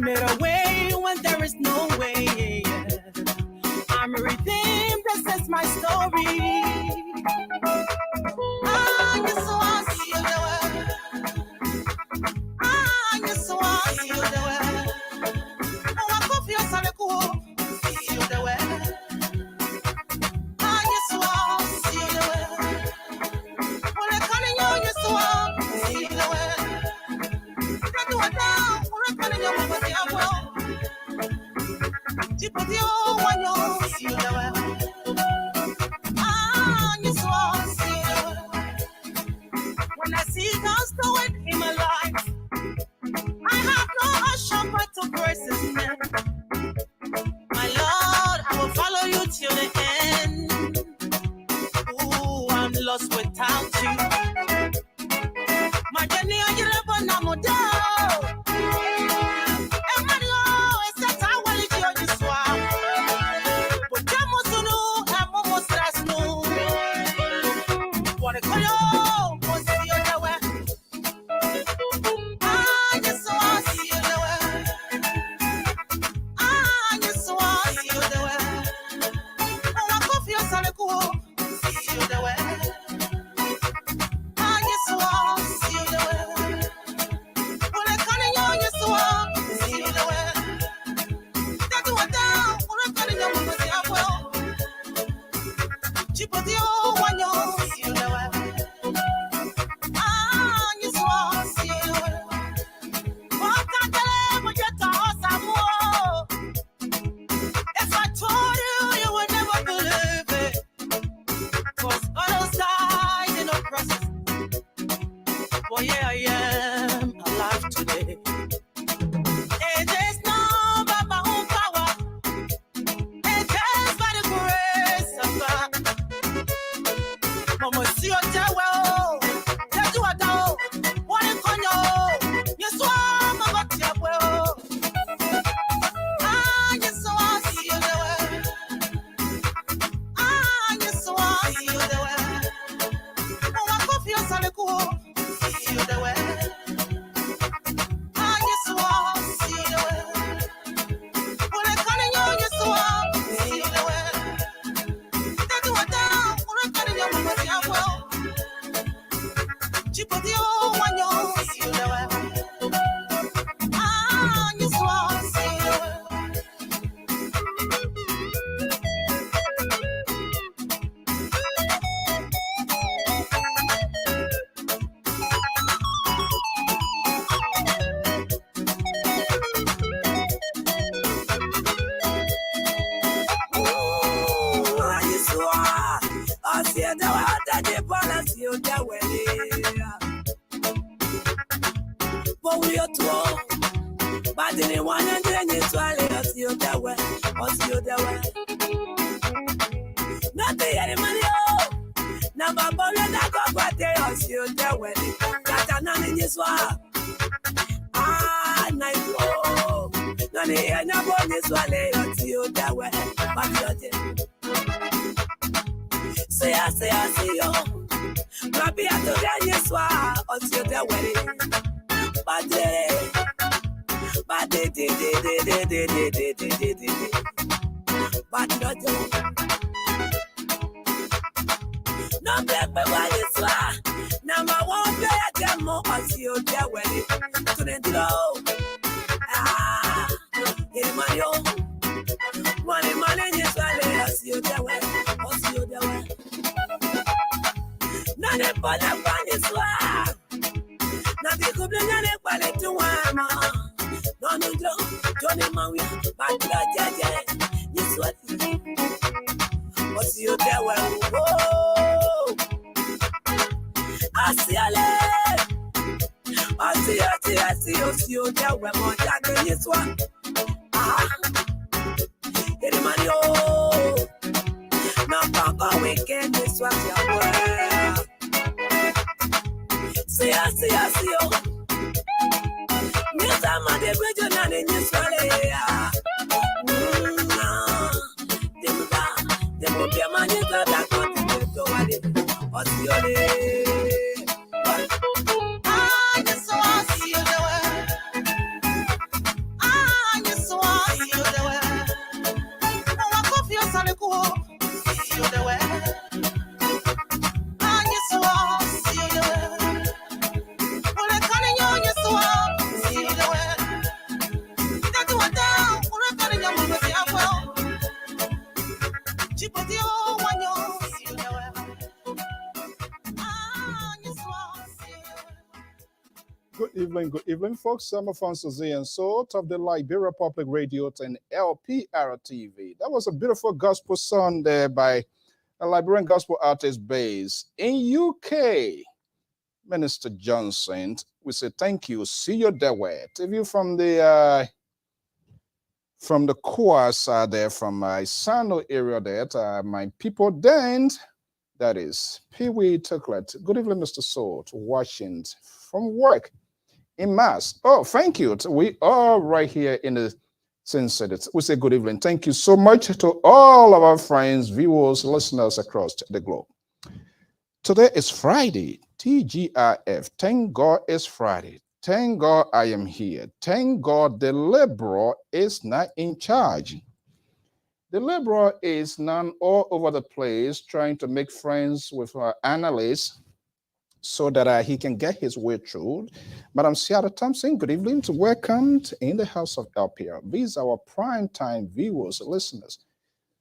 made a way when there is no way. I'm redeemed, this is my story. You so I see you there. You so I see you there. Oh, I go for your son, see you there. You so I see you there. When I come in you so I see you there. They do it now, when I come in you, well. You put your one, you see you there. You so I see you there. When I see God's doing in my life, I have no option but to praise His name. My Lord, I will follow you till the end. Ooh, I'm lost without you. My journey, I get up on a model. Good evening, folks. I'm Alfonso Z and so of the Liberia Public Radio and LPR-TV. That was a beautiful gospel song there by a Liberian gospel artist based in UK, Minister Johnson. We say thank you. See you there. If you from the choir side there, from my Sano area there, my people then, that is Pee Wee Tucklet. Good evening, Mr. Salt, Washington from work. In mass. Oh, thank you. We are right here in the Cincinnati. We say good evening. Thank you so much to all of our friends, viewers, listeners across the globe. Today is Friday, TGIF. Thank God it's Friday. Thank God I am here. Thank God the liberal is not in charge. The liberal is now all over the place trying to make friends with our analysts so that he can get his way through. Madam Seattle Thompson, good evening. Welcome in the house of LPR. These are our prime time viewers, listeners.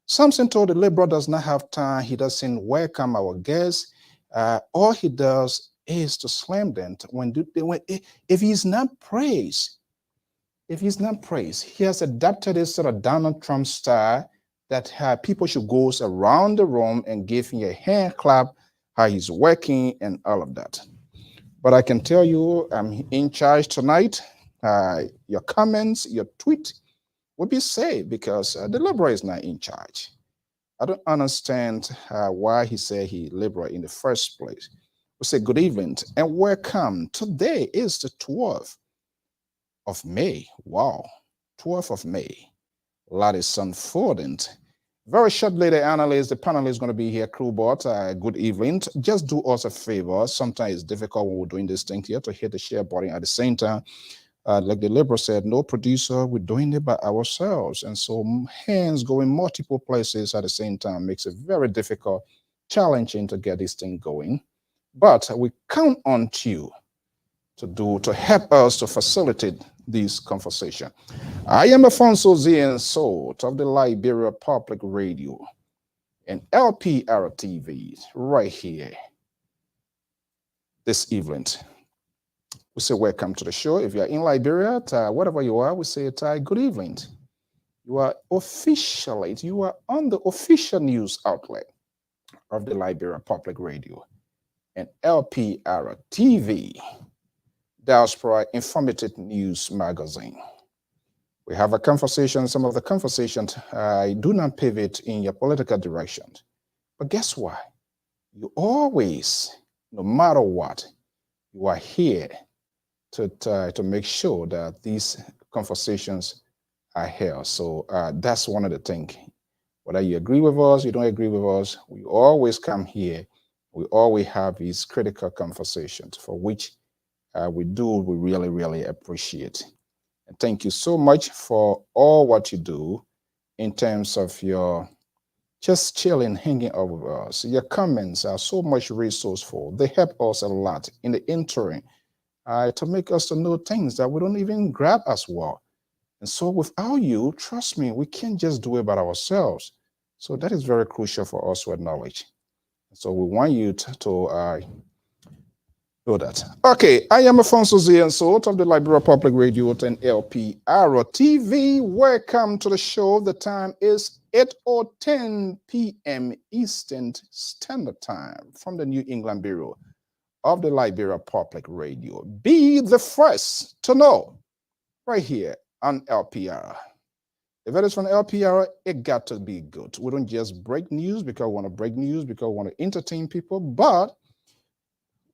Samson told the Liberal does not have time. He doesn't welcome our guests. All he does is to slam them if he's not praised. If he's not praised, he has adapted this sort of Donald Trump style that people should go around the room and give him a hand clap, how he's working and all of that. But I can tell you, I'm in charge tonight. Your comments, your tweet will be saved because the liberal is not in charge. I don't understand why he said he liberal in the first place. We say good evening and welcome. Today is the 12th of May. Wow, 12th of May. A lot is unfolding. Very shortly, the panelists is going to be here, crewbot. Good evening. Just do us a favor. Sometimes it's difficult when we're doing this thing here to hit the share button at the same time. Like the liberal said, no producer, we're doing it by ourselves. And so hands going multiple places at the same time makes it very difficult, challenging to get this thing going. But we count on you to help us to facilitate this conversation. I am Alfonso Z and Salt of the Liberia Public Radio and LPR-TV right here this evening. We say welcome to the show. If you are in Liberia, whatever you are, we say good evening. You are on the official news outlet of the Liberia Public Radio and LPR-TV. Diaspora Informative News Magazine. We have a conversation. Some of the conversations I do not pivot in your political direction. But guess what? You always, no matter what, you are here to make sure that these conversations are held. So that's one of the things. Whether you agree with us, you don't agree with us, we always come here. We always have these critical conversations for which we really, really appreciate. And thank you so much for all what you do in terms of your just chilling, hanging out with us. Your comments are so much resourceful. They help us a lot in the interim to make us to know things that we don't even grab as well. And so without you, trust me, we can't just do it by ourselves. So that is very crucial for us to acknowledge. So we want you to do that. Okay, I am Alfonso Z and Salt of the Liberia Public Radio and LPR-TV. Welcome to the show. The time is 8:10 p.m. Eastern Standard Time from the New England Bureau of the Liberia Public Radio. Be the first to know right here on LPR. If it is from LPR, it got to be good. We don't just break news because we want to break news, because we want to entertain people, but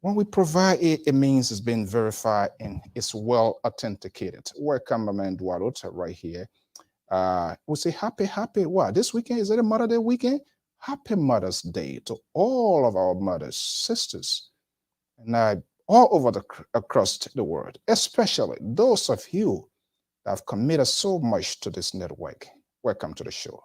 when we provide it, it means it's been verified and it's well authenticated. Welcome, my man Eduardo, right here. We'll say happy, what? This weekend, is it a Mother's Day weekend? Happy Mother's Day to all of our mothers, sisters, and all over across the world, especially those of you that have committed so much to this network. Welcome to the show.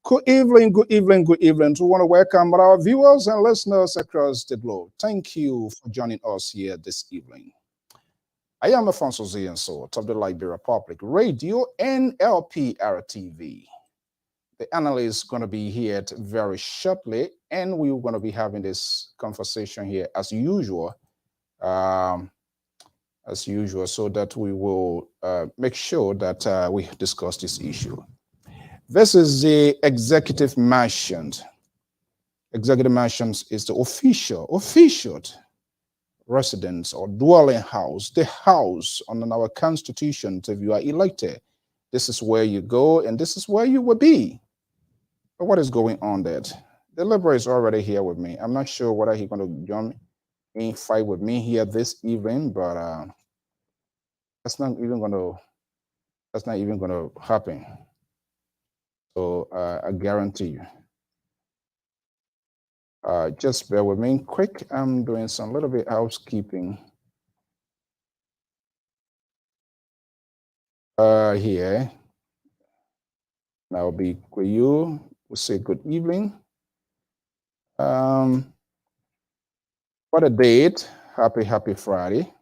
Good evening, good evening, good evening. We want to welcome our viewers and listeners across the globe. Thank you for joining us here this evening. I am Alfonso Zienso of the Liberia Public Radio and LPR-TV. The analyst is going to be here very shortly, and we're going to be having this conversation here as usual, so that we will make sure that we discuss this issue. This is the executive mansion. Executive mansions is the official residence or dwelling house, the house under our constitution. If you are elected, this is where you go and this is where you will be. But what is going on there? The Liberal is already here with me. I'm not sure whether he's going to join me, fight with me here this evening, but that's not even going to happen. So I guarantee you. Just bear with me quick. I'm doing some little bit housekeeping here. I'll be with you. We'll say good evening. What a date. Happy Friday.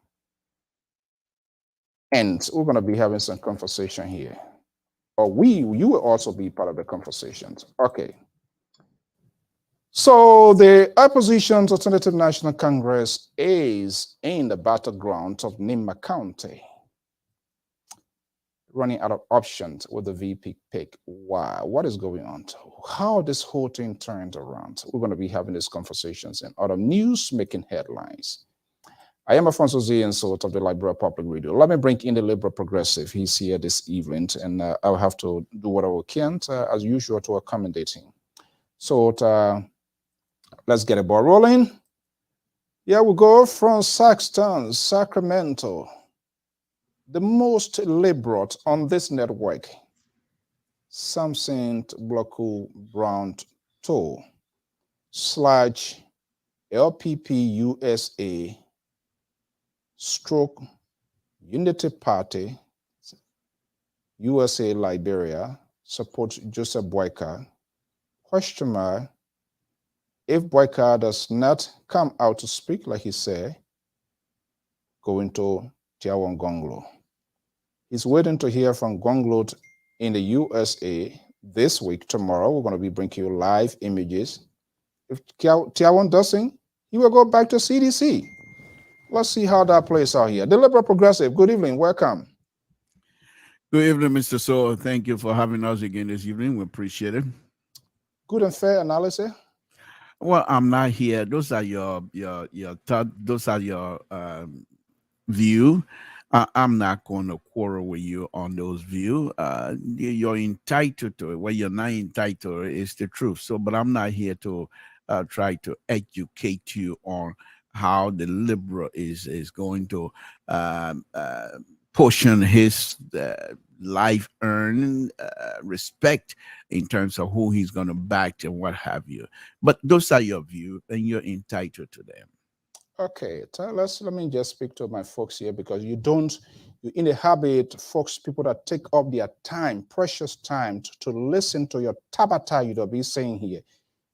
And we're going to be having some conversation here. Or you will also be part of the conversations. Okay. So the opposition's Alternative National Congress is in the battleground of Nimba County, running out of options with the VP pick. Wow, what is going on? How this whole thing turned around? We're going to be having these conversations and other news making headlines. I am Alfonso Zienso of the Liberia Public Radio. Let me bring in the Liberal Progressive. He's here this evening, and I'll have to do what I can, as usual, to accommodate him. So let's get a ball rolling. Yeah, we go from Saxton, Sacramento, the most liberal on this network, Samson Bloku Brown Toe / LPP USA / Unity Party USA Liberia support Joseph Boyka. Question mark. If Boyka does not come out to speak like he said, going to Tiawan Gonglo. He's waiting to hear from Gonglo in the USA this week. Tomorrow, we're going to be bringing you live images. If Tiawan doesn't, he will go back to CDC. Let's see how that plays out here. The Liberal Progressive, good evening, welcome. Good evening, Mr. So. Thank you for having us again this evening. We appreciate it. Good and fair analysis. Well, I'm not here. Those are your thought. Those are your view. I'm not going to quarrel with you on those views. You're entitled to it. What you're not entitled is the truth. So, but I'm not here to try to educate you on how the liberal is going to portion his life earned respect in terms of who he's going to back and what have you. But those are your views, and you're entitled to them. Okay, let me just speak to my folks here, because you're in the habit, folks, people that take up their time, precious time to listen to your tabata you'll be saying here.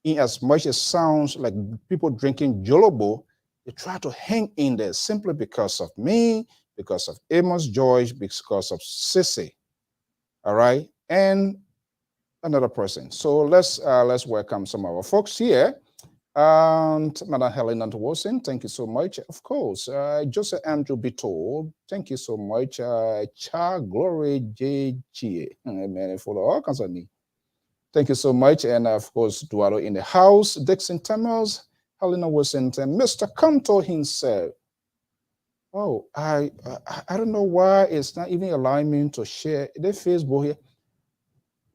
In as much as sounds like people drinking Jolobo, they try to hang in there simply because of me, because of Amos George, because of Sissy, all right, and another person. So let's welcome some of our folks here. And Madam Helen Wilson, thank you so much. Of course, Joseph Andrew Bito, thank you so much. Cha Glory JG, man, follow all kinds of me. Thank you so much. And of course, Dualo in the house, Dixon Tamers, Helena Wilson, and Mr. Kanto himself. Oh, I don't know why it's not even allowing me to share the Facebook here.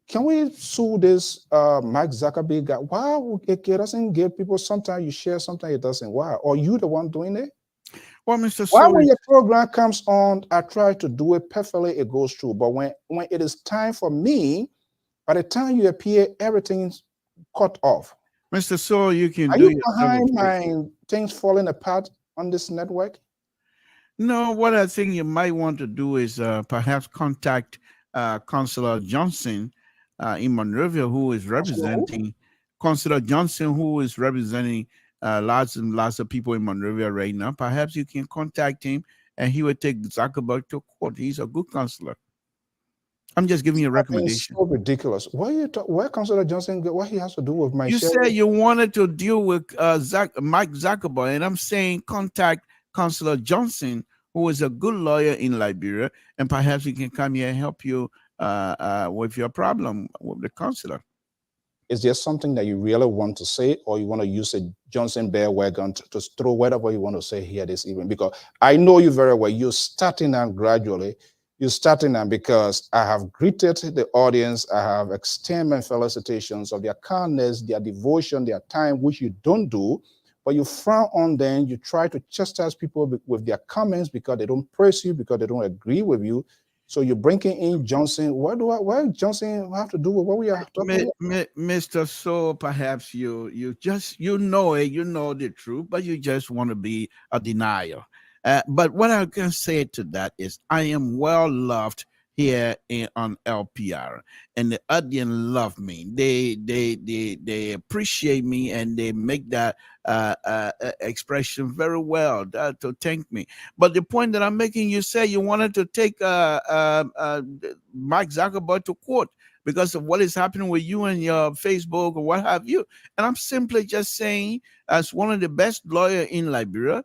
Can we sue this Mike Zuckerberg guy? Why it doesn't give people, sometimes you share, sometimes it doesn't? Why? Or you the one doing it? Well, Mr. Why when your program comes on, I try to do it perfectly, it goes through. But when it is time for me, by the time you appear, everything's cut off. Mr. So, you can Are do you behind my things falling apart on this network? No, what I think you might want to do is perhaps contact Councillor Johnson in Monrovia who is representing Councillor Johnson, who is representing lots and lots of people in Monrovia right now. Perhaps you can contact him and he will take Zuckerberg to court. He's a good councillor. I'm just giving you a recommendation. It's so ridiculous. Why Councillor Johnson, what he has to do with my You share? said you wanted to deal with Mike Zuckerberg, and I'm saying contact Councillor Johnson, who is a good lawyer in Liberia, and perhaps he can come here and help you with your problem with the councillor. Is there something that you really want to say, or you want to use a Johnson bear wagon to throw whatever you want to say here this evening? Because I know you very well. You're starting out gradually. You're starting out because I have greeted the audience. I have extended my felicitations of their kindness, their devotion, their time, which you don't do. But you frown on them. You try to chastise people with their comments because they don't praise you, because they don't agree with you. So you're bringing in Johnson. Why Johnson have to do with what we are talking about? Mr. So perhaps you know it, you know the truth, but you just want to be a denier. But what I can say to that is I am well loved here on LPR, and the audience love me. They appreciate me, and they make that expression very well to thank me. But the point that I'm making, you say you wanted to take Mark Zuckerberg to court because of what is happening with you and your Facebook or what have you. And I'm simply just saying, as one of the best lawyers in Liberia,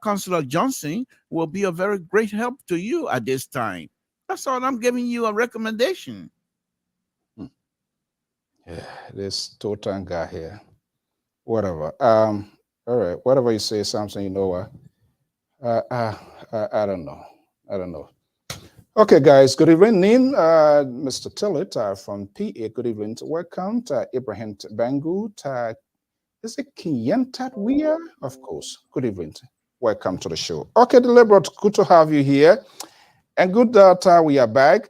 Councillor Johnson will be a very great help to you at this time. That's all. I'm giving you a recommendation. Yeah, this total guy here. Whatever. All right. Whatever you say, something, you know what? I don't know. I don't know. Okay, guys. Good evening, Mr. Tillett from PA. Good evening. Welcome to Ibrahim Bangu. Is it Kiyentat Weir? Of course. Good evening. Welcome to the show. Okay, Deliberate. Good to have you here. And good that we are back.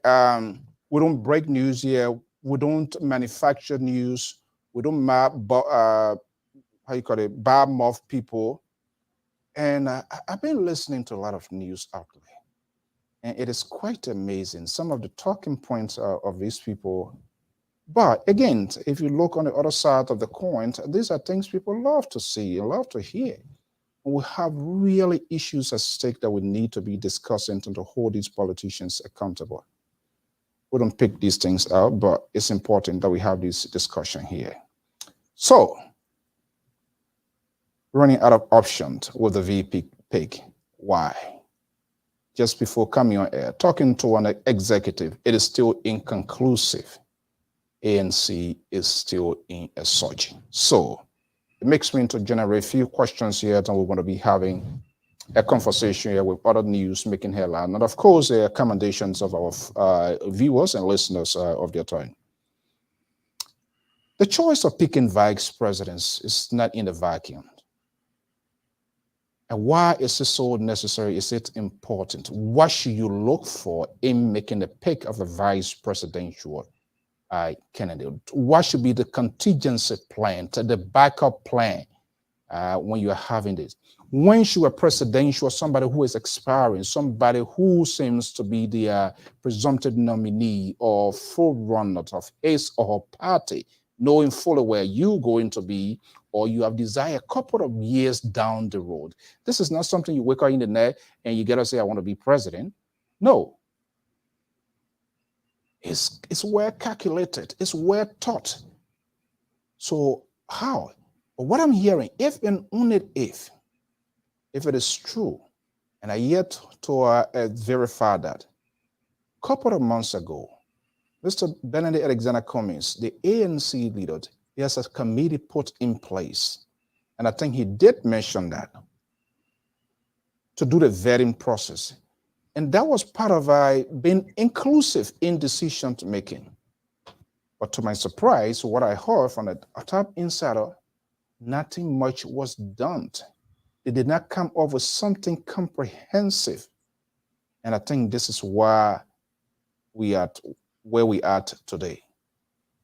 We don't break news here. We don't manufacture news. We don't how you call it, bad mouth people. And I've been listening to a lot of news out there. And it is quite amazing, some of the talking points of these people. But again, if you look on the other side of the coin, these are things people love to see, love to hear. We have really issues at stake that we need to be discussing and to hold these politicians accountable. We don't pick these things out, but it's important that we have this discussion here. So, running out of options with the VP pick. Why? Just before coming on air, talking to an executive, it is still inconclusive. ANC is still in a surge. So, it makes me to generate a few questions here, and we're going to be having a conversation here with other news making headline, and of course, the recommendations of our viewers and listeners of their time. The choice of picking vice presidents is not in a vacuum. And why is it so necessary? Is it important? What should you look for in making the pick of a vice presidential candidate? What should be the contingency plan, the backup plan when you are having this? When should a presidential, somebody who is expiring, somebody who seems to be the presumptive nominee or forerunner of his or her party, knowing fully where you're going to be, or you have desired a couple of years down the road. This is not something you wake up in the night and you get to say, I want to be president. No. It's well calculated. It's well taught. So how? But what I'm hearing, if and only if it is true, and I yet to verify that, a couple of months ago, Mr. Benedict Alexander Cummings, the ANC leader, he has a committee put in place. And I think he did mention that to do the vetting process. And that was part of being inclusive in decision making. But to my surprise, what I heard from the top insider, nothing much was done. They did not come up with something comprehensive. And I think this is why we are where we are today.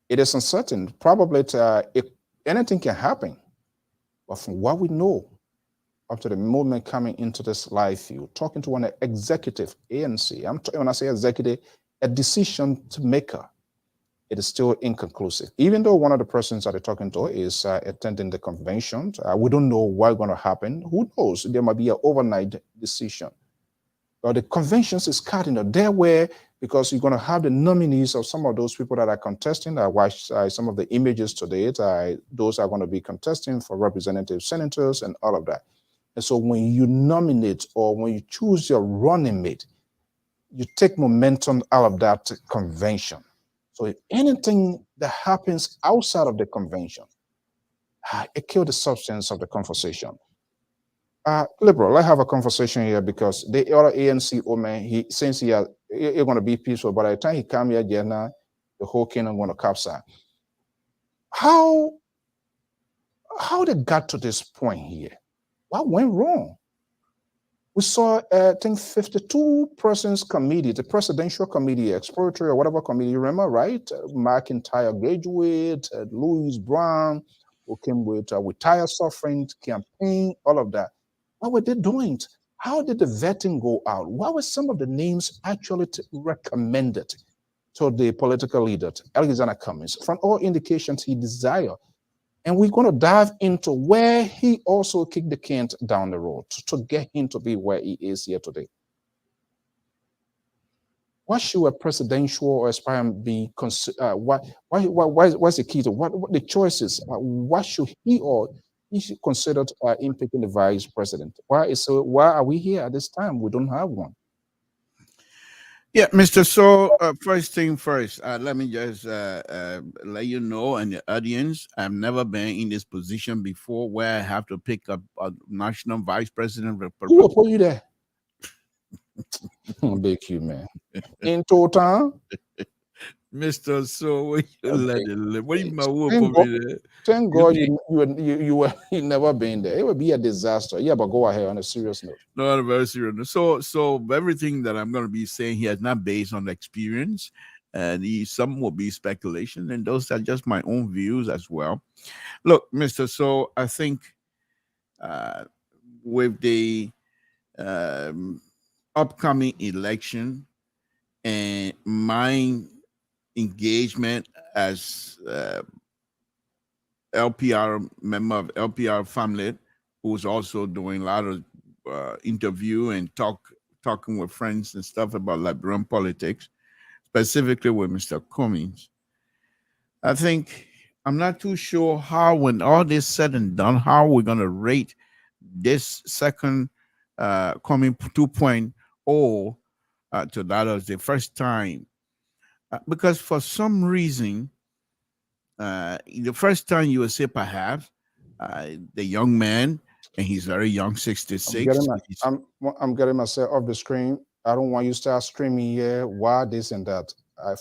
It is uncertain. Probably anything can happen. But from what we know, up to the moment coming into this live field, talking to an executive ANC, when I say executive, a decision maker, it is still inconclusive. Even though one of the persons that they're talking to is attending the convention, we don't know what's going to happen. Who knows? There might be an overnight decision. But the conventions is cardinal. There where, because you're going to have the nominees of some of those people that are contesting. I watched some of the images today. Those are going to be contesting for representative senators and all of that. And so when you nominate or when you choose your running mate, you take momentum out of that convention. So if anything that happens outside of the convention, it kills the substance of the conversation. Liberal, let's have a conversation here because the other ANC woman, he since he's going to be peaceful, by the time he come here, Jenna, the whole kingdom going to capsize. How they got to this point here? What went wrong? We saw, I think, 52 persons committee, the presidential committee, exploratory or whatever committee, you remember, right? McIntyre Graduate, Louis Brown, who came with Tire Suffering campaign, all of that. What were they doing? How did the vetting go out? What were some of the names actually recommended to the political leader, Alexander Cummings? From all indications, he desired. And we're going to dive into where he also kicked the can down the road to get him to be where he is here today. What should a presidential or aspirant be? What's the key to what the choices? What should he or he should consider in picking the vice president? Why are we here at this time? We don't have one. Yeah, Mr. So, first thing first, let me just let you know and the audience, I've never been in this position before where I have to pick up a national vice president. Who will put you there? Big you, man. In total, Mr. So, what you let it live? What you thank God you never been there. It would be a disaster. Yeah, but go ahead on a serious note. No, on a very serious note. So everything that I'm going to be saying here is not based on experience, and some will be speculation, and those are just my own views as well. Look, Mr. So, I think with the upcoming election and my engagement as LPR member of LPR family, who's also doing a lot of interview and talking with friends and stuff about Liberian politics, specifically with Mr. Cummings. I think I'm not too sure how, when all this said and done, how we're going to rate this second Cummings 2.0 to that as the first time. Because for some reason, the first time you will say perhaps the young man, and he's very young, 66. I'm getting myself off the screen. I don't want you to start screaming here, why this and that.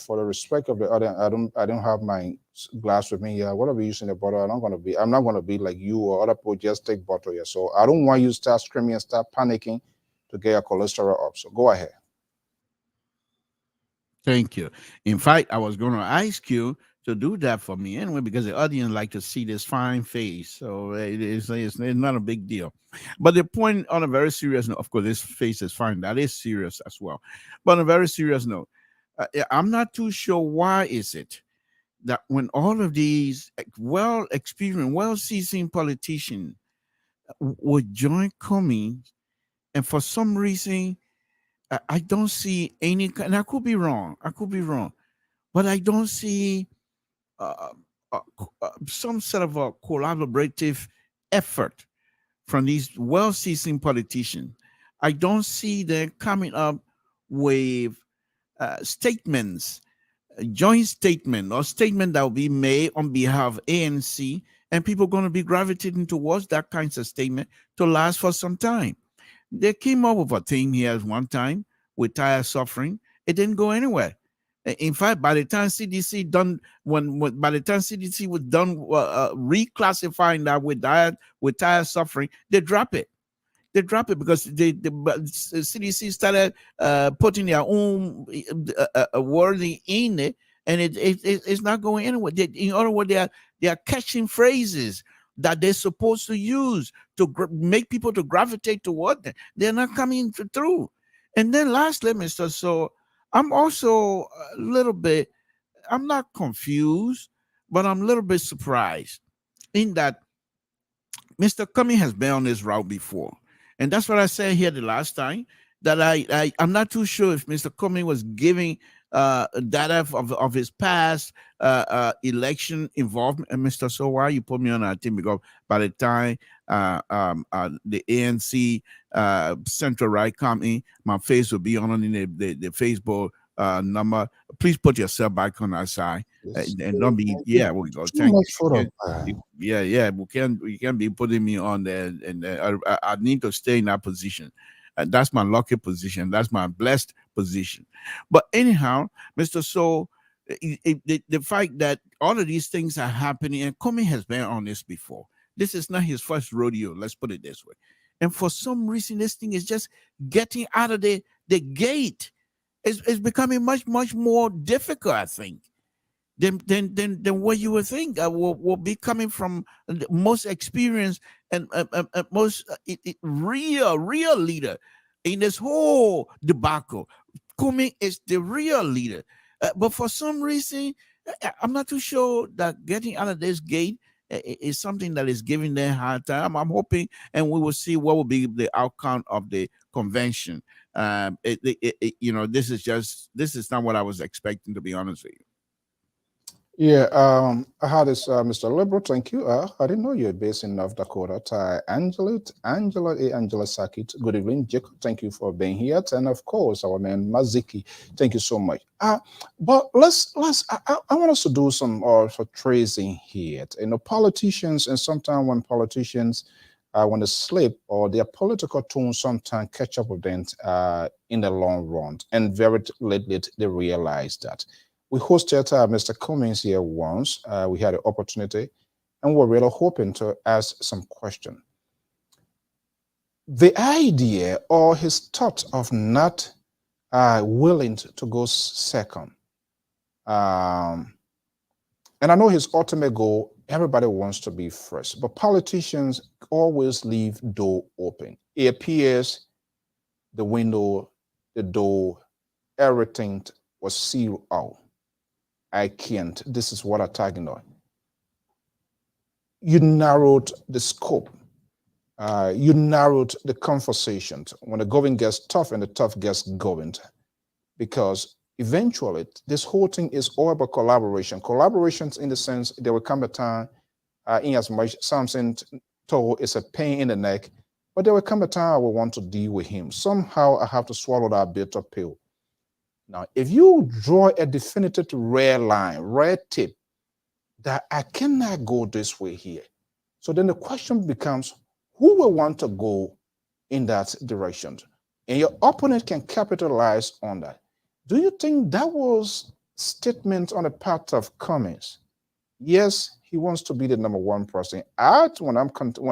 For the respect of the audience, I don't have my glass with me here. Whatever you using the bottle, I'm not gonna be like you or other people just take bottle here. So I don't want you to start screaming and start panicking to get your cholesterol up. So go ahead. Thank you. In fact, I was going to ask you to do that for me anyway, because the audience like to see this fine face. So it's not a big deal. But the point, on a very serious note, of course, this face is fine. That is serious as well. But on a very serious note, I'm not too sure why is it that when all of these well-experienced, well-seasoned politicians would join Cummings, and for some reason, I don't see any, and I could be wrong, but I don't see some sort of a collaborative effort from these well-seasoned politicians. I don't see them coming up with statements, a joint statement or statement that will be made on behalf of ANC, and people are going to be gravitating towards that kind of statement to last for some time. They came up with a thing here at one time with tire suffering. It didn't go anywhere. In fact, by the time CDC was done reclassifying that with tire suffering, they drop it. They drop it because the CDC started putting their own wording in it, and it's not going anywhere. In other words, they are catching phrases that they're supposed to use to make people to gravitate toward them. They're not coming through. And then lastly, Mr. So I'm also a little bit, I'm not confused, but I'm a little bit surprised in that Mr. Cumming has been on this route before. And that's what I said here the last time, that I'm not too sure if Mr. Cumming was giving data of his past election involvement. And Mr. So why you put me on that team? Because by the time the ANC central right come in, my face will be on the Facebook number. Please put yourself back on our side. And don't be, yeah, we go. Thank you. Yeah. We can't be putting me on there, and I need to stay in that position. That's my lucky position. That's my blessed position. But anyhow, Mr. So, the fact that all of these things are happening, and Comey has been on this before. This is not his first rodeo. Let's put it this way. And for some reason, this thing is just getting out of the gate. It's becoming much more difficult, I think, than what you would think will be coming from the most experienced and most real leader in this whole debacle. Kumi is the real leader, but for some reason, I'm not too sure that getting out of this gate is something that is giving them a hard time. I'm hoping, and we will see what will be the outcome of the convention. This is not what I was expecting, to be honest with you. Yeah, I had this, Mr. Liberal, thank you. I didn't know you're based in North Dakota. Angela Sakit, good evening. Jacob, thank you for being here. And of course, our man Maziki, thank you so much. But I want us to do some for tracing here. Politicians, and sometimes when politicians, when they slip or their political tone sometimes catch up with them in the long run, and very late they realize that. We hosted Mr. Cummings here once. We had an opportunity, and we're really hoping to ask some questions. The idea or his thought of not willing to go second, and I know his ultimate goal, everybody wants to be first, but politicians always leave door open. It appears the door, everything was sealed out. I can't. This is what I'm talking about. You narrowed the scope. You narrowed the conversation when the going gets tough and the tough gets going. Because eventually, this whole thing is all about collaboration. Collaborations in the sense there will come a time, in as much something told is a pain in the neck, but there will come a time I will want to deal with him. Somehow I have to swallow that bitter pill. Now, if you draw a definitive red line, red tip, that I cannot go this way here. So then the question becomes, who will want to go in that direction? And your opponent can capitalize on that. Do you think that was statement on the part of Cummings? Yes, he wants to be the number one person. When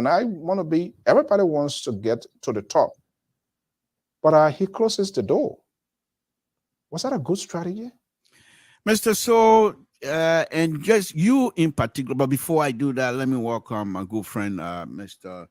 I want to be, everybody wants to get to the top. But he closes the door. Was that a good strategy? Mr. So, and just you in particular, but before I do that, let me welcome my good friend, Mr.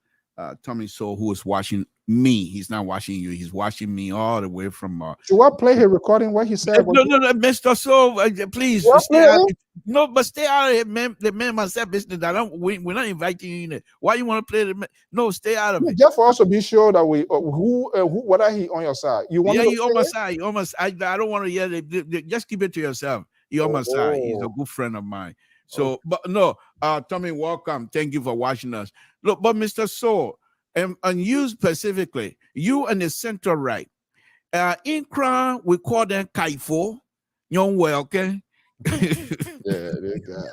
Tommy So, who is watching me. He's not watching you. He's watching me all the way from. Should I play his recording? What he said? No, Mr. So, please stay out. No, but stay out of it, the man myself business. We're not inviting you in there. Why you want to play the? No, stay out of it. Just for us to be sure that we what are he on your side? You want? Yeah, you on my side. You on my side. I don't want to hear it. Just keep it to yourself. You're on my side. He's a good friend of mine. So, but no, Tommy, welcome. Thank you for watching us. Look, but Mr. So, and you specifically, you and the central right, in Crown, we call them Kaifo. You're welcome. Yeah,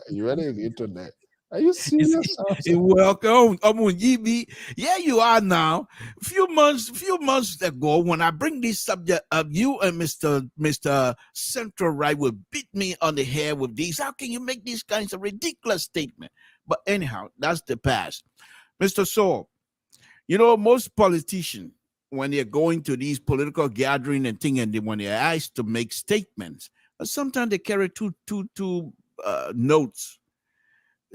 you ready to get to that? Are you serious? Welcome. Yeah, you are now. Few months ago, when I bring this subject up, you and Mr. Central Right will beat me on the head with these. How can you make these kinds of ridiculous statements? But anyhow, that's the past. Mr. So, most politicians, when they're going to these political gatherings and things, and when they're asked to make statements, sometimes they carry two notes.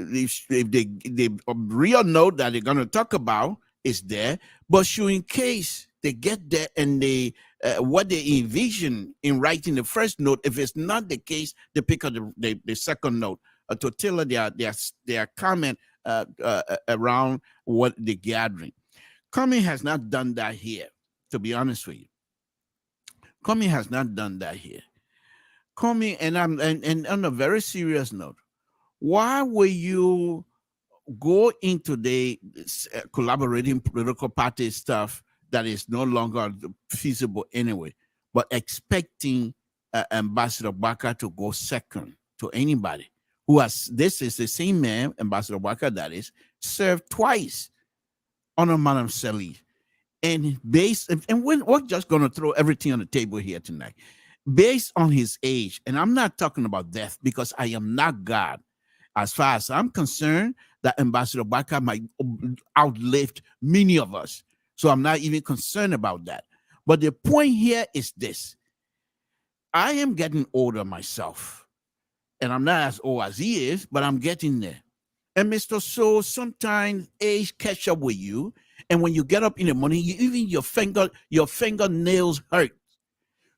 If the real note that they're going to talk about is there, but in case they get there and they what they envision in writing the first note. If it's not the case, they pick up the second note to tailor their comment around what the gathering. Comey has not done that here, to be honest with you. Comey has not done that here. Comey, and on a very serious note, why will you go into the collaborating political party stuff that is no longer feasible anyway, but expecting Ambassador Baka to go second to anybody who has, this is the same man, Ambassador Baka, that is, served twice on a man of Salih. And we're just going to throw everything on the table here tonight. Based on his age, and I'm not talking about death because I am not God. As far as I'm concerned, that Ambassador Baka might outlive many of us. So I'm not even concerned about that. But the point here is this. I am getting older myself. And I'm not as old as he is, but I'm getting there. And Mr. So, sometimes age catch up with you. And when you get up in the morning, even your fingernails hurt.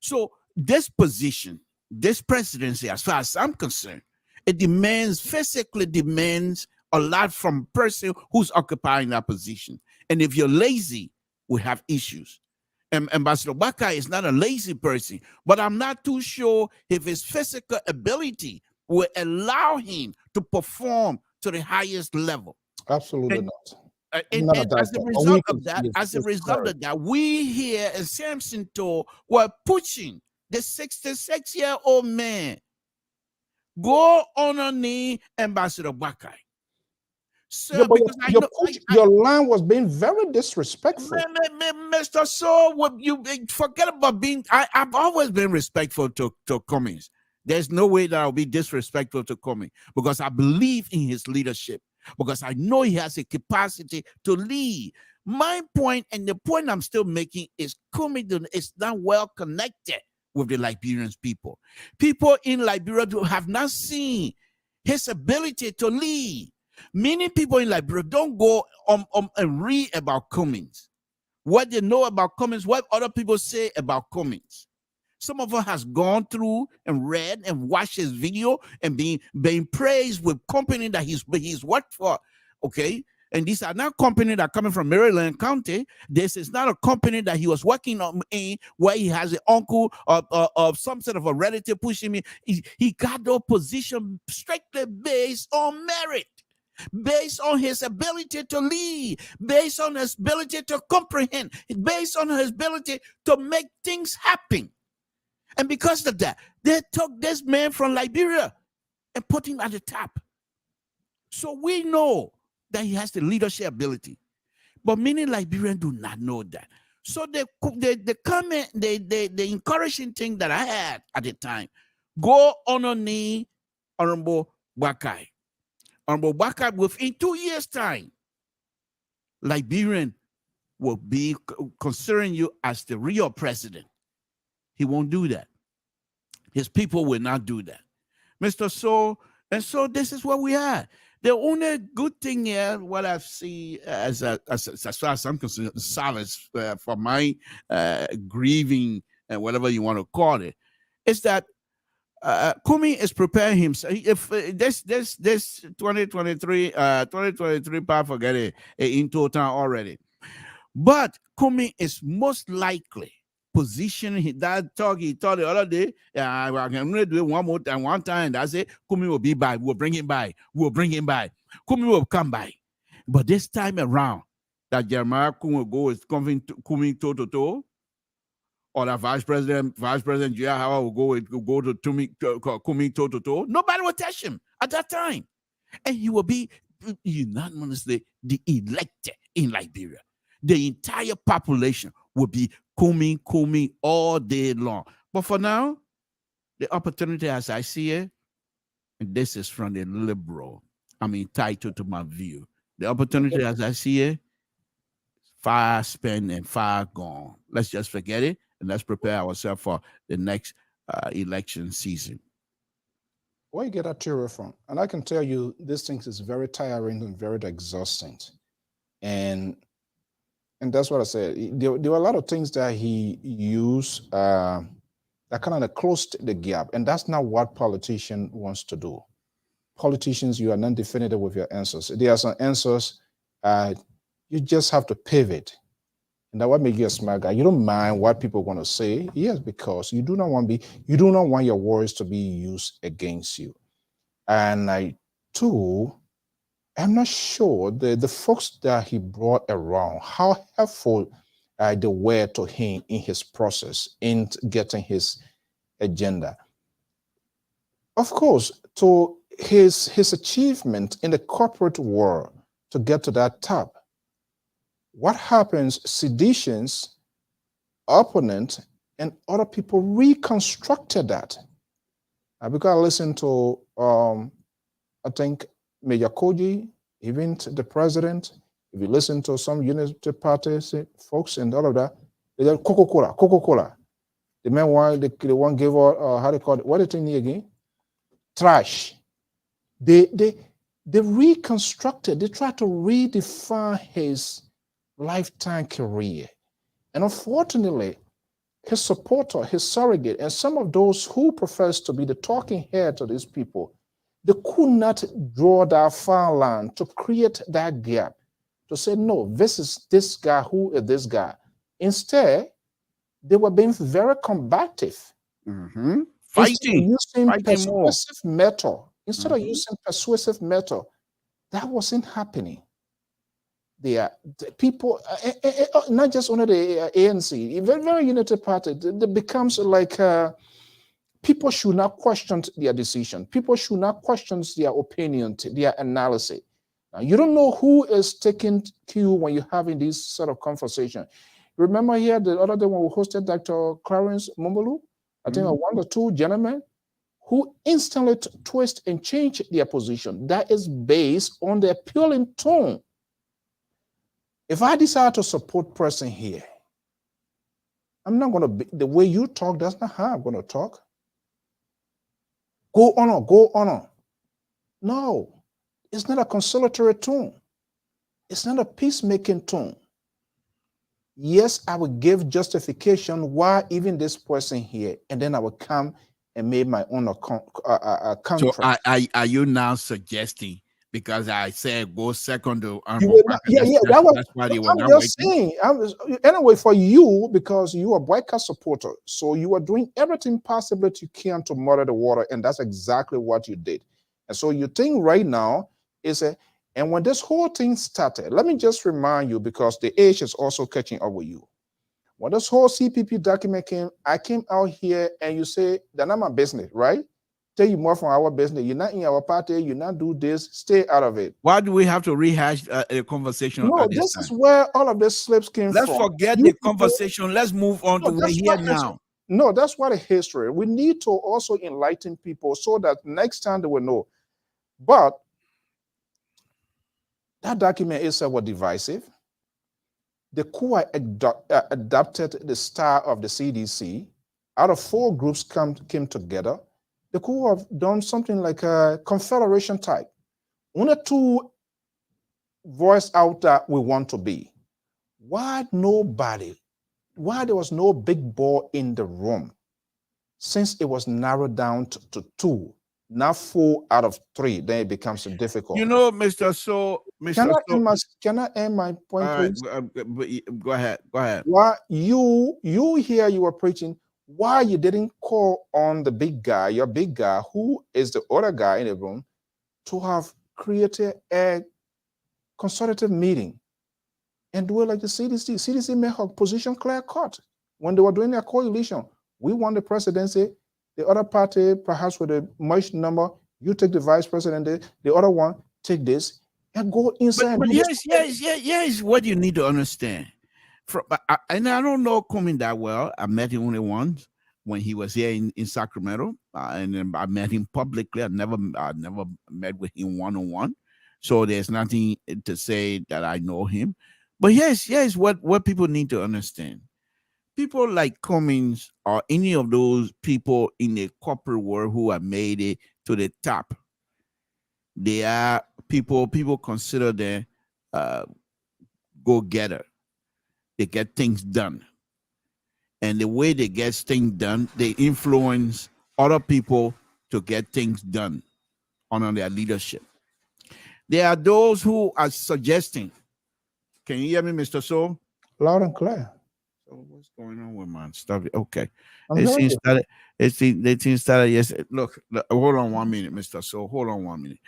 So this position, this presidency, as far as I'm concerned, it physically demands a lot from a person who's occupying that position. And if you're lazy, we have issues. And Ambassador Baka is not a lazy person, but I'm not too sure if his physical ability will allow him to perform to the highest level. Absolutely not. And as a result of that, we here in Samson Tour were pushing the 66-year-old man. Go on a knee, Ambassador Baka. So, your line was being very disrespectful. Mr. So, you forget about being. I've always been respectful to Cummings. There's no way that I'll be disrespectful to Cummings because I believe in his leadership, because I know he has a capacity to lead. My point, and the point I'm still making, is Cummings is not well connected with the Liberian people. People in Liberia have not seen his ability to lead. Many people in Liberia don't go and read about Cummings. What they know about Cummings, what other people say about Cummings. Some of us has gone through and read and watched his video and being praised with company that he's worked for. Okay. And these are not companies that are coming from Maryland County. This is not a company that he was working on in where he has an uncle or some sort of a relative pushing me. He got those positions strictly based on merit, based on his ability to lead, based on his ability to comprehend, based on his ability to make things happen. And because of that, they took this man from Liberia and put him at the top. So we know that he has the leadership ability, but many Liberians do not know that. So the comment, the encouraging thing that I had at the time, go on a knee, Honorable Baka. Honorable Baka, within 2 years' time, Liberian will be considering you as the real president. He won't do that. His people will not do that. Mr. So, and so this is what we had. The only good thing here, what I see as far as I'm concerned, solace for my grieving and whatever you want to call it, is that Kumi is preparing himself. If this 2023 part, forget it, in total already. But Kumi is most likely positioning that talk he told the other day. I'm going to do it one more time, one time. That's it. Kumi will be by. We'll bring him by. We'll bring him by. Kumi will come by. But this time around, that Jeremiah Kumi will go with Kumi toe to toe, or the Vice President J.R. Howard will go to Kumi toe to toe. Nobody will touch him at that time, and he will be unanimously the elected in Liberia. The entire population will be Kumi all day long. But for now, the opportunity as I see it, and this is from the liberal, I'm entitled to my view. The opportunity as I see it, far spent and far gone. Let's just forget it and let's prepare ourselves for the next election season. Where you get that theory from? And I can tell you, this thing is very tiring and very exhausting. And And that's what I said. There were a lot of things that he used that kind of closed the gap. And that's not what politician wants to do. Politicians, you are non-definitive with your answers. There are some answers, you just have to pivot. And that what makes you a smart guy. You don't mind what people are going to say. Yes, because you do not want your words to be used against you. And I'm not sure the folks that he brought around, how helpful they were to him in his process in getting his agenda. Of course, to his achievement in the corporate world to get to that top. What happens? Seditions, opponent, and other people reconstructed that. Because I listened to, I think, Major Koji, even the president. If you listen to some Unity Party folks and all of that, they said Coca-Cola. The man the one gave out, how they call it, what did they again? Trash. They reconstructed, they tried to redefine his lifetime career. And unfortunately, his supporter, his surrogate, and some of those who profess to be the talking head to these people, they could not draw that fine line to create that gap, to say, no, this is this guy, who is this guy? Instead, they were being very combative. Mm-hmm. Fighting persuasive method. Instead of using persuasive method, that wasn't happening. The people, not just only the ANC, very Unity Party, it becomes like people should not question their decision. People should not question their opinion, their analysis. Now, you don't know who is taking cue when you're having this sort of conversation. Remember here the other day when we hosted Dr. Clarence Mumbulu, I think one or two gentlemen who instantly twist and change their position. That is based on their appealing tone. If I decide to support person here, I'm not going to be, the way you talk, that's not how I'm going to talk. Go on. No, it's not a conciliatory tone. It's not a peacemaking tone. Yes, I will give justification why even this person here, and then I will come and make my own contract. So are you now suggesting, because I said go second to that's why they were not saying. Anyway, for you, because you are boycott supporter, so you are doing everything possible that you can to muddy the water, and that's exactly what you did. And so you think right now is and when this whole thing started, let me just remind you, because the age is also catching up with you. When this whole CPP document came, I came out here and you say, that's not my business, right? Tell you more from our business. You're not in our party. You're not do this. Stay out of it. Why do we have to rehash a conversation? No, this is where all of the slips came from. Let's forget the conversation. Let's move on to where here now. No, that's what a history. We need to also enlighten people so that next time they will know. But that document itself was divisive. The coup adopted the style of the CDC. Out of 4 groups came together. The coup have done something like a confederation type. Only 2 voice out that we want to be. Why there was no big ball in the room? Since it was narrowed down to 2, not 4 out of 3, then it becomes difficult. You know, Mr. So, can I end my point, please? Go ahead. Why you here you were preaching, why you didn't call on the big guy, your big guy, who is the other guy in the room, to have created a consultative meeting and do it like the CDC. CDC made her position clear-cut when they were doing their coalition. We won the presidency. The other party, perhaps with a much number, you take the vice president, the other one take this, and go inside. But yes, what you need to understand. And I don't know Comey that well. I met him only once when he was here in Sacramento, and I met him publicly. I never met with him one-on-one. So there's nothing to say that I know him. But yes, what people need to understand. People like Cummings or any of those people in the corporate world who have made it to the top, they are people consider them go-getter. they get things done. And the way they get things done, they influence other people to get things done under their leadership. There are those who are suggesting. Can you hear me, Mr. Soul? Loud and clear. So what's going on with my stuff? Okay. I'm It hearing seems you. started. The thing started yesterday. Look, hold on 1 minute, Mr. Soul. Hold on 1 minute.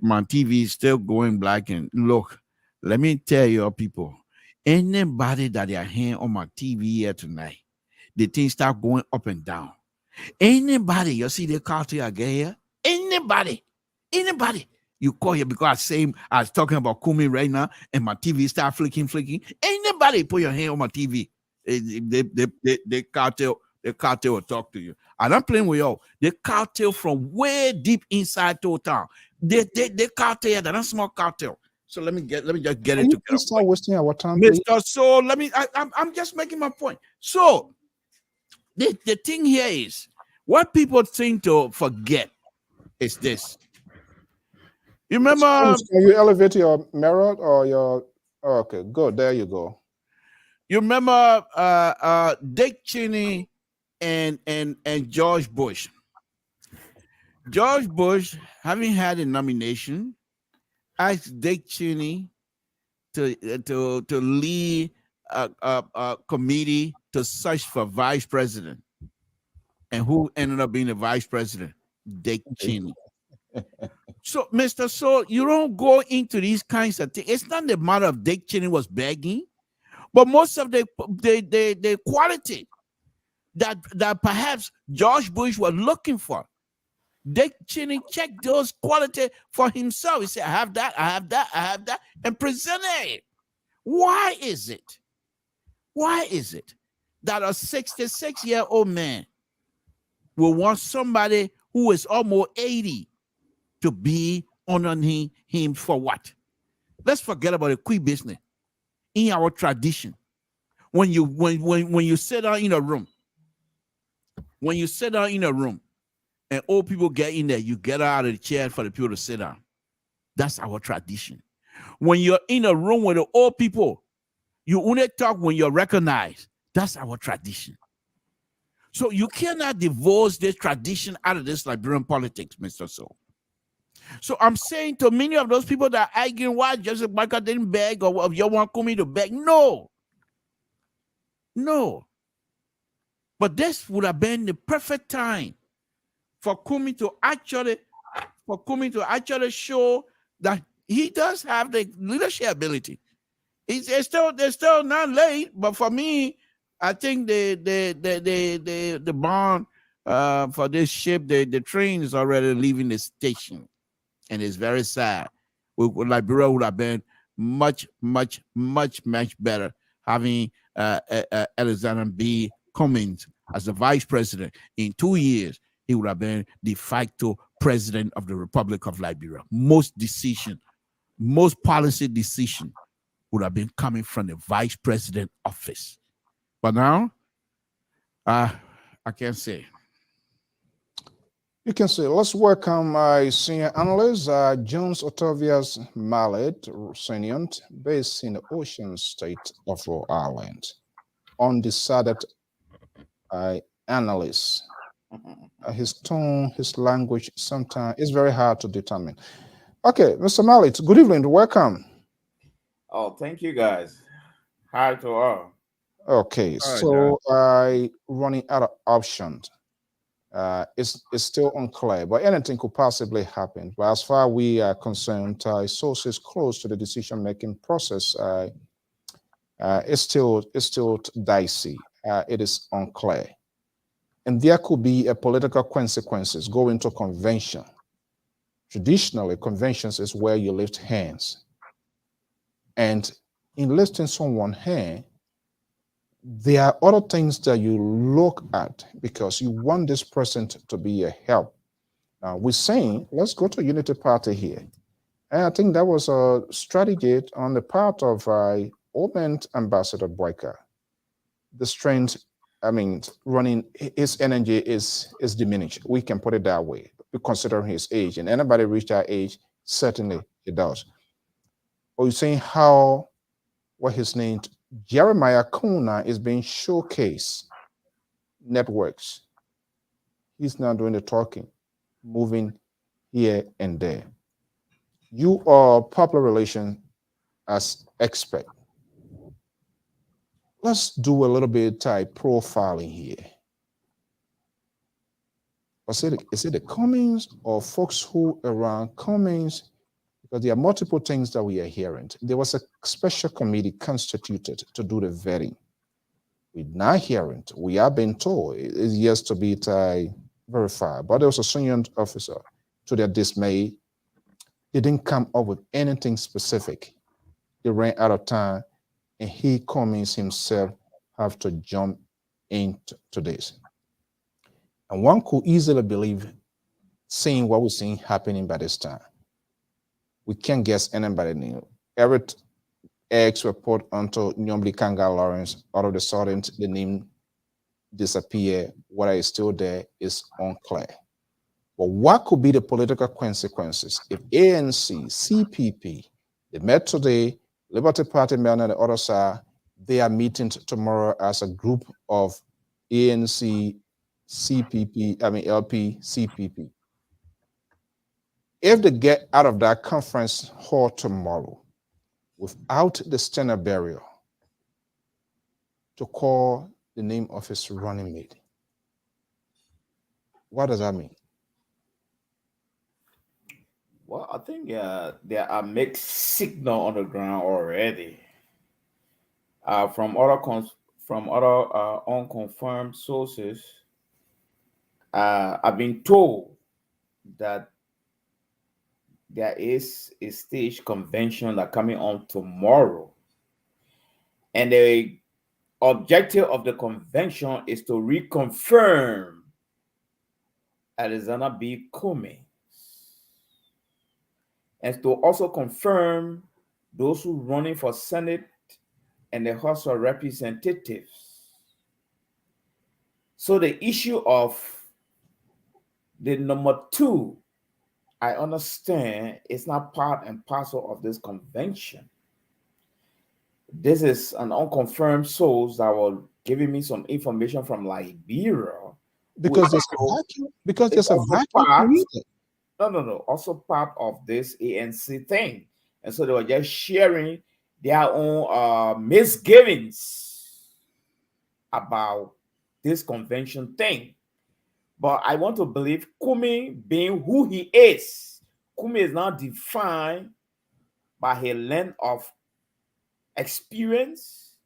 My TV is still going black. And look, let me tell you people, anybody that are here on my TV here tonight, the thing start going up and down. Anybody, you see the cartel again here? Anybody, you call here because I was talking about Kumi right now, and my TV start flicking. Anybody put your hand on my TV, the cartel will talk to you. I'm not playing with y'all. The cartel from way deep inside to town. The cartel, they're not small cartel. So let me just get it together. Please start wasting our time, please. Mr. So I'm just making my point. So the thing here is what people seem to forget is this. You remember? Can you elevate your mirror or your? Oh, okay, good. There you go. You remember Dick Cheney and George Bush. George Bush, having had a nomination, asked Dick Cheney to lead a committee to search for vice president. And who ended up being the vice president? Dick Cheney. So, Mr. So, you don't go into these kinds of things. It's not the matter of Dick Cheney was begging, but most of the quality that perhaps George Bush was looking for. Dick Cheney checked those qualities for himself. He said, I have that, and presented it. Why is it that a 66-year-old man will want somebody who is almost 80 to be honoring him for what? Let's forget about the quick business. In our tradition, when you sit down in a room, and old people get in there, you get out of the chair for the people to sit down. That's our tradition. When you're in a room with the old people, you only talk when you're recognized. That's our tradition. So you cannot divorce this tradition out of this Liberian politics, Mr. So. So I'm saying to many of those people that are arguing why Joseph Barker didn't beg or if you want Kumi to beg, no. But this would have been the perfect time for Kumi to actually show that he does have the leadership ability. It's still not late, but for me, I think the bond for this ship, the train is already leaving the station, and it's very sad. Liberia would have been much better having Alexander B. Cummings as the vice president. In 2 years, he would have been de facto president of the Republic of Liberia. Most policy decision would have been coming from the vice president office. But now, I can't say. You can say, let's welcome my senior analyst, Jones Otavius Mallet, Senior, based in the Ocean State of Rhode Island. Undecided analyst. His tone, his language, sometimes it's very hard to determine. Okay, Mr. Mallet, good evening, welcome. Oh, thank you guys. Hi to all. Okay, so running out of options. It's still unclear, but anything could possibly happen. But as far as we are concerned, sources close to the decision-making process, it's still dicey. It is unclear, and there could be a political consequences going to convention. Traditionally, conventions is where you lift hands, and in lifting someone's hand, there are other things that you look at because you want this person to be a help. Now, we're saying, let's go to Unity Party here. And I think that was a strategy on the part of Open Ambassador Boyka. The strength, running, his energy is diminished. We can put it that way, considering his age. And anybody reach that age, certainly it does. Or you're saying what his name, Jeremiah Kuna is being showcased networks. He's now doing the talking, moving here and there. You are public relations as expert. Let's do a little bit type profiling here. Is it the Cummings or folks who around Cummings? Because there are multiple things that we are hearing. There was a special committee constituted to do the vetting. We're not hearing. We are being told it is yet to be verified. But there was a senior officer, to their dismay, they didn't come up with anything specific. They ran out of time, and he, Cummings himself, have to jump into this. And one could easily believe, seeing what we're seeing happening by this time. We can't guess anybody new. Every eggs were put onto Nyomli Kanga Lawrence. All of a sudden, the name disappear. What is still there is unclear. But what could be the political consequences if ANC, CPP, they met today, Liberty Party men on the other side, they are meeting tomorrow as a group of ANC, LP, CPP. If they get out of that conference hall tomorrow without the standard barrier to call the name of his running mate, what does that mean? Well, I think there are mixed signal on the ground already from other unconfirmed sources. I've been told that there is a stage convention that coming on tomorrow, and the objective of the convention is to reconfirm Alexander B. Cummings, and to also confirm those who running for Senate and the House of Representatives. So the issue of the number 2, I understand it's not part and parcel of this convention. This is an unconfirmed source that was giving me some information from Liberia. Because there's a vacuum. Because there's a vacuum. No. Also part of this ANC thing. And so they were just sharing their own misgivings about this convention thing. But I want to believe Kumi being who he is. Kumi is not defined by his length of experience,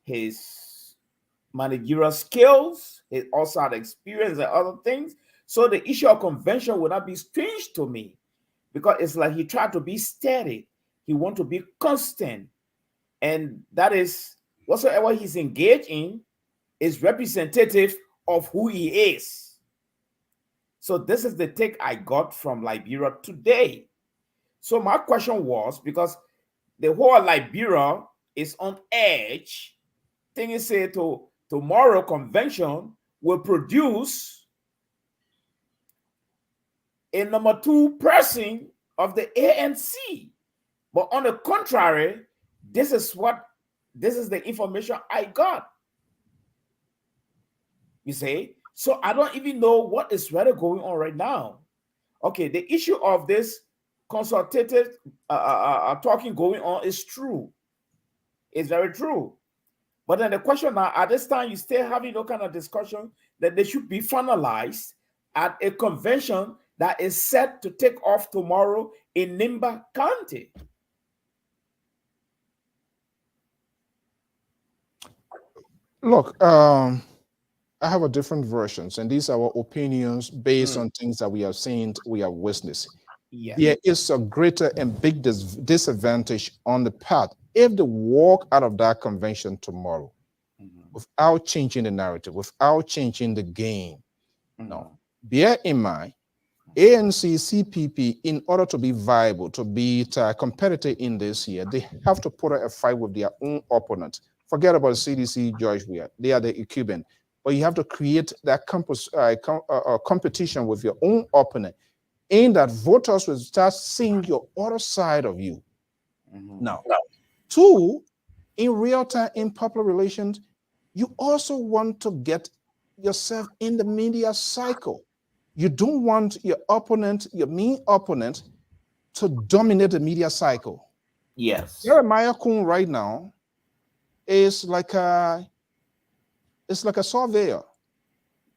his managerial skills, his also had experience and other things. So the issue of convention would not be strange to me, because it's like he tried to be steady. He wants to be constant. And that is whatsoever he's engaged in is representative of who he is. So this is the take I got from Liberia today. So my question was, because the whole Liberia is on edge, thinking say tomorrow convention will produce a number 2 person of the ANC. But on the contrary, this is the information I got. You see? So I don't even know what is really going on right now. Okay, the issue of this consultative talking going on is true. It's very true. But then the question now, at this time, you still having no kind of discussion that they should be finalized at a convention that is set to take off tomorrow in Nimba County. Look, I have a different versions, and these are our opinions based on things that we have seen, we have witnessed. Yeah. There is a greater and big disadvantage on the path if they walk out of that convention tomorrow without changing the narrative, without changing the game. No. Bear in mind, ANC, CPP, in order to be viable, to be competitive in this year, they have to put a fight with their own opponent. Forget about CDC, George Weah. They are the incumbent. But you have to create that competition with your own opponent, in that voters will start seeing your other side of you. Now, 2, in real time, in public relations, you also want to get yourself in the media cycle. You don't want your opponent, your main opponent, to dominate the media cycle. Yes. Jeremiah Kuhn right now is like a surveyor,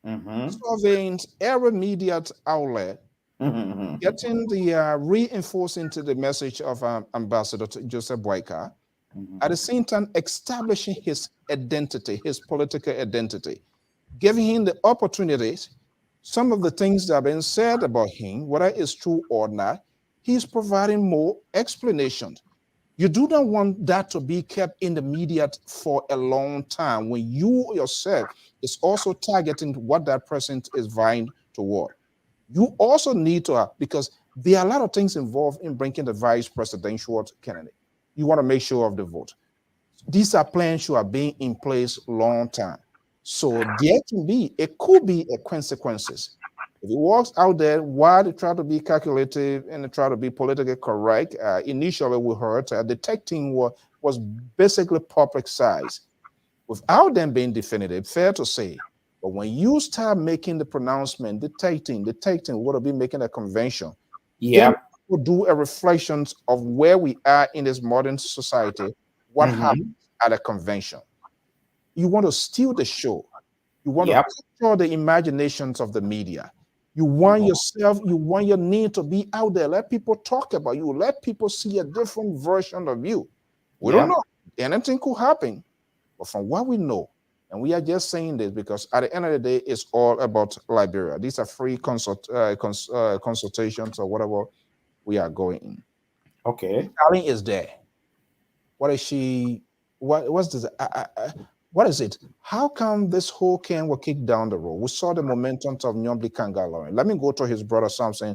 surveying every media outlet, getting the reinforcing to the message of Ambassador Joseph Boyka, at the same time establishing his identity, his political identity, giving him the opportunities. Some of the things that have been said about him, whether it's true or not, he's providing more explanations. You do not want that to be kept in the media for a long time when you yourself is also targeting what that person is vying toward. You also need to, because there are a lot of things involved in bringing the vice presidential candidate. You want to make sure of the vote. These are plans that are being in place long time. So there could be a consequences. If it works out there, why they try to be calculative and they try to be politically correct, initially we heard the detecting was basically public size without them being definitive, fair to say. But when you start making the pronouncement, detecting, we're going to be making a convention. Yeah. Then we'll do a reflection of where we are in this modern society, what happens at a convention. You want to steal the show. You want to capture the imaginations of the media. You want yourself, you want your name to be out there. Let people talk about you. Let people see a different version of you. We don't know. Anything could happen. But from what we know, and we are just saying this because at the end of the day, it's all about Liberia. These are free consultations or whatever we are going in. Okay. Darling is there. What is she? What's this? What is it? How come this whole can were kicked down the road? We saw the momentum of Nyombli Kanga. Let me go to his brother something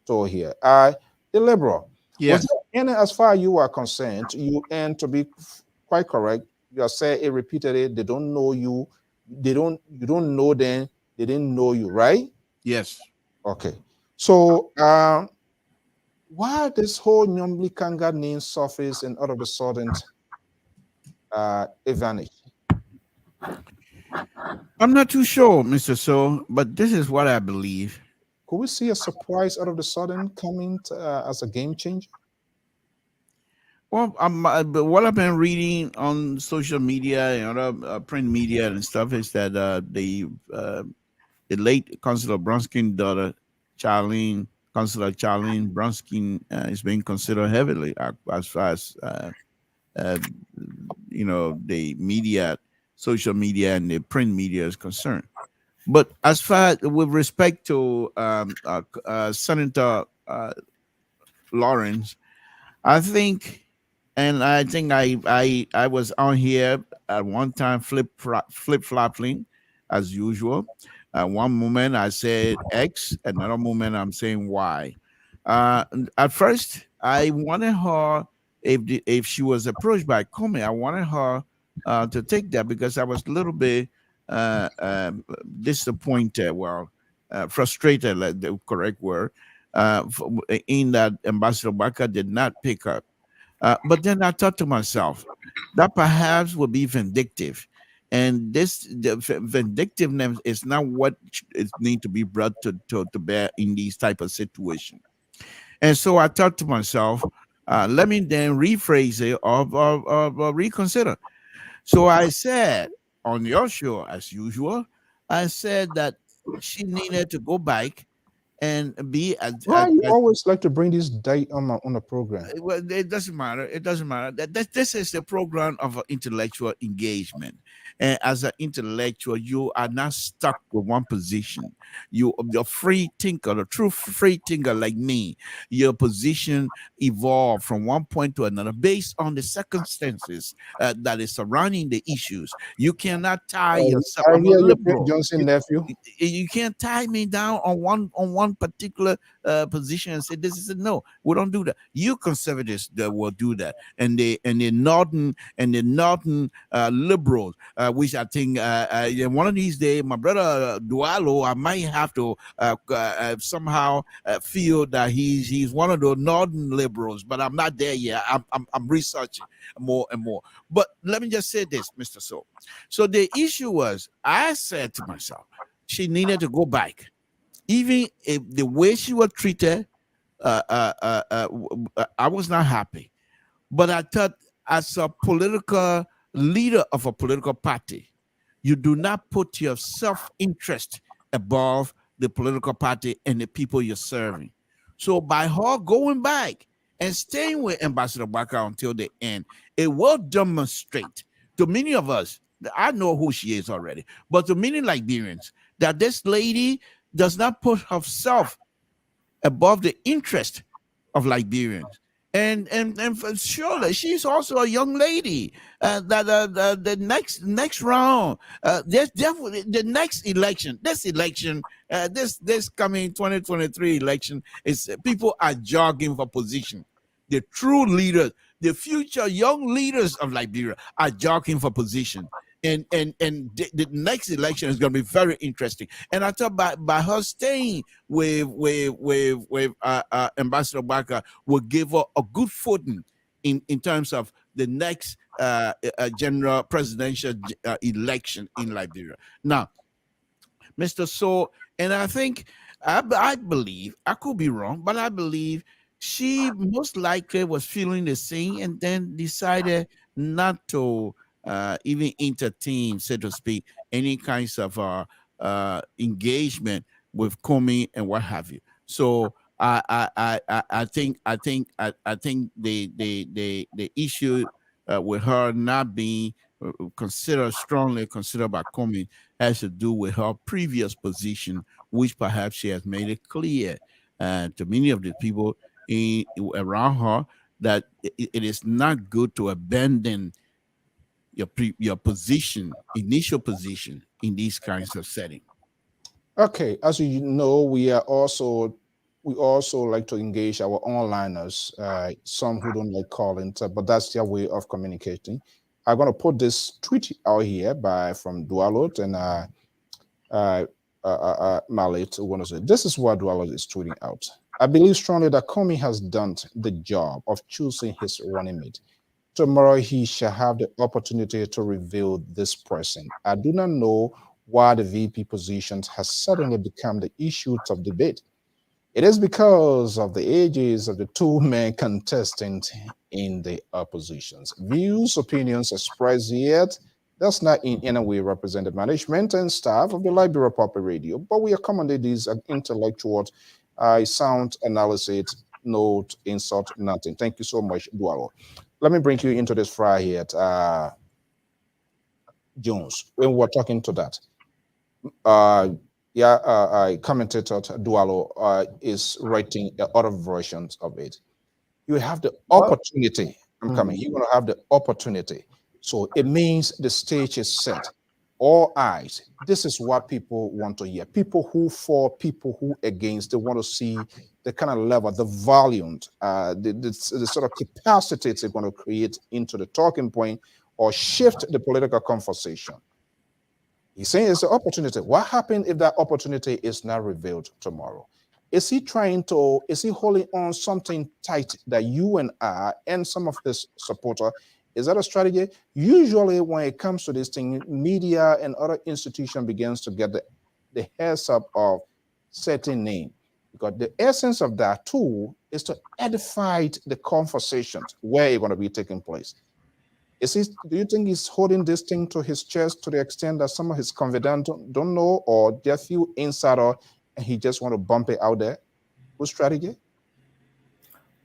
to here. The liberal. Yes. And as far as you are concerned, and to be quite correct, you are saying it repeatedly. They don't know you. You don't know them. They didn't know you, right? Yes. Okay. So why this whole Nyombli Kanga name surface and all of a sudden it vanished? I'm not too sure, Mr. So, but this is what I believe. Could we see a surprise out of the sudden coming as a game changer? Well, but what I've been reading on social media and other print media and stuff is that the late Councillor Bronskin's daughter, Councillor Charlene Bronskin, is being considered heavily as far as the media, social media, and the print media is concerned. But as far with respect to Senator Lawrence, I think I was on here at one time flip flopping as usual. One moment I said X, another moment I'm saying Y. At first, I wanted her if she was approached by Comey, I wanted her to take that because I was a little bit disappointed. Well, frustrated, like the correct word, in that Ambassador Barker did not pick up. But then I thought to myself, that perhaps would be vindictive. And the vindictiveness is not what is need to be brought to bear in these type of situations. And so I thought to myself, let me then rephrase it or reconsider. So I said on your show, as usual, I said that she needed to go back and be Why you always like to bring this date on the program? Well, it doesn't matter. It doesn't matter. This is the program of intellectual engagement. And as an intellectual, you are not stuck with one position. You're a free thinker, a true free thinker like me. Your position evolve from one point to another based on the circumstances that is surrounding the issues. You cannot tie yourself. I I'm a hear you, liberal. Johnson nephew. You can't tie me down on one one particular position and say this is a no. We don't do that. You conservatives that will do that, and the northern liberals, which I think one of these days, my brother Dualo, I might have to somehow feel that he's one of the northern liberals, but I'm not there yet. I'm researching more and more. But let me just say this, Mr. So the issue was, I said to myself, she needed to go back, even if the way she was treated, I was not happy. But I thought, as a political leader of a political party, you do not put your self-interest above the political party and the people you're serving. So by her going back and staying with Ambassador Barker until the end, it will demonstrate to many of us, I know who she is already, but to many Liberians, that this lady does not put herself above the interest of Liberians. And surely she's also a young lady. The next round, there's definitely the next election. This coming 2023 election is people are jogging for position. The true leaders, the future young leaders of Liberia are jogging for position. And the next election is going to be very interesting. And I thought by her staying with Ambassador Barker will give her a good footing in terms of the next general presidential election in Liberia. Now, Mr. So, and I think I believe, I could be wrong, but I believe she most likely was feeling the same and then decided not to even entertain, so to speak, any kinds of engagement with Comey and what have you. So I think the issue with her not being strongly considered by Comey has to do with her previous position, which perhaps she has made it clear to many of the people around her that it is not good to abandon your position, initial position in these kinds of settings. Okay, as you know, we also like to engage our onliners, some who don't like calling, but that's their way of communicating. I'm going to put this tweet out here from Dualot and Malit, who want to say, this is what Dualot is tweeting out. I believe strongly that Comey has done the job of choosing his running mate. Tomorrow he shall have the opportunity to reveal this person. I do not know why the VP positions has suddenly become the issue of debate. It is because of the ages of the two men contestants in the oppositions. Views, opinions expressed yet does not in any way represent the management and staff of the Liberia Public Radio, but we accommodate these intellectuals, sound analysis, note, insult, nothing. Thank you so much, Dualo. Let me bring you into this fry here at Jones. When we're talking to that, commentator Dualo is writing other versions of it. You have the opportunity. I'm coming. You're going to have the opportunity. So it means the stage is set. All eyes. This is what people want to hear. People who for, people who against. They want to see the kind of level, the volume, the sort of capacity it's going to create into the talking point or shift the political conversation. He's saying it's an opportunity. What happens if that opportunity is not revealed tomorrow? Is he holding on something tight that you and I and some of his supporters? Is that a strategy? Usually when it comes to this thing, media and other institutions begins to get the heads up of certain name. Because the essence of that tool is to edify the conversations where it's going to be taking place. Do you think he's holding this thing to his chest to the extent that some of his confidants don't know, or there are few insider and he just want to bump it out there? What strategy?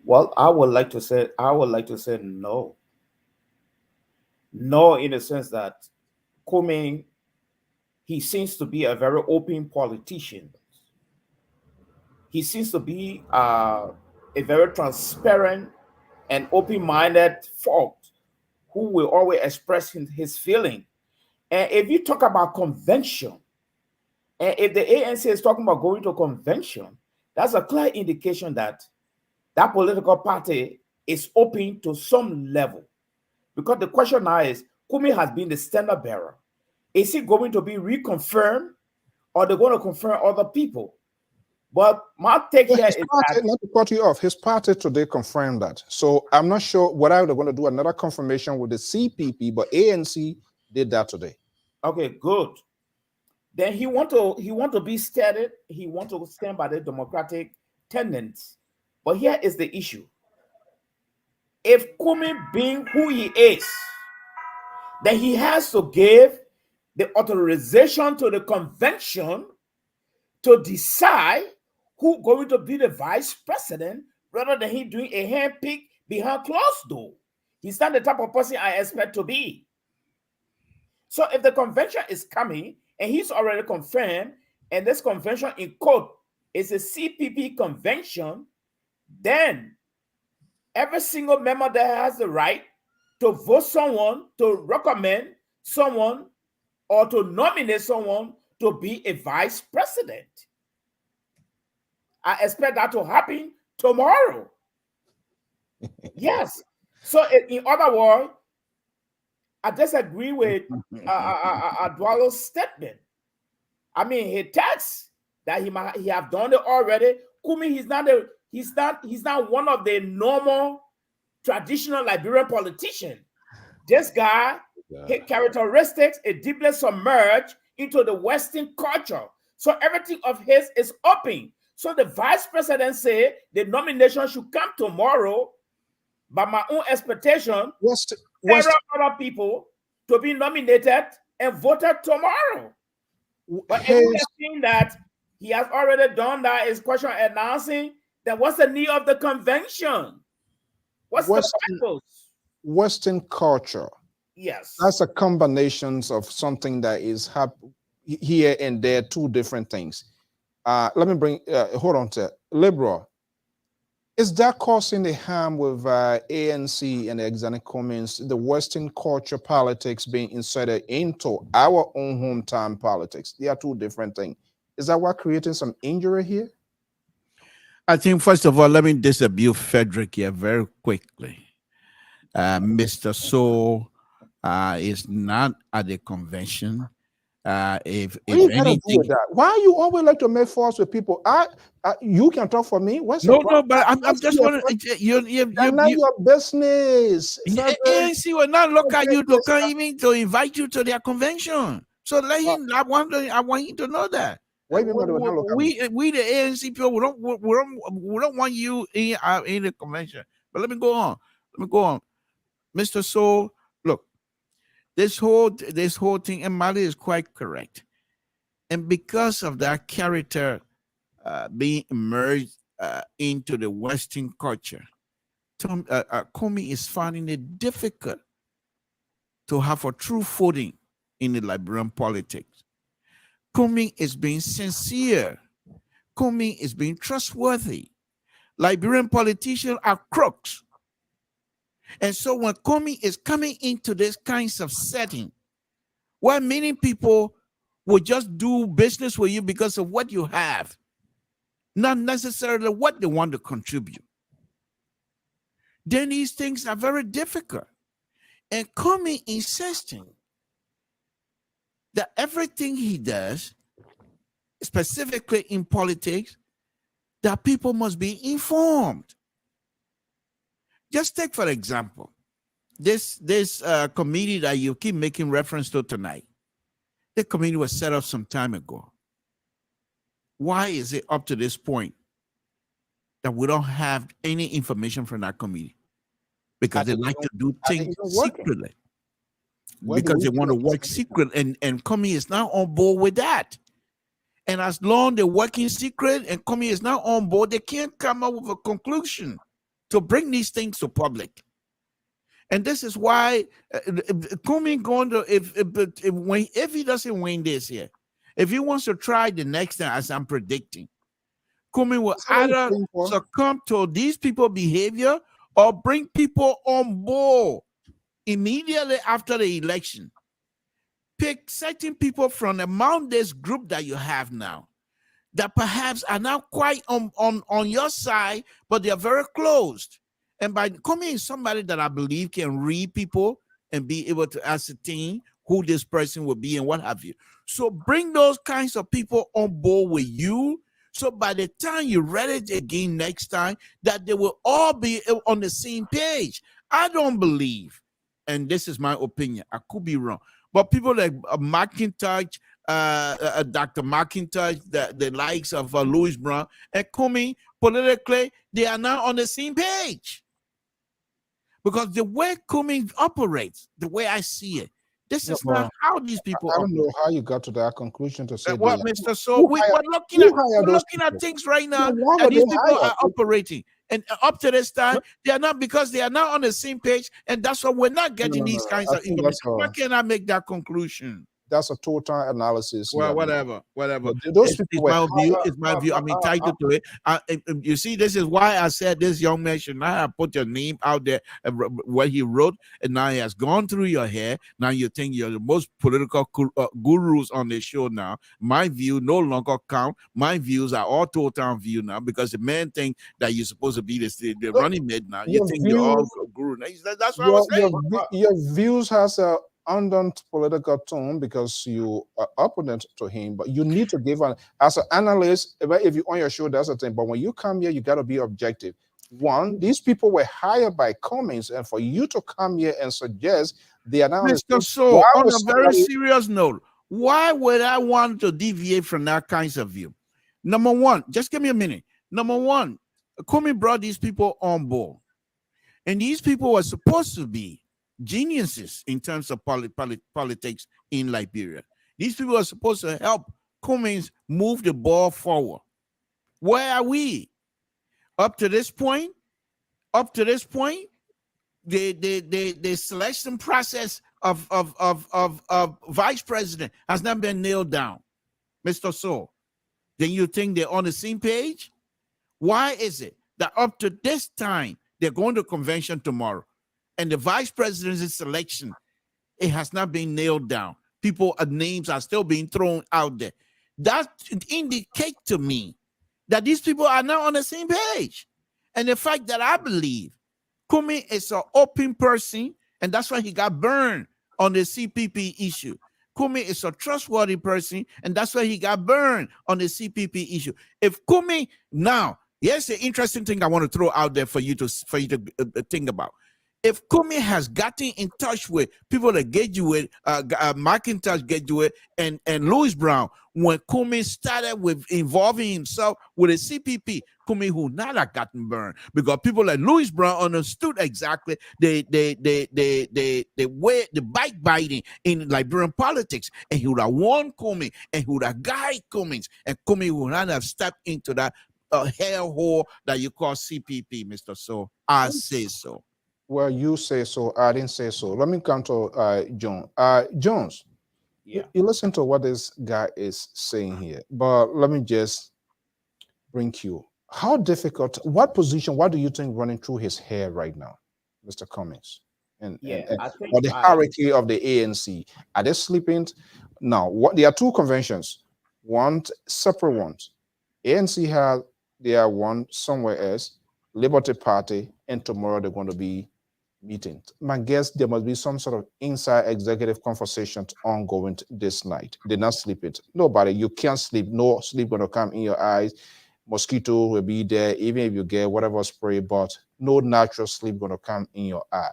Well, I would like to say no. No, in the sense that Comey, he seems to be a very open politician. He seems to be a very transparent and open-minded folk who will always express his feeling. And if you talk about convention, and if the ANC is talking about going to convention, That's a clear indication that that political party is open to some level. Because the question now is, Kumi has been the standard bearer. Is he going to be reconfirmed, or they're going to confirm other people? But my take here is that, not to cut you off, his party today confirmed that. So I'm not sure whether they're going to do another confirmation with the CPP, but ANC did that today. okay, good. Then he want to be steady. He want to stand by the democratic tenets. But here is the issue. If Kumi being who he is, then he has to give the authorization to the convention to decide who's going to be the vice president, rather than he doing a handpick behind closed door. He's not the type of person I expect to be. So if the convention is coming and he's already confirmed, and this convention in quote is a CPP convention, then every single member that has the right to vote someone, to recommend someone, or to nominate someone to be a vice president. I expect that to happen tomorrow. Yes. So in other words, I disagree with Adwalo's statement. I mean, he tells that he have done it already. Kumi, he's not one of the normal traditional Liberian politicians. This guy, his characteristics is deeply submerged into the Western culture. So everything of his is open. So the vice president said the nomination should come tomorrow. By my own expectation, several other people to be nominated and voted tomorrow. But if we have seen that he has already done that, is question announcing, then what's the need of the convention? What's the purpose? Western culture. Yes. That's a combination of something that is here and there, two different things. Let me bring, hold on to liberal. Is that causing the harm with ANC and the exotic comments, the Western culture politics being inserted into our own hometown politics? They are two different things. Is that what creating some injury here? I think, first of all, let me disabuse Frederick here very quickly. Mr. So is not at the convention. If anything, why you always like to make faults with people? You can talk for me. What's no, but I'm just wondering. You're not your business. ANC will not look at you to come even to invite you to their convention. So let him. I want him to know that. We the ANC people, we don't want you in the convention. But let me go on. Mr. So, look. This whole thing, and Mali is quite correct. And because of that character being immersed into the Western culture, Kumi is finding it difficult to have a true footing in the Liberian politics. Kumi is being sincere. Kumi is being trustworthy. Liberian politicians are crooks. And so when Kumi is coming into this kinds of setting, where many people will just do business with you because of what you have, not necessarily what they want to contribute, then these things are very difficult. And Kumi insisting that everything he does, specifically in politics, that people must be informed. Just take, for example, this committee that you keep making reference to tonight. The committee was set up some time ago. Why is it up to this point that we don't have any information from that committee? Because they like to do things secretly. Because they want to work secret, and Kumi is now on board with that. And as long as they're working secret and Kumi is now on board, they can't come up with a conclusion to bring these things to public. And this is why Kumi going to, if he doesn't win this year, if he wants to try the next time, as I'm predicting, Kumi will either succumb to these people's behavior or bring people on board immediately after the election. Pick certain people from among this group that you have now. that perhaps are not quite on your side, but they are very closed. And by coming somebody that I believe can read people and be able to ascertain who this person will be and what have you. So bring those kinds of people on board with you. So by the time you read it again next time, that they will all be on the same page. I don't believe, and this is my opinion, I could be wrong, but people like McIntosh, Dr. McIntosh, the likes of Louis Brown and Comey, politically, they are now on the same page. Because the way Comey operates, the way I see it, this is not how these people I don't operate. know how you got to that conclusion to say What, that. Mr. So we're looking at things right now, and these people are operating. And up to this time, they are not, because they are not on the same page, and that's why we're not getting these kinds of information. Why can't I make that conclusion? That's a total analysis. Well, whatever. Those people It's my view. I'm entitled to it. You see, this is why I said this young man should not have put your name out there, what he wrote, and now he has gone through your hair. Now you think you're the most political gurus on the show now. My view no longer count. My views are all total view now, because the man think that you're supposed to be the running mate now. You think you're all guru. That's what I was saying. Your views has a undone political tone because you are opponent to him, but you need to give an, as an analyst, if you on your show, that's a thing. But when you come here, you got to be objective. One, these people were hired by Cummings, and for you to come here and suggest they are not. Mr. So, on a very serious note, why would I want to deviate from that kinds of view? Number one, just give me a minute. Number one, Cummings brought these people on board, and these people were supposed to be geniuses in terms of politics in Liberia. These people are supposed to help Cummings move the ball forward. Where are we? Up to this point, the selection process of vice president has not been nailed down, Mr. So. Then you think they're on the same page? Why is it that up to this time, they're going to convention tomorrow, and the vice presidency selection, it has not been nailed down? People, names are still being thrown out there. That indicates to me that these people are now on the same page. And the fact that I believe Cummings is an open person, and that's why he got burned on the CPP issue. Cummings is a trustworthy person, and that's why he got burned on the CPP issue. If Cummings, now, here's the interesting thing I want to throw out there for you to think about. If Cummings has gotten in touch with people that get you with McIntosh, get you with, and Louis Brown, when Cummings started with involving himself with the CPP, Cummings would not have gotten burned, because people like Louis Brown understood exactly the way, the backbiting in Liberian politics, and he would have warned Cummings, and he would have guided Cummings, and Cummings would not have stepped into that hellhole that you call CPP, Mr. So. I say so. Well, you say so. I didn't say so. Let me come to John. Jones, you listen to what this guy is saying here, but let me just bring you. How difficult, what position, what do you think running through his hair right now, Mr. Cummings? And or the hierarchy of the ANC? Are they sleeping? Now, there are two conventions, one separate ones. ANC has their one somewhere else, Liberty Party, and tomorrow they're going to be meeting. My guess, there must be some sort of inside executive conversation ongoing this night. They're not sleeping. Nobody, you can't sleep. No sleep going to come in your eyes. Mosquito will be there, even if you get whatever spray, but no natural sleep going to come in your eye.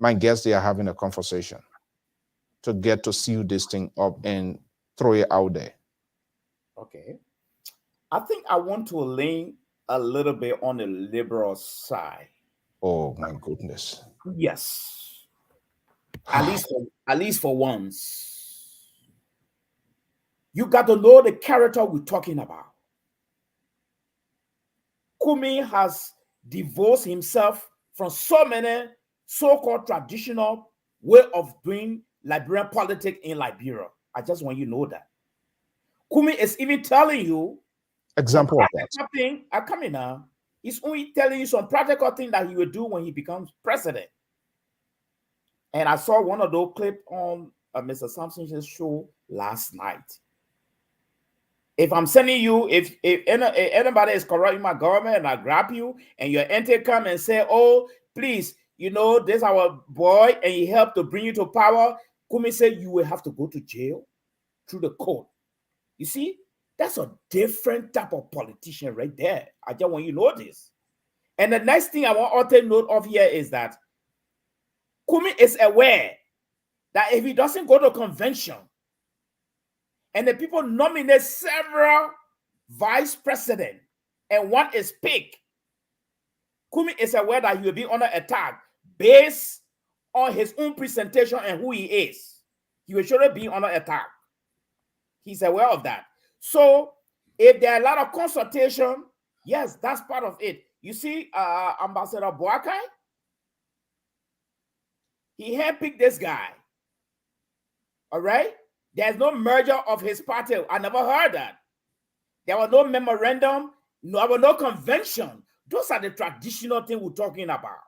My guess, they are having a conversation to get to seal this thing up and throw it out there. Okay. I think I want to lean a little bit on the liberal side. Oh my goodness. Yes. At least for once. You got to know the character we're talking about. Cummings has divorced himself from so many so-called traditional way of doing Liberian politics in Liberia. I just want you to know that. Cummings is even telling you example of that. Thing, I come in now. He's only telling you some practical thing that he will do when he becomes president. And I saw one of those clips on Mr. Sampson's show last night. If I'm sending you, if anybody is corrupting my government and I grab you and your entity come and say, oh, please, you know, this our boy and he helped to bring you to power, Kumi said you will have to go to jail through the court. You see, that's a different type of politician right there. I just want you to know this. And the next thing I want all to note of here is that Kumi is aware that if he doesn't go to convention and the people nominate several vice president and one is picked, Kumi is aware that he will be under attack based on his own presentation and who he is. He will surely be under attack. He's aware of that. So if there are a lot of consultation, yes, that's part of it. You see, Ambassador Boakai, he handpicked this guy. All right? There's no merger of his party. I never heard that. There was no memorandum, there was no convention. Those are the traditional things we're talking about.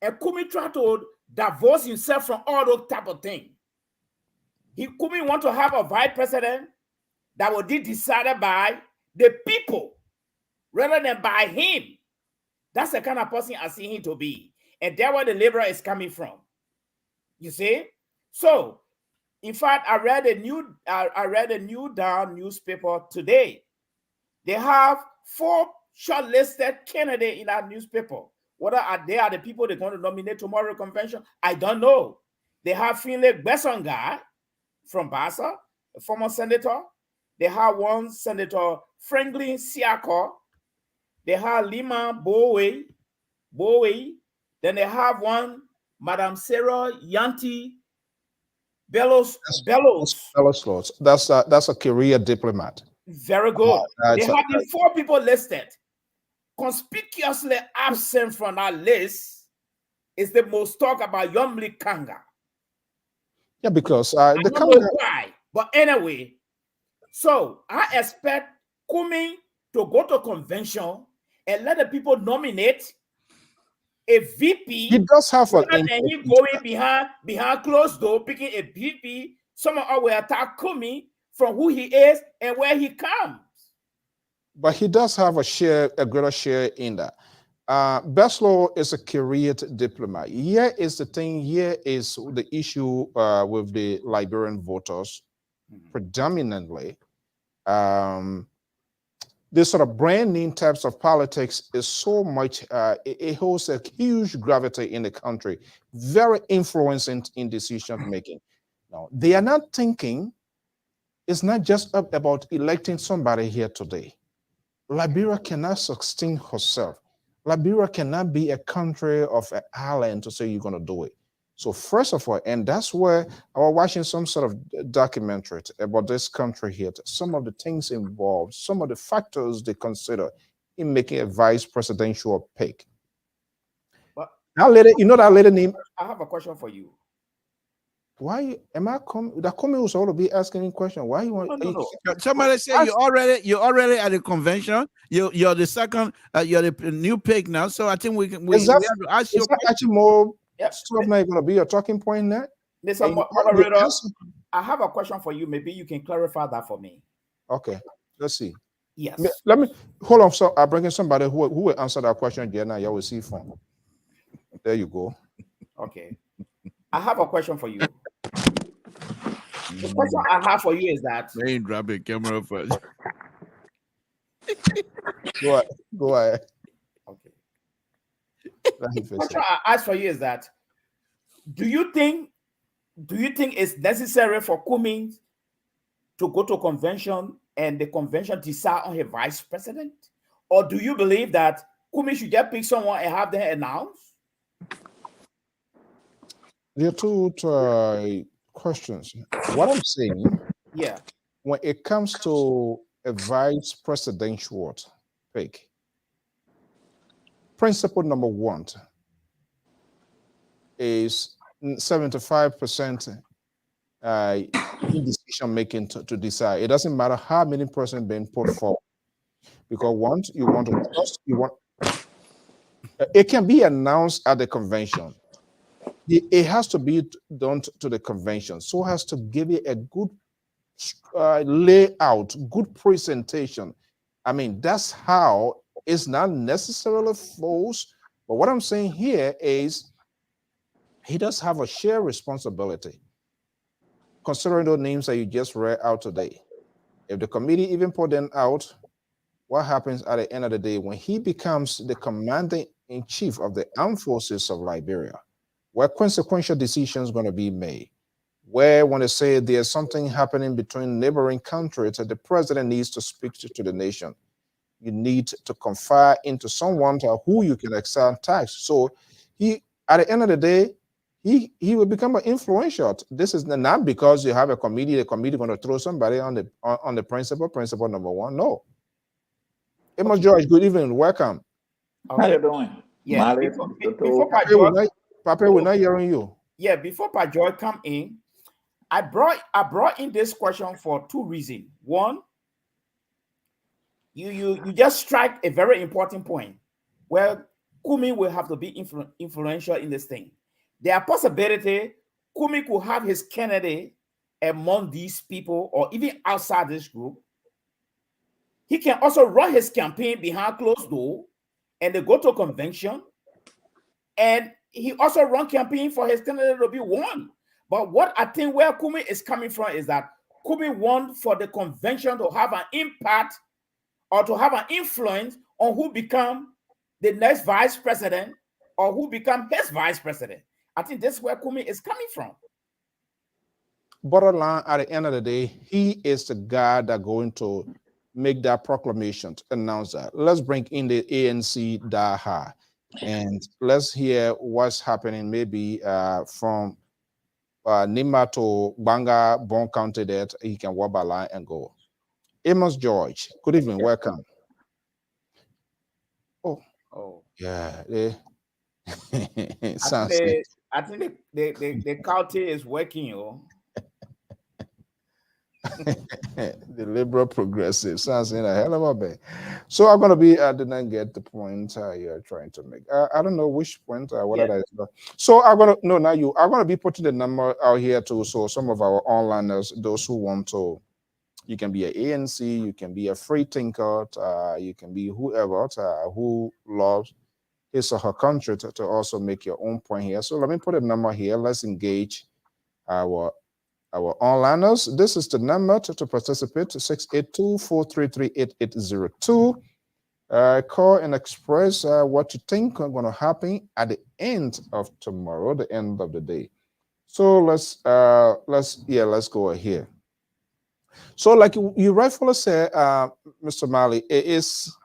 And Kumi tried to divorce himself from all those type of things. Kumi want to have a vice president that will be decided by the people rather than by him. That's the kind of person I see him to be. And that's where the liberal is coming from. You see? So, in fact, I read a new Dawn newspaper today. They have 4 shortlisted candidates in that newspaper. Whether they are the people they're going to nominate tomorrow convention, I don't know. They have Finlay Besonga from Bassa, a former senator. They have one Senator Franklin Siako. They have Lima Bowie. Then they have one Madame Sarah Yanti Bellows. That's a career diplomat. Very good. They have the 4 people listed. Conspicuously absent from that list is the most talk about Yomli Kanga. Yeah, because I don't know why, but anyway. So I expect Kumi to go to convention and let the people nominate a VP. He does have an and he going behind closed door, picking a VP. Someone will attack Kumi from who he is and where he comes. But he does have a greater share in that. Beslow is a career diplomat. Here is the thing. Here is the issue with the Liberian voters, predominantly. This sort of brand name types of politics is so much, it holds a huge gravity in the country, very influencing in decision making. Now, they are not thinking, it's not just about electing somebody here today. Liberia cannot sustain herself. Liberia cannot be a country of an island to say you're going to do it. So first of all, and that's where I was watching some sort of documentary about this country here, some of the things involved, some of the factors they consider in making a vice presidential pick. But that lady, you know that lady name? I have a question for you. Why am I coming? That coming was all to be asking a question. Why you want? No. Somebody say you're already at the convention. You're the second. You're the new pick now. So I think we have to ask you. Actually more stuff not going to be a talking point now. Listen, moderator, I have a question for you. Maybe you can clarify that for me. Okay, let's see. Yes. Let me hold on. So I'm bringing somebody who will answer that question. Now you will see from. There you go. Okay. I have a question for you. The question I have for you is that they ain't dropping camera first. Go ahead. Okay. The question I ask for you is that do you think it's necessary for Kumi to go to convention and the convention decide on a vice president? Or do you believe that Kumi should just pick someone and have them announce? There are two questions. What I'm saying, when it comes to a vice presidential pick, principle number 1 is 75% in decision making to decide. It doesn't matter how many persons being put forward, because once you want to trust, it can be announced at the convention. It has to be done to the convention, so has to give you a good layout, good presentation. I mean, that's how it's not necessarily false. But what I'm saying here is he does have a shared responsibility, considering those names that you just read out today. If the committee even put them out, what happens at the end of the day when he becomes the commander in chief of the armed forces of Liberia, where consequential decisions going to be made? Where when they say there's something happening between neighboring countries that the president needs to speak to the nation, you need to confide into someone who you can exact tax. So he, at the end of the day, he will become an influential. This is not because you have a committee, the committee going to throw somebody on the principle number one. No. Amos George, good evening, welcome. How you doing? Yeah, before Pa George, Papa, we're not hearing you. Yeah, before Pa George come in, I brought in this question for two reasons. One, you just strike a very important point where Kumi will have to be influential in this thing. There are possibility Kumi could have his candidate among these people or even outside this group. He can also run his campaign behind closed door and they go to a convention. And he also run campaign for his candidate to be won. But what I think where Kumi is coming from is that Kumi want for the convention to have an impact or to have an influence on who become the next vice president or who become his vice president. I think that's where Kumi is coming from. Bottom line, at the end of the day, he is the guy that going to make that proclamation, to announce that. Let's bring in the ANC Daha and let's hear what's happening maybe from Nima to Banga, Bon County, that he can walk by line and go. Amos George, good evening, welcome. Oh, yeah. I think the county is working, yo. The liberal progressive sounds in a hell of a bit. So I'm gonna be. I did not get the point you're trying to make. I don't know which point. What did I? So I'm gonna no. Now you. I'm gonna be putting the number out here too. So some of our onliners, those who want to, you can be an ANC, you can be a free thinker, you can be whoever who loves his or her country to also make your own point here. So let me put a number here. Let's engage our onliners. This is the number to participate, 682-433-8802. Call and express what you think are going to happen at the end of tomorrow, the end of the day. So let's go here. So like you rightfully said, Mr. Mali, it is,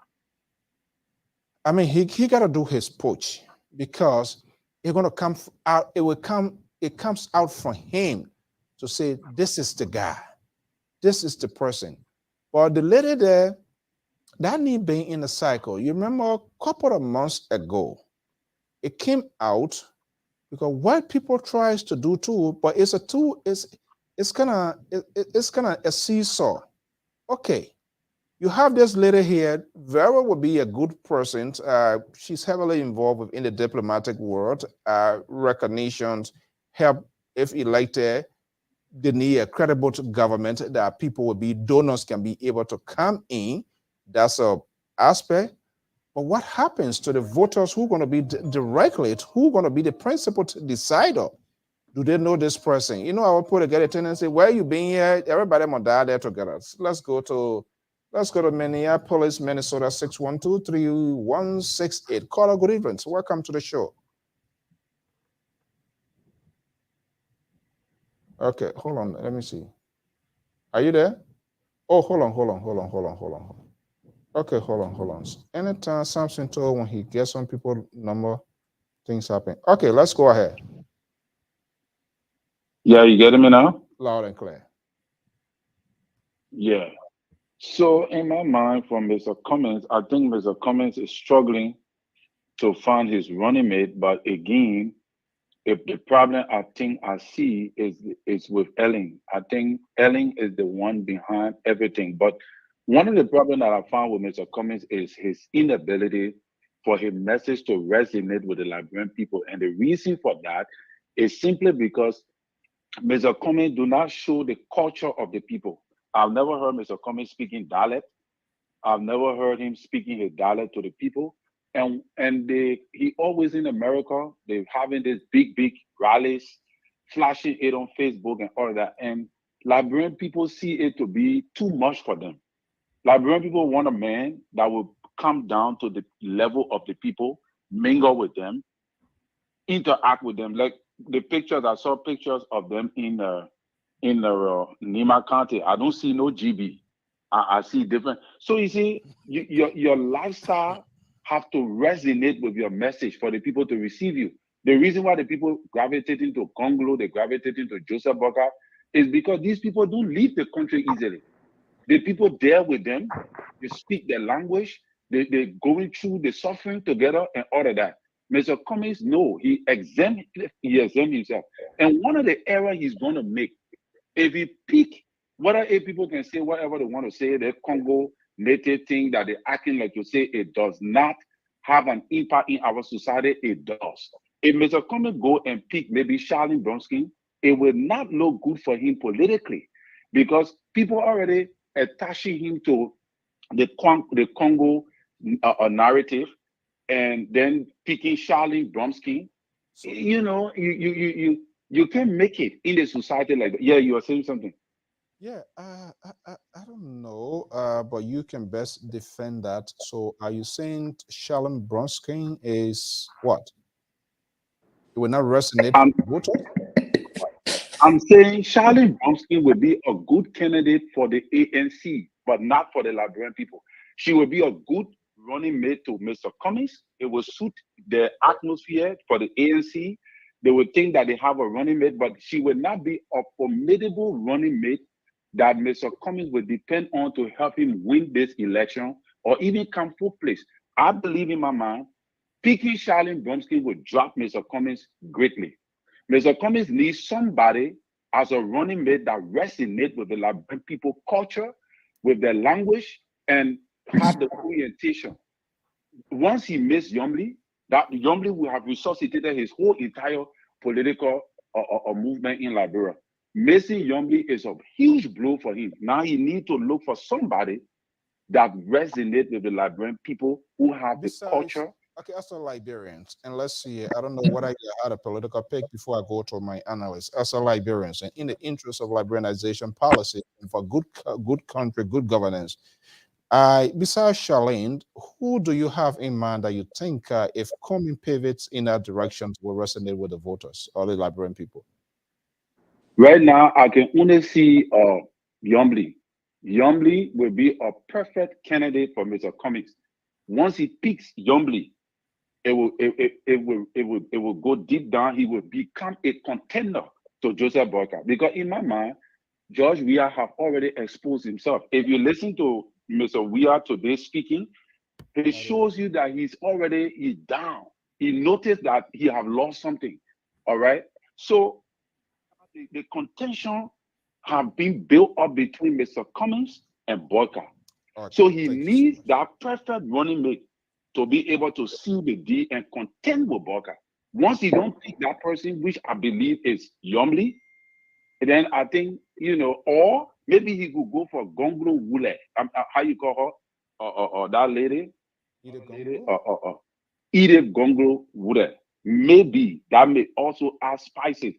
I mean, he got to do his push because it's going to come out, it comes out from him to say, this is the guy, this is the person. But the lady there, that need being in the cycle. You remember a couple of months ago, it came out because what people tries to do too, but it's kind of a seesaw. Okay, you have this lady here. Vera would be a good person. She's heavily involved in the diplomatic world, recognitions, help if elected. They need a credible government that people will be donors can be able to come in. That's a aspect. But what happens to the voters who are going to be directly, who are going to be the principal decider? Do they know this person? You know, I will put together a tendency, where you been here? Everybody must die there together. So let's go to Minneapolis, Minnesota, 612-3168. Caller, good evening. So welcome to the show. Okay, hold on. Let me see. Are you there? Oh, hold on. Okay, hold on. Anytime Samson told when he gets some people number, things happen. Okay, let's go ahead. Yeah, you getting me now? Loud and clear. Yeah. So in my mind, from Mr. Cummins, I think Mr. Cummins is struggling to find his running mate. But again, if the problem I think I see is with Ellen. I think Ellen is the one behind everything. But one of the problems that I found with Mr. Cummins is his inability for his message to resonate with the Liberian people. And the reason for that is simply because Mr. Cummins do not show the culture of the people. I've never heard Mr. Cummings speaking dialect. I've never heard him speaking his dialect to the people. And he always in America, they're having this big rallies, flashing it on Facebook and all of that. And Liberian people see it to be too much for them. Liberian people want a man that will come down to the level of the people, mingle with them, interact with them. Like the pictures, I saw pictures of them in Nima County. I don't see no GB. I see different. So you see, your lifestyle have to resonate with your message for the people to receive you. The reason why the people gravitating to Congolo, they gravitating to Joseph Boca, is because these people don't leave the country easily. The people there with them, they speak their language, they're going through the suffering together and all of that. Mr. Cummings, no, he exempt himself. And one of the errors he's going to make, if he pick, whether people can say whatever they want to say, the Congo native thing that they're acting like you say, it does not have an impact in our society, it does. If Mr. Cummings go and pick maybe Charlene Bronsky, it will not look good for him politically because people already attaching him to the Congo narrative and then picking Charlene Bronsky. So, you know, you can make it in the society like that. Yeah, you are saying something. Yeah, I don't know, but you can best defend that. So are you saying Charlene Bronsky is what? It will not resonate with voters? I'm saying Charlene Bronsky would be a good candidate for the ANC, but not for the Liberian people. She would be a good running mate to Mr. Cummings. It will suit the atmosphere for the ANC. They would think that they have a running mate, but she would not be a formidable running mate that Mr. Cummings would depend on to help him win this election or even come fourth place. I believe in my mind, picking Charlene Bronsky would drop Mr. Cummings greatly. Mr. Cummings needs somebody as a running mate that resonates with the Liberian people culture, with their language, and have the orientation. Once he missed Yomli, that Yomli will have resuscitated his whole entire political movement in Liberia. Missing Yomli is a huge blow for him. Now he needs to look for somebody that resonates with the Liberian people who have the culture. Okay, as a Liberians, and let's see, I don't know what I had a political pick before I go to my analyst. As a Liberians, and in the interest of Liberianization policy and for good country, good governance, besides Charlene, who do you have in mind that you think if coming pivots in that direction will resonate with the voters or the Liberian people? Right now, I can only see Yomli. Yomli will be a perfect candidate for Mr. Cummings. Once he picks Yomli, it will go deep down. He will become a contender to Joseph Boca. Because in my mind, George Weah have already exposed himself. If you listen to Mr. Weah today speaking, it shows you that he's down. He noticed that he have lost something. All right. So the contention have been built up between Mr. Cummings and Boca. Okay, so he needs that perfect running mate to be able to seal the deal and contend with Boca. Once he don't pick that person, which I believe is Yomli, then I think, or maybe he could go for Gonglo Wule. How you call her? Or that lady? Edith Gonglo Wule. Maybe that may also add spices.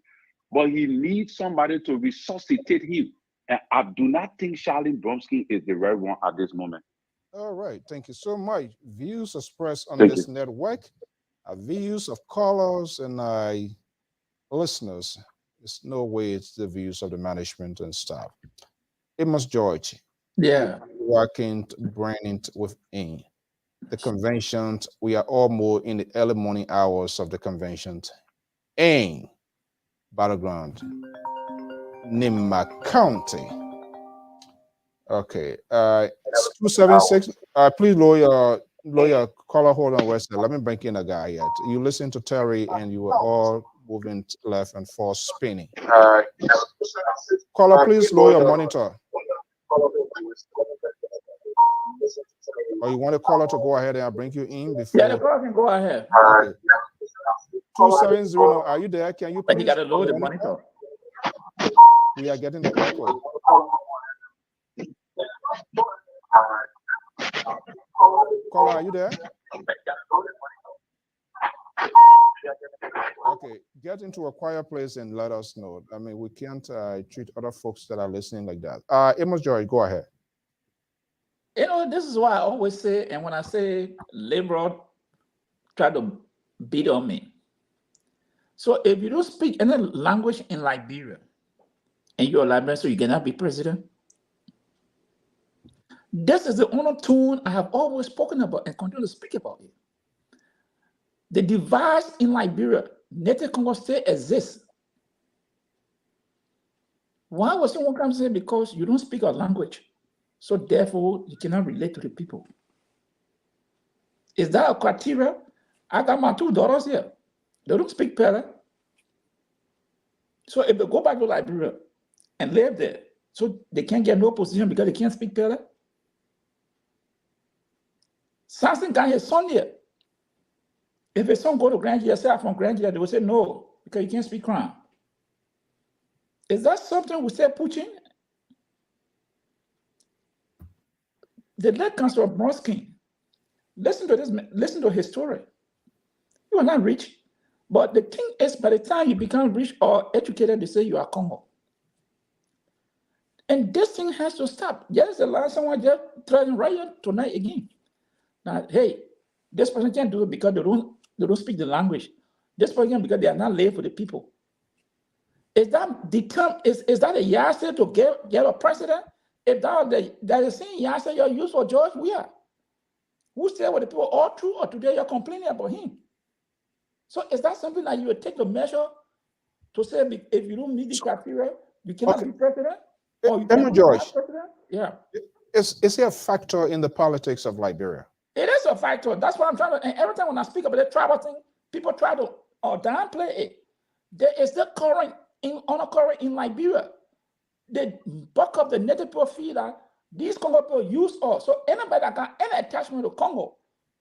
But he needs somebody to resuscitate him. And I do not think Charlene Bronsky is the right one at this moment. All right. Thank you so much. Views expressed on this network are views of callers and listeners. There's no way it's the views of the management and staff. Amos George. Yeah. Working, branding within the convention. We are all more in the early morning hours of the convention. And battleground, Nima County. Okay, 276. Please lawyer caller, hold on, Western. Let me bring in a guy yet. You listen to Terry, and you were all moving left and forth, spinning. Caller, please lower your monitor. Or you want the caller to go ahead and I'll bring you in before? Yeah, the caller can go ahead. Okay. 270. Are you there? Can you please? But you got to lower the monitor. We are getting the echo. Caller, are you there? Okay, get into a quiet place and let us know. I mean, we can't treat other folks that are listening like that. Amos Joy, go ahead. You know, this is why I always say, and when I say liberal try to beat on me. So if you don't speak any language in Liberia, and you're a Liberian, so you cannot be president. This is the only tune I have always spoken about and continue to speak about it. The divide in Liberia, Native Congo still exists. Why was someone come say because you don't speak our language, so therefore you cannot relate to the people? Is that a criteria? I got my 2 daughters here. They don't speak Pele. So if they go back to Liberia and live there, so they can't get no position because they can't speak Pele. Samson got his son here. If his son go to Grand Nigeria, from Grand Nigeria, they will say no, because you can't speak Crown. Is that something we say pushing? The late Councillor Bronskin, listen to this, listen to his story. You are not rich, but the thing is, by the time you become rich or educated, they say you are Congo. And this thing has to stop. Yes, the last someone just trying riot tonight again. Now, hey, this person can't do it because they don't speak the language. This person because they are not laid for the people. Is that the term? Is that a yardstick to get a president? If that the same yardstick you use for George Weah, who stayed with the people all through, or today you're complaining about him? So is that something that you would take the measure to say if you don't meet the criteria, you cannot be president? Or you cannot be president? Yeah. Is it a factor in the politics of Liberia? It is a factor. That's what I'm trying to. And every time when I speak about the tribal thing, people try to downplay it. There is the current in Liberia. The bulk of the native people feel that these Congo people use us. So anybody that got any attachment to Congo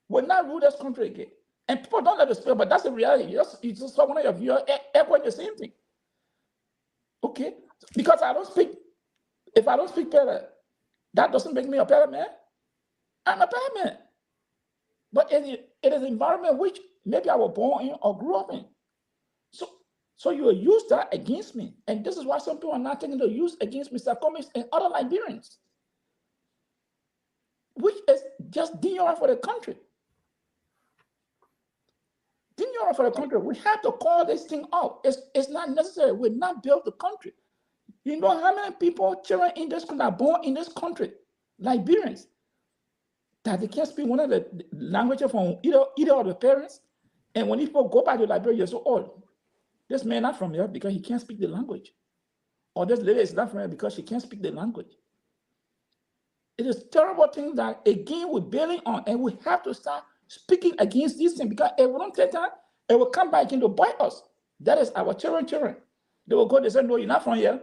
will not rule this country again. And people don't let us speak, but that's the reality. You just saw one of your viewers echoing the same thing. Okay? Because I don't speak, if I don't speak Pele, that doesn't make me a Pele man. I'm a Pele man. But it is an environment which maybe I was born in or grew up in. So you will use that against me. And this is why some people are not taking the use against Mr. Cummings and other Liberians, which is just ignorant for the country. Ignorant for the country. We have to call this thing out. It's not necessary. We're not built the country. You know how many people, children in this country, are born in this country, Liberians, that they can't speak one of the languages from either of the parents. And when people go back to Liberia, you're so old. This man not from here because he can't speak the language. Or this lady is not from here because she can't speak the language. It is a terrible thing that, again, we're building on, and we have to start speaking against these things, because if we don't take that, it will come back in to bite us. That is our children. They will go, they say, no, you're not from here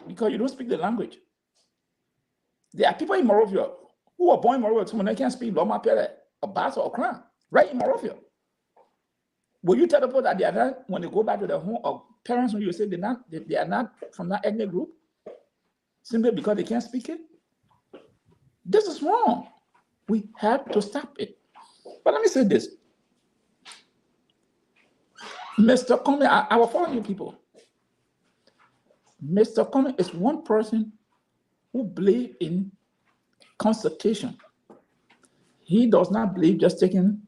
because you don't speak the language. There are people in Morovia who are born in Morovia, someone they can't speak Loma Pele, or Bassa, or Kran, right in Morovia. Will you tell people that they are not, when they go back to their home, or parents, when you say they are not from that ethnic group, simply because they can't speak it? This is wrong. We have to stop it. But let me say this. Mr. Cummings, I will follow you people. Mr. Cummings is one person who believes in consultation. He does not believe just taking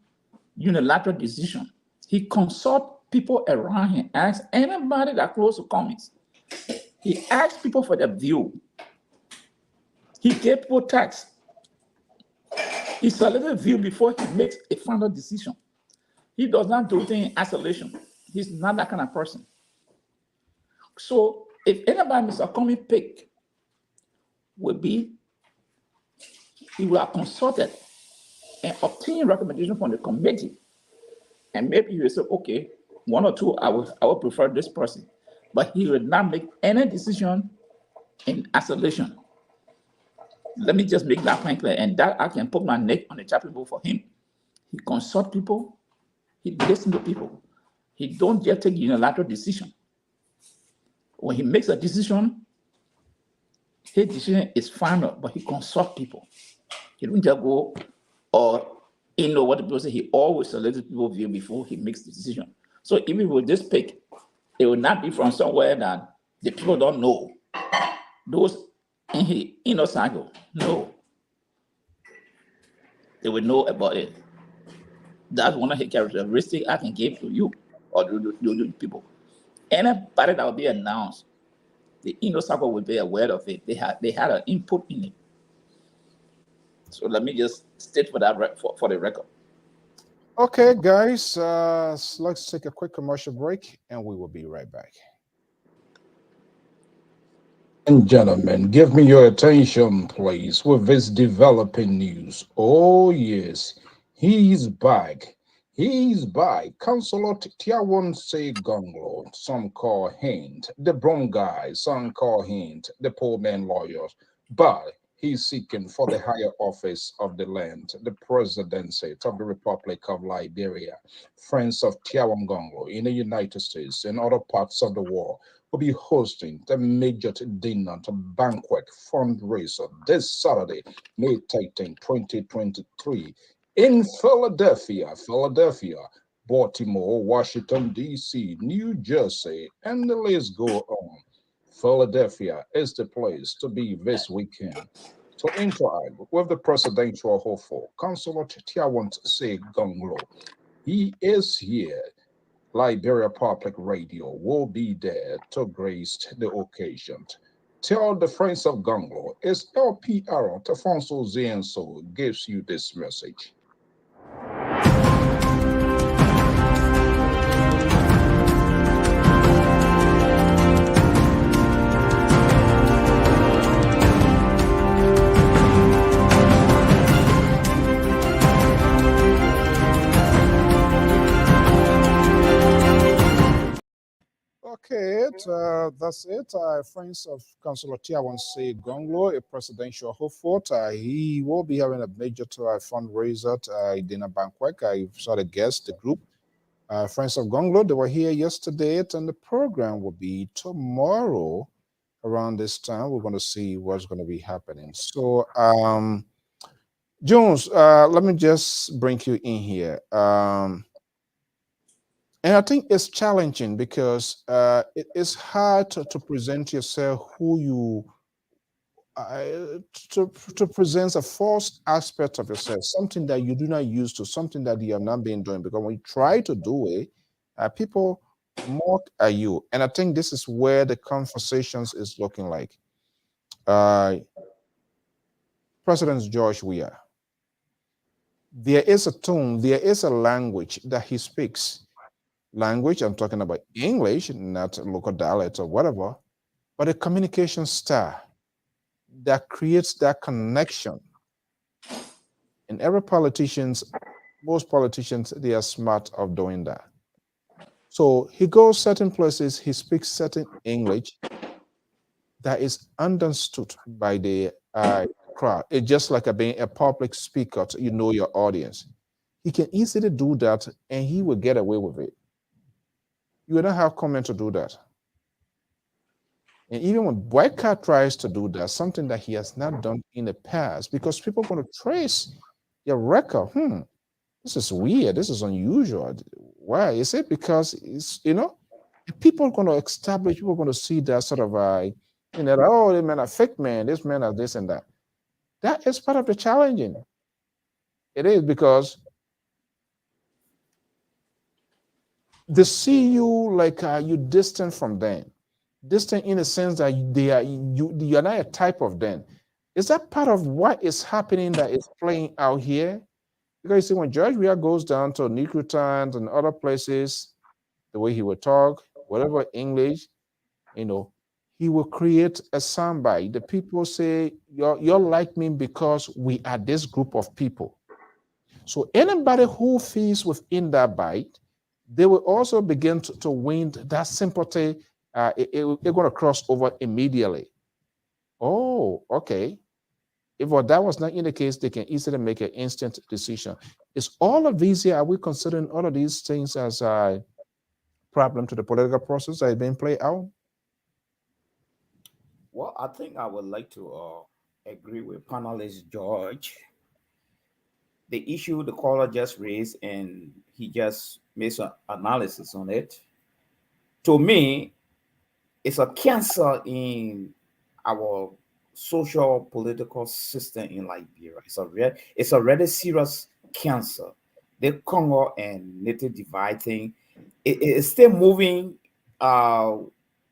unilateral decision. He consults people around him, asks anybody that close to Cummings. He asks people for their view. He gave people tax. He selected a view before he makes a final decision. He does not do things in isolation. He's not that kind of person. So if anybody Mr. Cummings pick will be, he will have consulted and obtain recommendation from the committee. And maybe he will say, okay, 1 or 2, I will prefer this person. But he will not make any decision in isolation. Let me just make that point clear, and that I can put my neck on the chopping board for him. He consult people, he listen to people. He don't just take unilateral decision. When he makes a decision, his decision is final, but he consult people. He don't just go or know what the people say. He always solicits people's view before he makes the decision. So even with this pick, it will not be from somewhere that the people don't know. Those in his inner circle, no, they will know about it. That's one of the characteristics I can give to you or to people. Anybody that will be announced, the inner circle will be aware of it. They had an input in it. So let me just state for that for the record. Okay, guys, let's take a quick commercial break and we will be right back. And gentlemen, give me your attention, please, with this developing news. Oh, yes, he's back. He's back. Councillor Tiawonse Gonglo, some call Hint, the Brom guy, some call Hint, the poor man lawyers. But he's seeking for the higher office of the land, the presidency of the Republic of Liberia. Friends of Tiawon Gonglo in the United States and other parts of the world will be hosting the major dinner banquet fundraiser this Saturday, May 13, 2023, in Philadelphia, Baltimore, Washington, D.C., New Jersey, and the list go on. Philadelphia is the place to be this weekend. To interact with the presidential hopeful, Councillor Tiawonse Gonglo. He is here. Liberia Public Radio will be there to grace the occasion. Tell the friends of Gonglo, it's LPR Tafonso Zienso gives you this message. Okay, that's it. Friends of Councillor Tiawonse Gonglo, a presidential hopeful. He will be having a major fundraiser dinner banquet. I saw the guest, the group. Friends of Gonglo, they were here yesterday, and the program will be tomorrow around this time. We're going to see what's going to be happening. So, Jones, let me just bring you in here. And I think it's challenging because it is hard to present yourself who you to present a false aspect of yourself, something that you do not use to, something that you have not been doing. Because when you try to do it, people mock at you, and I think this is where the conversations is looking like. President George Weah, there is a tone, there is a language that he speaks. Language, I'm talking about English, not local dialect or whatever, but a communication style that creates that connection. And most politicians, they are smart of doing that. So he goes certain places, he speaks certain English that is understood by the crowd. It's just like being a public speaker, you know your audience. He can easily do that and he will get away with it. You will not have comment to do that. And even when Boycott tries to do that, something that he has not done in the past, because people are going to trace your record. This is weird. This is unusual. Why? Is it because it's, people are going to establish, people are going to see that sort of, oh, this man a fake man, this man is this and that. That is part of the challenging. It is because they see you like you distant from them, distant in the sense that you are not a type of them. Is that part of what is happening that is playing out here? Because you see, when George Weah goes down to Newtown and other places, the way he would talk, whatever English, he will create a soundbite. The people say, you're like me because we are this group of people. So anybody who feels within that bite, they will also begin to win that sympathy. They're going to cross over immediately. Oh, okay. If that was not in the case, they can easily make an instant decision. Is all of these here, are we considering all of these things as a problem to the political process that is being played out? Well, I think I would like to agree with panelist George the issue the caller just raised, and he just made some analysis on it. To me, it's a cancer in our social political system in Liberia. It's a really serious cancer. The Congo and native divide thing, it's still moving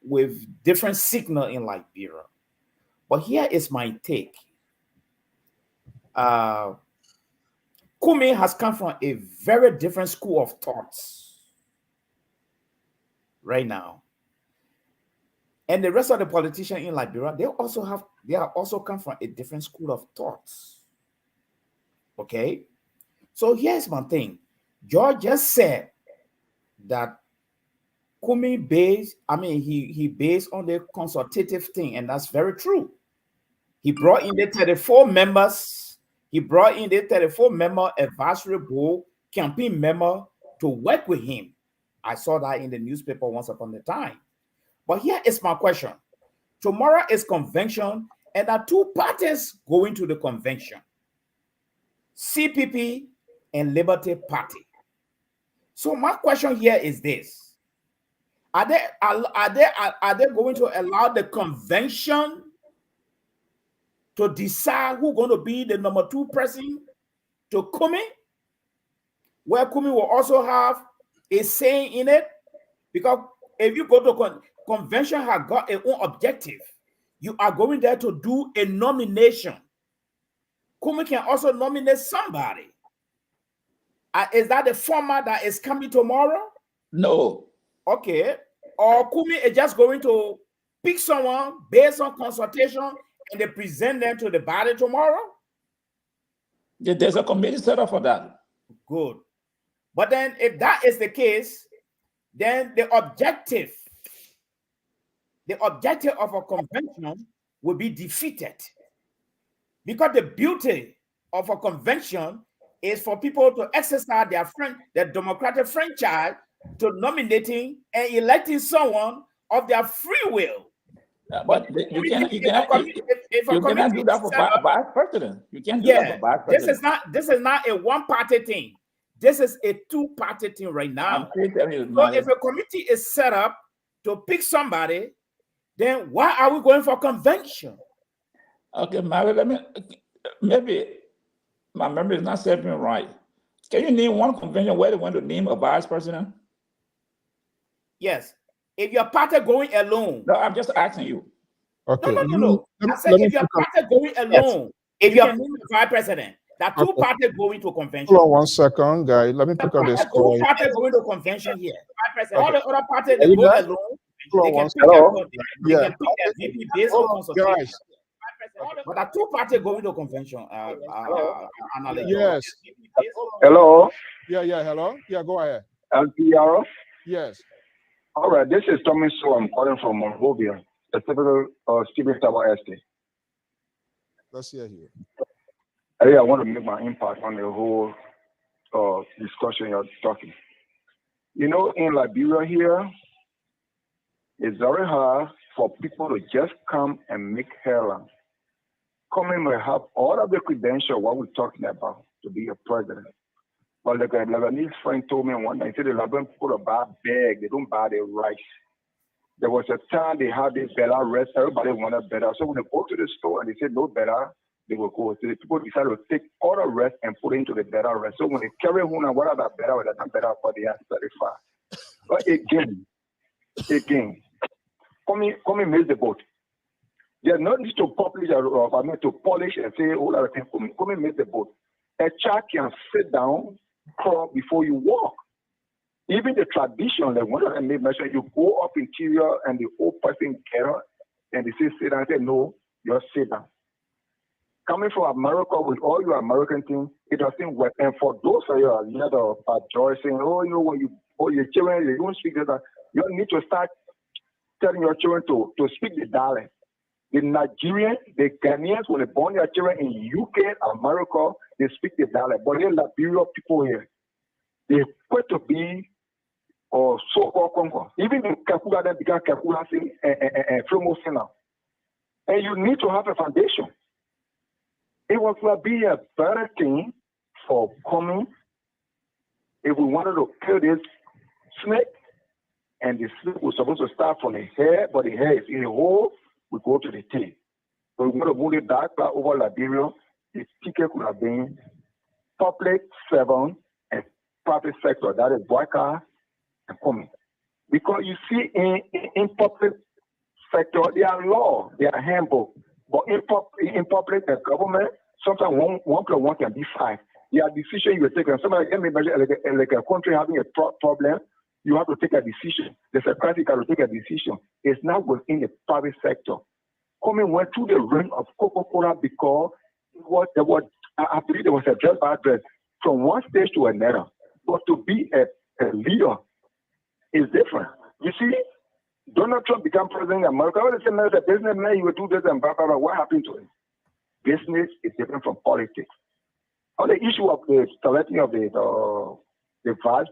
with different signal in Liberia. But here is my take. Kumi has come from a very different school of thoughts right now. And the rest of the politicians in Liberia, they are also come from a different school of thoughts. Okay? So here's my thing. George just said that Kumi he based on the consultative thing, and that's very true. He brought in the 34 members. He brought in the 34-member advisory board campaign member to work with him. I saw that in the newspaper once upon a time. But here is my question. Tomorrow is convention, and there are two parties going to the convention: CPP and Liberty Party. So my question here is this: Are they going to allow the convention to decide who's going to be the number 2 person to Kumi, where Kumi will also have a say in it? Because if you go to convention, has got its own objective. You are going there to do a nomination. Kumi can also nominate somebody. Is that the format that is coming tomorrow? No. Okay. Or Kumi is just going to pick someone based on consultation and they present them to the body tomorrow? There's a committee set up for that. Good. But then if that is the case, then the objective of a convention will be defeated. Because the beauty of a convention is for people to exercise their democratic franchise to nominating and electing someone of their free will. But you cannot do that for vice president. You can't do that for vice president. This is not a one-party thing. This is a two-party thing right now. So if a committee is set up to pick somebody, then why are we going for convention? Okay, maybe my memory is not serving me right. Can you name one convention where they want to name a vice president? Yes. If your party going alone. No, I'm just asking you. Okay. No. I said if your party going alone, if you're name a vice president, that two parties going to convention. Hold on 1 second, guy. Let me pick up this call. Two parties going to convention here. All the other parties they go alone. They can pick their VP based on consultation. But the two parties going to convention. Yes. Hello. Yeah. Hello. Yeah, go ahead. LPR. Yes. All right. This is Tommy. So I'm calling from Monrovia, the typical Stephen Tower Estate. Let's hear here. I want to make my impact on the whole discussion you're talking. You know, in Liberia here, it's very hard for people to just come and make headlines. Coming may have all of the credentials, what we're talking about, to be a president. But like a Lebanese friend told me one night, he said the Lebanese people buy bag, they don't buy the rice. There was a time they had this better rice, everybody wanted better. So when they go to the store and they said no better, they will go. So the people decided to take all the rest and put it into the better rest. So when they carry home and what are that better, that's not better for the are satisfied. But again, come miss the boat. There's no need to publish to polish and say all other things. Come miss the boat. A child can sit down, crawl before you walk. Even the tradition, like one of them made mention, you go up interior and the old person get up and they say sit down. I say no, you're sit down. Coming from America with all your American things, it doesn't work. And for those of you that are Joy saying, when your children, they don't speak that, you need to start telling your children to speak the dialect. The Nigerians, the Ghanaians, when they born their children in UK, America, they speak the dialect. But the Liberia people here, they quit to be so-called Congo. Even in Kakula, they began Kakula and Flomo now. And you need to have a foundation. It was going to be a better thing for coming. If we wanted to kill this snake, and the snake was supposed to start from the hair, but the hair is in the hole, we go to the tail. So we want to move it back over Liberia. The ticket could have been public servant and private sector, that is worker and coming. Because you see, in public sector, there are laws, there are handbooks. But in public government, sometimes one plus one can be 5. There are decisions you will take. And somebody like a country having a problem, you have to take a decision. The secretary can take a decision. It's not within the private sector. Coming went through the ring of Coca-Cola because I believe there was a dress by dress from one stage to another. But to be a leader is different. You see, Donald Trump became president of America. When they say, as a businessman, he would do this and blah, blah, blah. What happened to him? Business is different from politics. On the issue of the selecting of the vice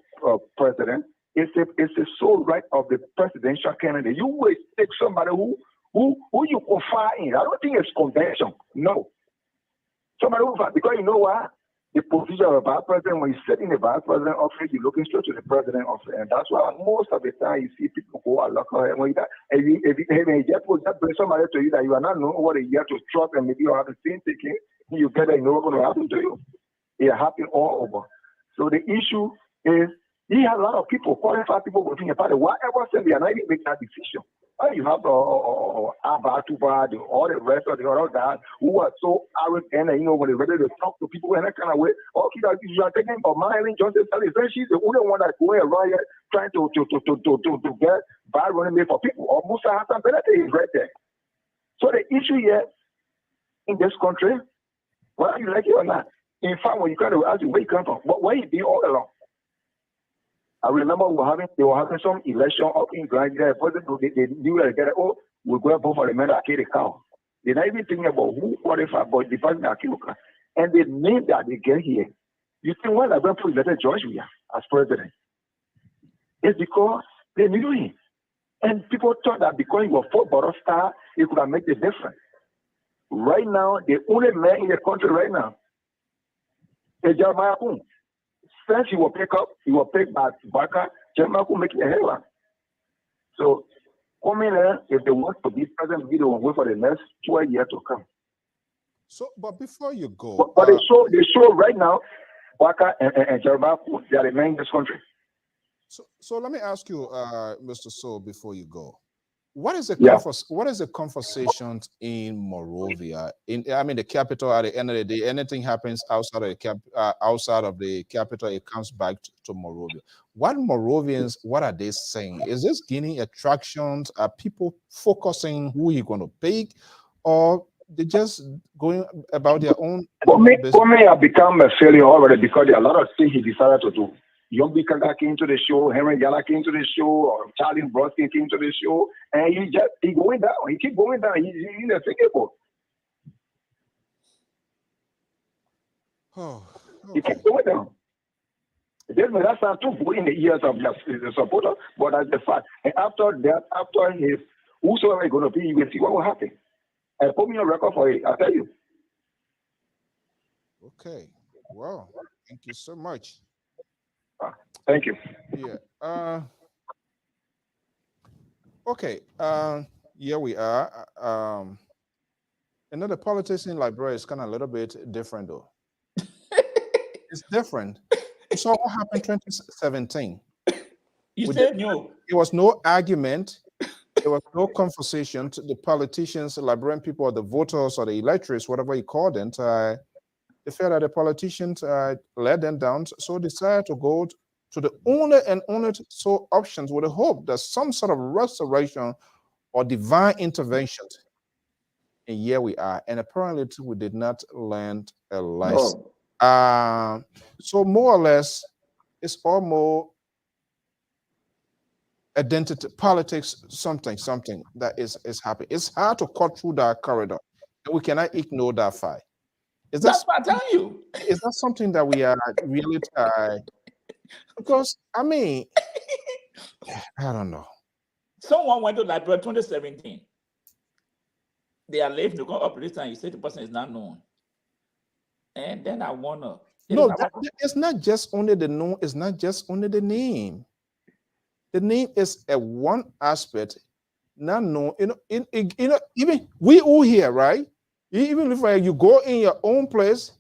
president, it's the sole right of the presidential candidate. You will take somebody who you confide in. I don't think it's convention. No. Somebody who, because you know what? The position of a vice president, when you sit in the vice president office, you're looking straight to the president office. And that's why most of the time you see people go out lock and when you just bring somebody to you that you are not knowing what a year to trust and maybe you have the same thinking, you get that you know what's going to happen to you. It happened all over. So the issue is he had a lot of people, qualified people within the party. Whatever said they are not even making that decision. Well, you have Abba, Tuba, all the rest of the other guys who are so arrogant and, when they're ready to talk to people in that kind of way, okay, you are taking about Marilyn Johnson, she's the only one that's going around here trying to get bad running mate for people. Or Musa Hassan Benete is right there. So the issue here in this country, whether you like it or not, in fact, when you kind of ask you where you come from, where you been all along? I remember they were having some election up in Grand. They knew that we're going to vote for the man that killed the cow. They're not even thinking about who qualified, but the person that killed the cow. And the name that they get here, you think why they're going to put Letter George here as president? It's because they knew him. And people thought that because he was football star, he could have made the difference. Right now, the only man in the country right now is Jeremiah Kuhn. Since he will pick by Baka, Jeremiah Kuhn make it a hell. So, coming there, if they want to be president, they will wait for the next 12 years to come. So, but before you go, but they show right now, Baka and Jeremiah Kuhn, they are the men in this country. So let me ask you, Mr. So, before you go, what is the conversation in Monrovia? The capital. At the end of the day, anything happens outside of the capital, it comes back to Monrovia. What are they saying? Is this gaining attractions? Are people focusing who you're going to pick, or they just going about their own? For me, I've become a failure already because there are a lot of things he decided to do. Young Bikanga came to the show, Henry Yala came to the show, or Charlie Brodsky came to the show, and he going down. He keep going down. He's in the second. Oh, okay. He keep going down. This may not sound too good in the ears of the supporter, but that's the fact. And after his whosoever is going to be, you will see what will happen. And put me on record for it. I'll tell you. Okay. Well, thank you so much. Thank you. Yeah. Okay. Here we are. Another politics in Liberia is kind of a little bit different, though. It's different. You saw what happened in 2017. You said no. There was no argument. There was no conversation. The politicians, the Liberian people, or the voters, or the electors, whatever you call them, they felt that the politicians let them down, so decided to go to the only so options with the hope that some sort of restoration or divine intervention. And here we are. And apparently we did not learn a lesson. No. So more or less, it's all more identity politics, something that is happening. It's hard to cut through that corridor. And we cannot ignore that fight. That's what I'm telling you. Is that something that we are really because I don't know. Someone went to Liberia 2017. They are late to go up this time. You say the person is not known. And then I wonder, No, it's not just only the name. It's not just only the name. The name is a one aspect. Not no, even we all here, right? Even if you go in your own place,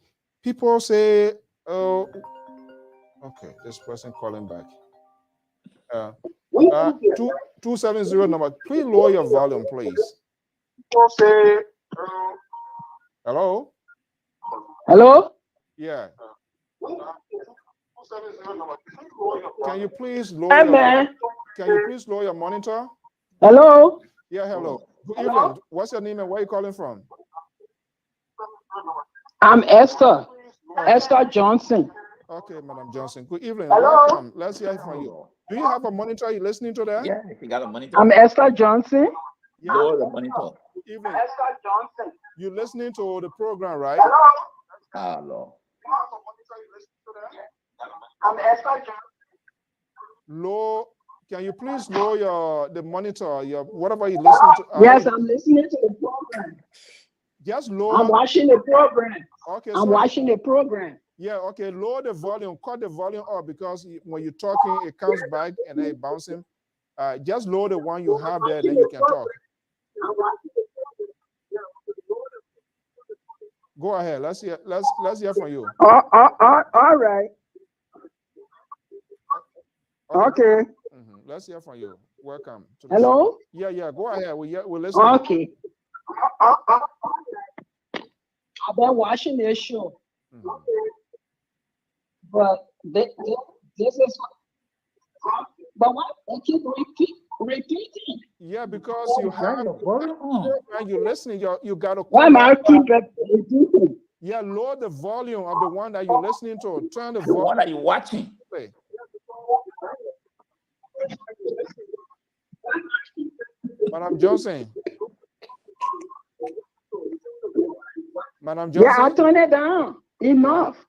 people say, "Oh, okay, this person calling back." 270 number. Please lower your volume, please. Hello. Hello. Yeah. Can you please lower your monitor? Hello. Yeah, hello. Good evening. What's your name and where are you calling from? I'm Esther. Esther Johnson. Okay, Madam Johnson. Good evening. Hello? Welcome. Let's hear from you. Do you have a monitor? You listening to that? Yeah, he got a monitor. I'm Esther Johnson. Yeah. Lower the monitor. Good evening. Esther Johnson. You listening to the program, right? Hello. I'm Esther Johnson. Low. Can you please lower the monitor, whatever you listening to? Yes, I'm listening to the program. Just lower. I'm watching the program. Okay. I'm watching the program. Yeah, okay. Lower the volume, cut the volume up because when you're talking, it comes back and then it bouncing. Just lower the one you have there, then you can talk. Go ahead. Let's hear from you. All right. Okay. Let's hear from you. Welcome to the Hello? show. Yeah. Go ahead. We're listening. Okay. I've been watching this show. But this is, but what they keep repeating. Yeah, because you have you're listening. You gotta. Why am I keep repeating? Yeah, lower the volume of the one that you're listening to. Turn the volume. What are you watching? Madam Johnson. Madam Yeah, Johnson. I turn it down. Enough.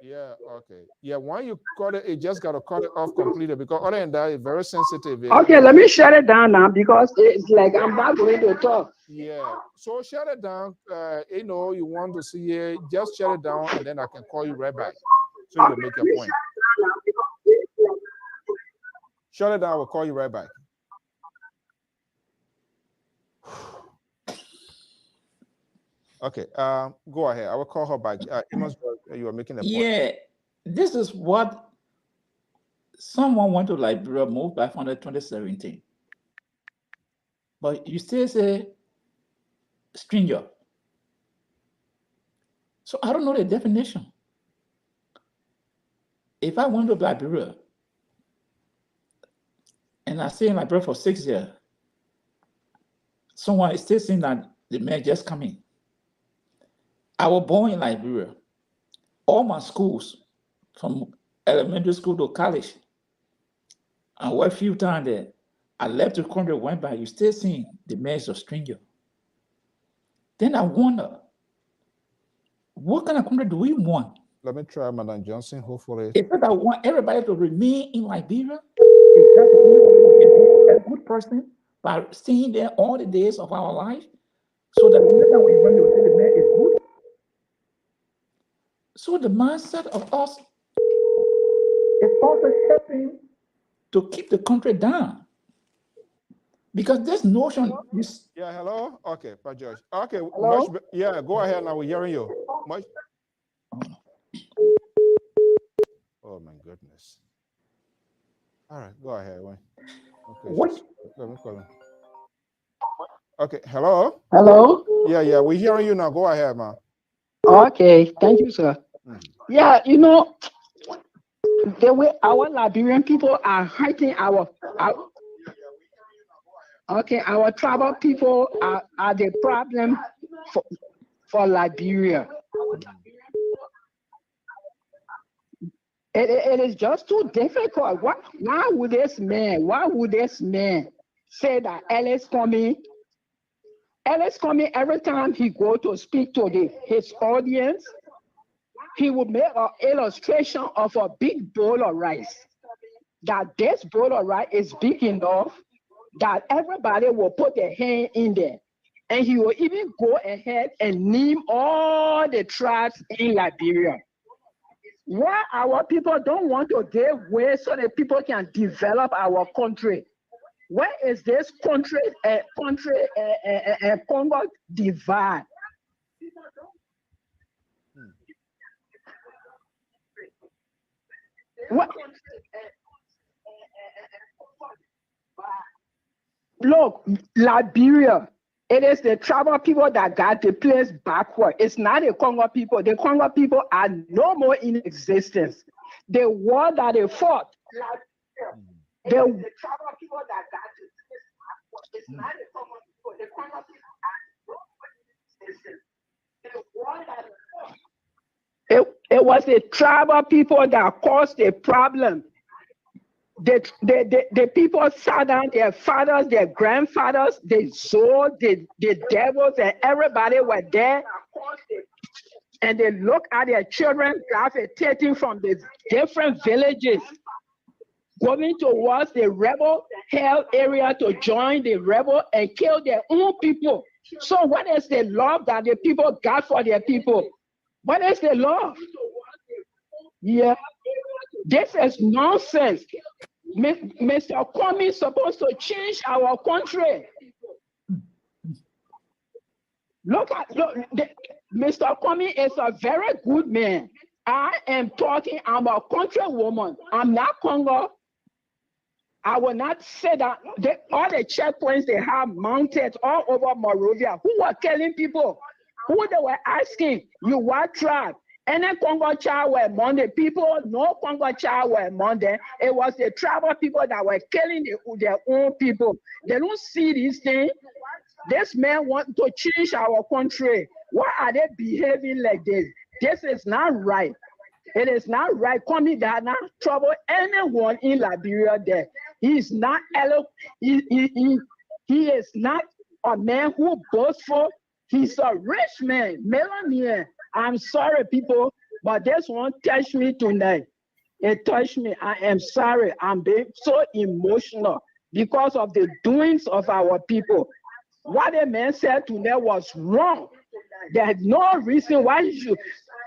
Yeah, okay. Yeah, when you cut it, it just got to cut it off completely because other than that, it's very sensitive. Okay, let me shut it down now because it's like I'm not going to talk. Yeah, so shut it down. You want to see it, just shut it down and then I can call you right back. So you'll make your point. Shut it down, we'll call you right back. Okay, go ahead. I will call her back. You are making a point. Yeah, this is what someone went to Liberia, moved back from 2017. But you still say stranger. So I don't know the definition. If I went to Liberia and I stay in Liberia for 6 years, someone is still saying that the man just come in. I was born in Liberia. All my schools, from elementary school to college, I worked a few times there. I left the country, went back. You still seeing the man is a stranger. Then I wonder, what kind of country do we want? Let me try Madam Johnson, hopefully. Is it that I want everybody to remain in Liberia? Is that be a good person by staying there all the days of our life? So that whenever we run, we say the man is good. So the mindset of us is also helping to keep the country down. Because this notion is... Yeah, hello? Okay, Pa George. Okay, Hello? Yeah, go ahead now. We're hearing you. Much. Oh, my goodness. All right, go ahead. Okay, What? Let me call him. Okay, hello? Hello? Yeah, we're hearing you now. Go ahead, man. Okay, thank you, sir. Yeah, the way our Liberian people are hurting our tribal people are the problem for Liberia. It is just too difficult. Why would this man say that Ellis coming every time he go to speak to his audience, he would make an illustration of a big bowl of rice. That this bowl of rice is big enough that everybody will put their hand in there. And he will even go ahead and name all the tribes in Liberia. Why our people don't want to give way so that people can develop our country? Where is this country, Congo divide? What? Look, Liberia, it is the tribal people that got the place backward. It's not the Congo people. The Congo people are no more in existence. The war that they fought, the tribal people that got the place backward. It's not the Congo people. The Congo people are no more in existence. The war that they fought. It was the tribal people that caused the problem. The people sat down, their fathers, their grandfathers, the Zoro, the devils, and everybody were there. And they look at their children gravitating from the different villages, going towards the rebel hell area to join the rebel and kill their own people. So what is the love that the people got for their people? What is the love? Yeah. This is nonsense. Mr. Kwame is supposed to change our country. Look, Mr. Kwame is a very good man. I am talking, I'm a country woman. I'm not Congo. I will not say that all the checkpoints they have mounted all over Monrovia, who were killing people, who they were asking, you what tribe? Any Congo child were among the people, no Congo child were among them. It was the tribal people that were killing their own people. They don't see these things. This man wants to change our country. Why are they behaving like this? This is not right. It is not right. Coming down now, trouble anyone in Liberia there. He is not he is not a man who boastful. He's a rich man, millionaire. I'm sorry, people, but this one touched me tonight. It touched me. I am sorry. I'm being so emotional because of the doings of our people. What the man said tonight was wrong. There's no reason why you should.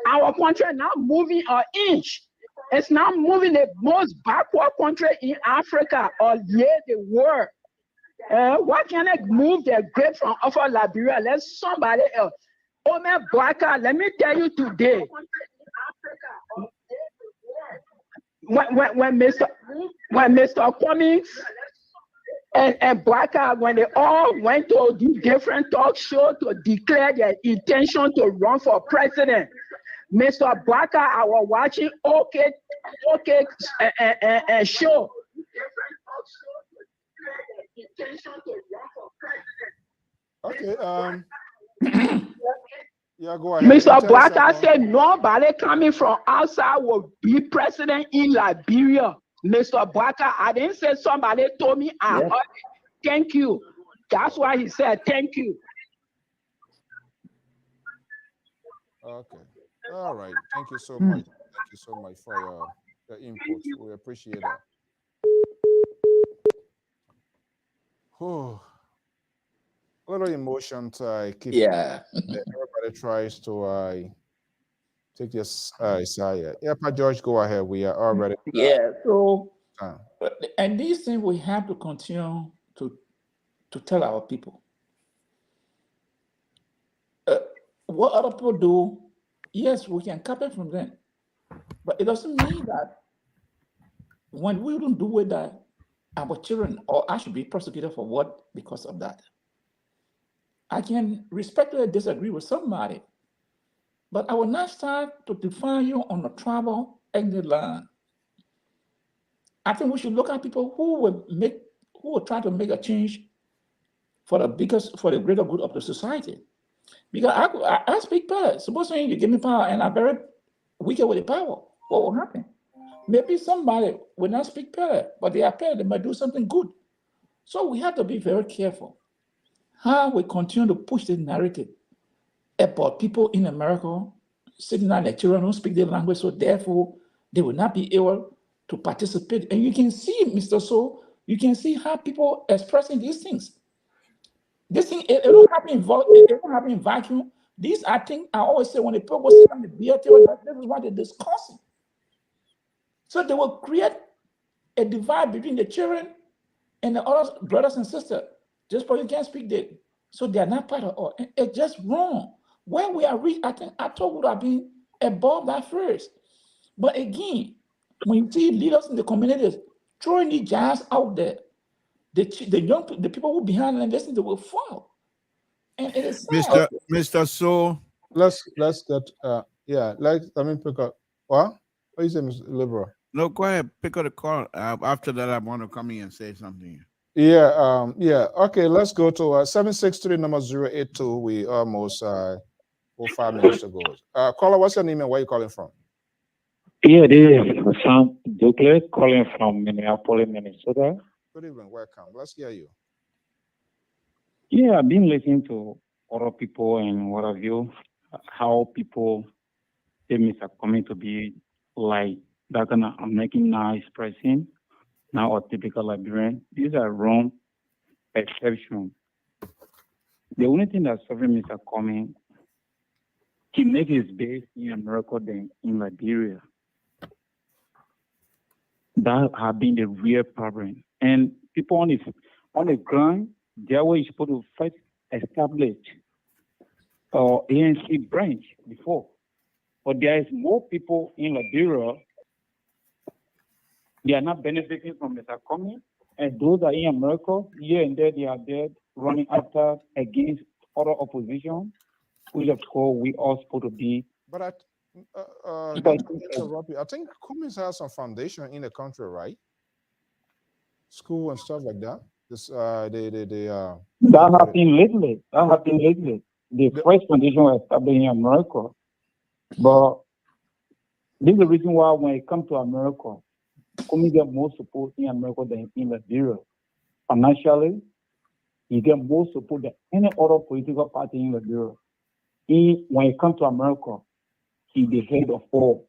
Our country not moving an inch. It's not moving the most backward country in Africa or yet the world. Why can't I move the grape from off of Liberia? Let somebody else. Oh, my Baka, let me tell you today. When Mr. Cummings and Baka, when they all went to do different talk shows to declare their intention to run for president, Mr. Baka, I was watching OK show. Okay. Yeah, go ahead. Mr. Baka said nobody coming from outside will be president in Liberia. Mr. Baka, I didn't say somebody told me I heard it. Thank you. That's why he said thank you. Okay. All right. Thank you so much. Thank you so much for your input. We appreciate that. Oh, a little emotion to keep. Yeah. Everybody tries to take this side. Yeah, Pa George, go ahead. We are already. Yeah. So, and these things we have to continue to tell our people. What other people do, yes, we can copy from them, but it doesn't mean that when we don't do it, that our children or I should be prosecuted for what because of that. I can respectfully disagree with somebody, but I will not start to define you on a tribal ethnic line. I think we should look at people who will try to make a change for the greater good of the society. Because I speak power. Supposing you give me power and I'm very weak with the power, what will happen? Maybe somebody will not speak power, but they appear they might do something good. So we have to be very careful how we continue to push the narrative about people in America sitting down, their children don't speak their language, so therefore they will not be able to participate. And you can see, Mr. So, you can see how people expressing these things. This thing, it don't happen in vacuum. These are things I always say when the people sit on the beer table, this is what they're discussing. So they will create a divide between the children and the other brothers and sisters. Just because you can't speak that. So they are not part of all. It's just wrong. When we are rich, I think I thought we would have been above that first. But again, when you see leaders in the communities throwing the giants out there, the people who behind them, they will fall. And it is sad. Mr. So, Let's get let me pick up what you say, Mr. Liberal. no, go ahead, pick up the call. After that, I want to come in and say something. Yeah, okay, let's go to 763 number 082. We almost 5 minutes to go. Caller, what's your name and where you calling from? Yeah, this is Sam Duclair calling from Minneapolis, Minnesota. Good evening, welcome. Let's hear you. Yeah, I've been listening to other people and what have you, how people say Mr. Coming to be like that kind of American nice person, now a typical Liberian. These are wrong perceptions. The only thing that's serving Mr. Coming, he makes his base in America than in Liberia. That have been the real problem. And people on the ground, their way is supposed to first establish ANC branch before. But there is more people in Liberia, they are not benefiting from Mr. Coming, and those are in America, here and there, they are there running after against other opposition, which of course we all supposed to be. But I think Cummins has some foundation in the country, right? School and stuff like that. This that happened lately. The first foundation was established in America, but this is the reason why when it comes to America, Cummins get more support in America than in Liberia. Financially, he get more support than any other political party in Liberia. When it comes to America, he's the head of all.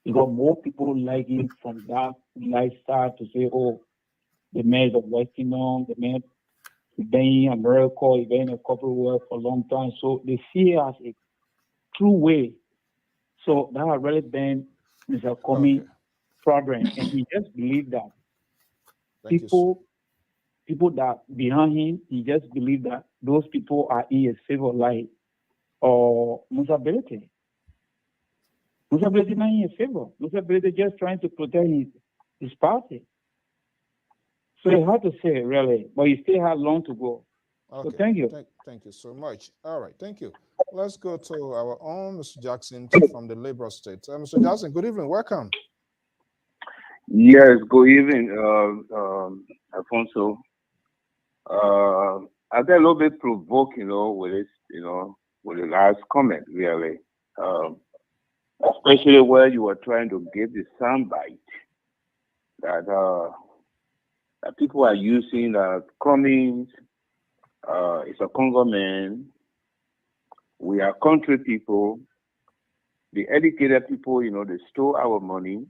He got more people like him from that lifestyle to say, oh, the man is a Westerner, the man has been in America, he's been in a corporate world for a long time. So they see it as a true way. So that has really been Mr. Coming problem. And he just believed that people that behind him, he just believed that those people are in his favor, like Musa Belete. Musa Belete not in his favor. Musa Belete just trying to protect his party. So it's hard to say, really, but he still has long to go. Okay. So thank you. Thank you so much. All right, thank you. Let's go to our own Mr. Jackson from the Liberal State. Mr. Jackson, good evening. Welcome. Yes, good evening, Alfonso. I get a little bit provoked, with this, with the last comment, really. Especially where you were trying to give the soundbite that people are using Cummins, it's a Congo man. We are country people. The educated people, they stole our money.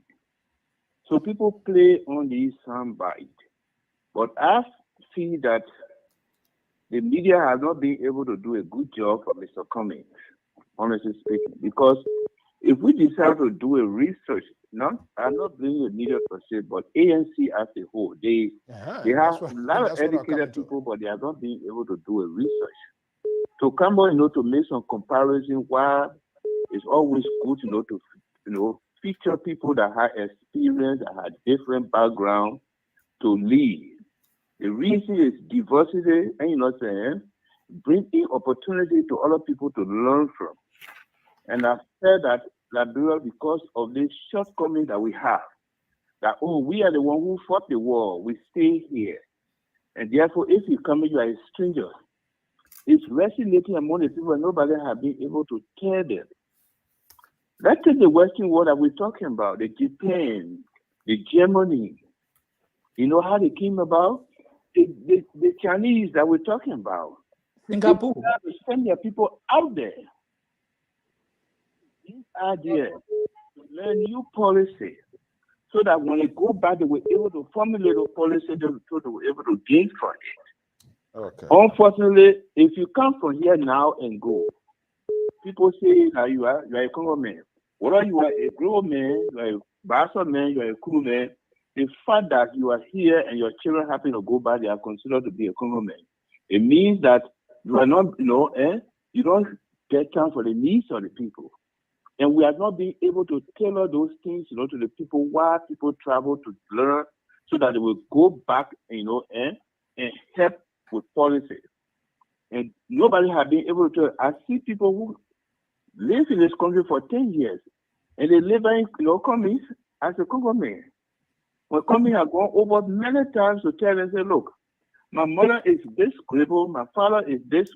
So people play on these soundbite. But I see that the media has not been able to do a good job for Mr. Cummins, honestly speaking. Because if we decide to do a research, I'm not blaming the media per se, but ANC as a whole, they have a lot of educated people, but they are not being able to do a research. To come on, to make some comparison, why it's always good, to feature people that have experience, that have different background to lead. The reason is diversity, and bringing opportunity to other people to learn from. And I've said that Liberia, because of this shortcoming that we have, that, we are the one who fought the war, we stay here. And therefore, if you come here, you are a stranger. It's resonating among the people, and nobody has been able to tell them. Let's take the Western world that we're talking about, the Japan, the Germany. You know how they came about? The Chinese that we're talking about. Singapore. They send their people out there. This idea to learn new policy so that when they go back, they were able to formulate a policy so they were able to gain from it. Okay. Unfortunately, if you come from here now and go, people say that you are a Congo man. Whether you are a grown man, you are a bastard man, you are a cool man, the fact that you are here and your children happen to go by, they are considered to be a Congo man. It means that you are not, you don't get time for the needs of the people. And we have not been able to tailor those things, to the people, why people travel to learn, so that they will go back, and help with policies. And nobody has been able to. I see people who live in this country for 10 years, and they live in, Cummings as a Congo man. When Cummings have gone over many times to tell and say, look, my mother is this crippled, my father is this,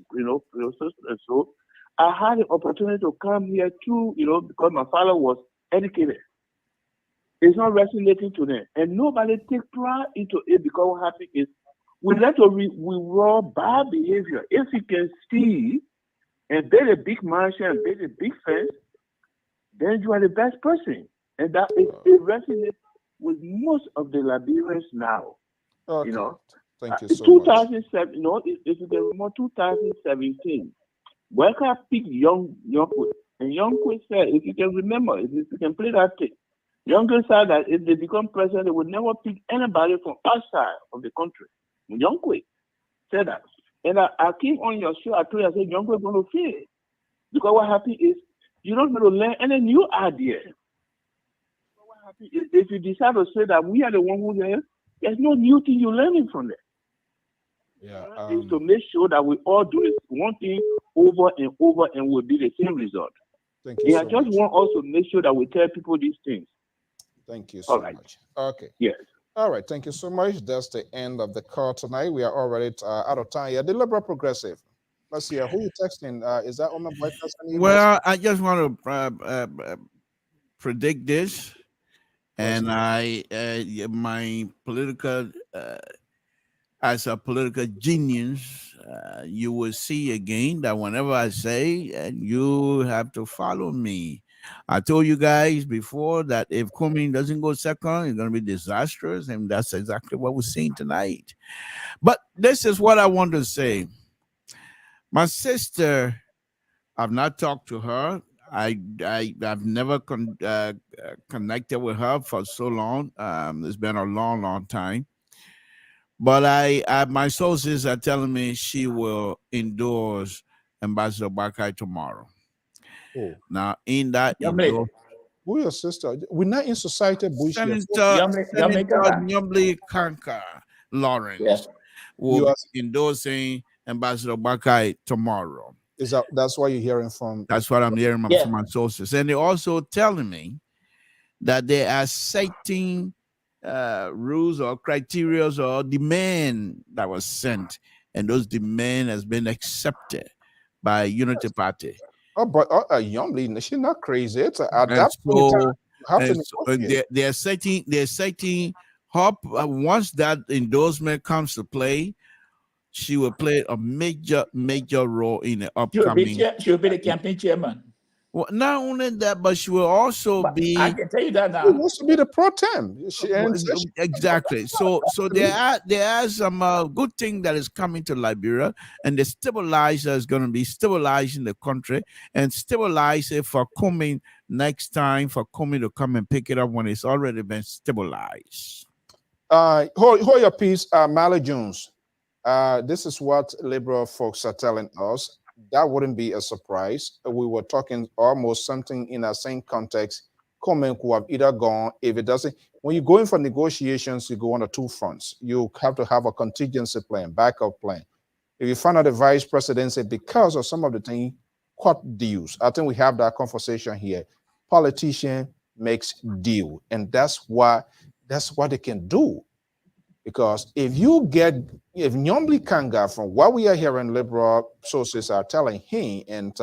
so I had the opportunity to come here too, because my father was educated. It's not resonating to them. And nobody takes pride into it, because what happens is we let we raw bad behavior. If you can see and build a big mansion and build a big fence, then you are the best person. And that it resonates with most of the Liberians now. Okay. Thank you so much. 2007, if you can remember 2017, Welker picked Youngquist. And Youngquist said, if you can remember, if you can play that tape, Youngquist said that if they become president, they would never pick anybody from outside of the country. Youngquist said that. And I came on your show, I told you, I said, Youngquist is going to fail. Because what happened is, you don't want to learn any new idea. What happened is, if you decide to say that we are the one who learn, there's no new thing you're learning from them. Yeah, is to make sure that we all do this one thing over and over and will be the same result. Thank you. I just want also make sure that we tell people these things. Thank you so much. Okay. Yes. All right. Thank you so much. That's the end of the call tonight. We are already out of time. Yeah, the Liberal Progressive. Let's see. Who you texting? Is that on my broadcast? Well, I just want to predict this, and my political. As a political genius, you will see again that whenever I say, and you have to follow me. I told you guys before that if Cummings doesn't go second, it's going to be disastrous, and that's exactly what we're seeing tonight. But this is what I want to say. My sister, I've not talked to her. I've never connected with her for so long. It's been a long, long time. But my sources are telling me she will endorse Ambassador Bakai tomorrow. Oh. Now, in that, who your sister? We're not in society bullshit. Senator Nyomble Kanka Lawrence will be endorsing Ambassador Bakai tomorrow. That's what you're hearing from? That's what I'm hearing from my sources. And they're also telling me that they are setting rules or criteria or demand that was sent, and those demand has been accepted by Unity Party. Oh, but Youngly, she's not crazy. It's at that point they're setting hope once that endorsement comes to play, she will play a major role in the upcoming. She'll be the campaign chairman. Well, not only that, but she will also be. I can tell you that now. She wants to be the pro tem. Exactly. So there are some good thing that is coming to Liberia, and the stabilizer is going to be stabilizing the country and stabilize it for coming next time, for coming to come and pick it up when it's already been stabilized. Hold your peace, Mally Jones. This is what liberal folks are telling us. That wouldn't be a surprise. We were talking almost something in the same context. Comment who have either gone, if it doesn't, when you go in for negotiations, you go on the two fronts. You have to have a contingency plan, backup plan. If you find out the vice presidency because of some of the things, cut deals. I think we have that conversation here. Politician makes deal, and that's what they can do. Because if Nyomble Kanga, from what we are hearing, liberal sources are telling him, and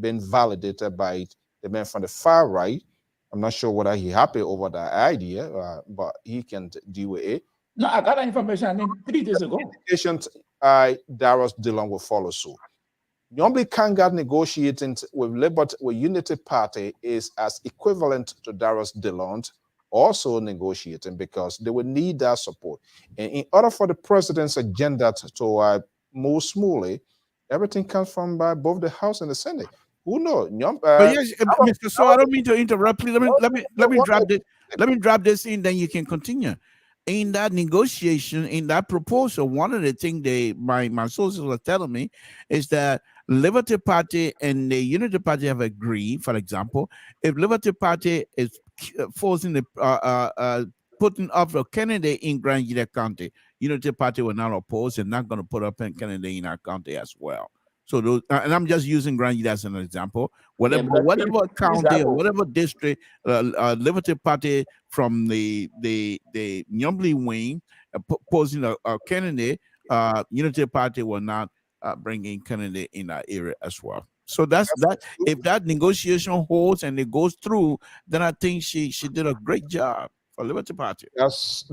been validated by the man from the far right, I'm not sure whether he's happy over that idea, but he can deal with it. No, I got that information 3 days ago. Darius Dillon will follow suit. Nyomble Kanga negotiating with Unity Party is as equivalent to Darius Dillon also negotiating, because they will need that support. And in order for the president's agenda to move smoothly, everything comes from both the House and the Senate. Who knows? But yes, Mr. So I don't mean to interrupt. Please, let me drop this. Let me drop this in, then you can continue. In that negotiation, in that proposal, one of the things my sources were telling me is that Liberty Party and the Unity Party have agreed. For example, if Liberty Party is forcing the putting up a candidate in Grand Union County, Unity Party will not oppose and not going to put up a candidate in our county as well. So those, and I'm just using Grand Union as an example. Whatever county or whatever district, Liberty Party from the Nyambly wing posing a candidate, Unity Party will not bring in candidate in that area as well. So that's that. If that negotiation holds and it goes through, then I think she did a great job for Liberty Party. That's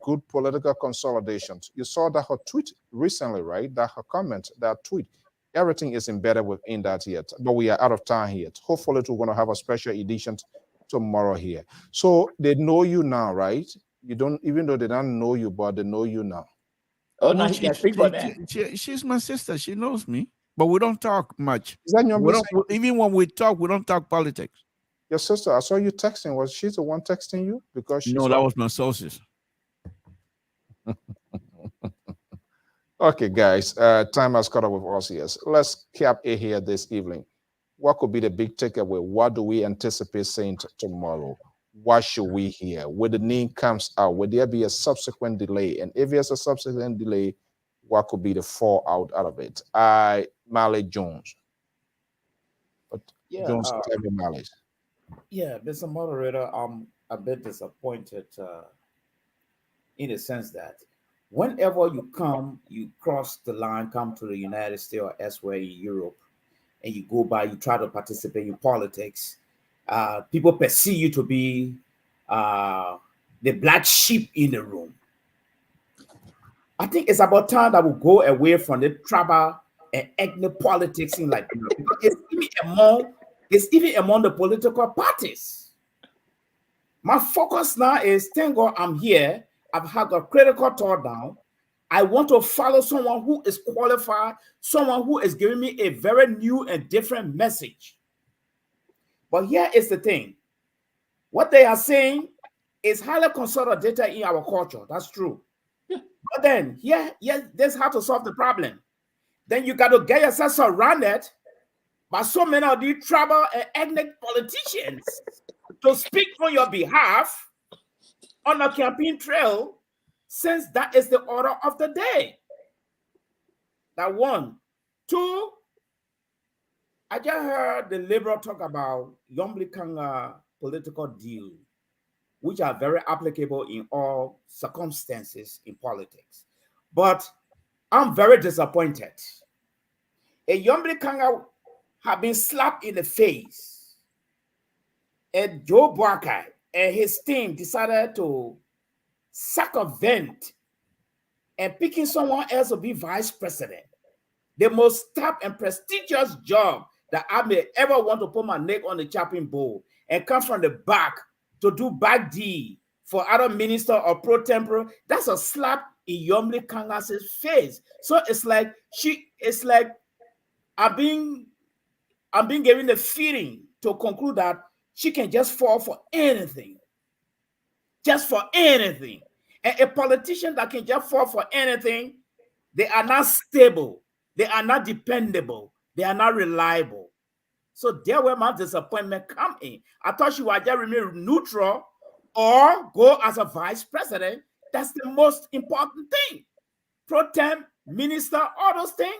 good political consolidation. You saw that her tweet recently, right? That her comment, that tweet, everything is embedded within that yet. But we are out of time here. Hopefully, we're going to have a special edition tomorrow here. So they know you now, right? You don't, even though they don't know you, but they know you now. Oh no, she's my sister. She knows me, but we don't talk much. Is that your even when we don't talk politics. Your sister, I saw you texting. Was she the one texting you? Because no, that was my sources. Okay, guys, time has caught up with us here. So let's cap it here this evening. What could be the big takeaway? What do we anticipate saying tomorrow? What should we hear? When the name comes out, will there be a subsequent delay? And if there's a subsequent delay, what could be the fallout out of it? Mally Jones. But yeah, Jones, tell me, Mally. Yeah, Mr. Moderator, I'm a bit disappointed in the sense that whenever you cross the line, come to the United States or elsewhere in Europe, and you go by, you try to participate in politics, people perceive you to be the black sheep in the room. I think it's about time that we go away from the tribal and ethnic politics in like it's even among the political parties. My focus now is, thank God I'm here. I've had a critical thought down. I want to follow someone who is qualified, someone who is giving me a very new and different message. But here is the thing. What they are saying is highly consolidated in our culture. That's true. Yeah. But then, this is how to solve the problem. Then you got to get yourself surrounded by so many of these tribal and ethnic politicians to speak on your behalf on the campaign trail, since that is the order of the day. That one. Two, I just heard the Liberal talk about Yombli Kanga political deal, which are very applicable in all circumstances in politics. But I'm very disappointed. A Yombli Kanga have been slapped in the face, and Joe Barker and his team decided to circumvent and picking someone else to be vice president. The most top and prestigious job that I may ever want to put my neck on the chopping board and come from the back to do back D for other minister or pro tempore. That's a slap in Yombli Kanga's face. So it's like I'm being given the feeling to conclude that she can just fall for anything. Just for anything. And a politician that can just fall for anything, they are not stable. They are not dependable. They are not reliable. So there where my disappointment come in. I thought she would just remain neutral or go as a vice president. That's the most important thing. Pro tem, minister, all those things.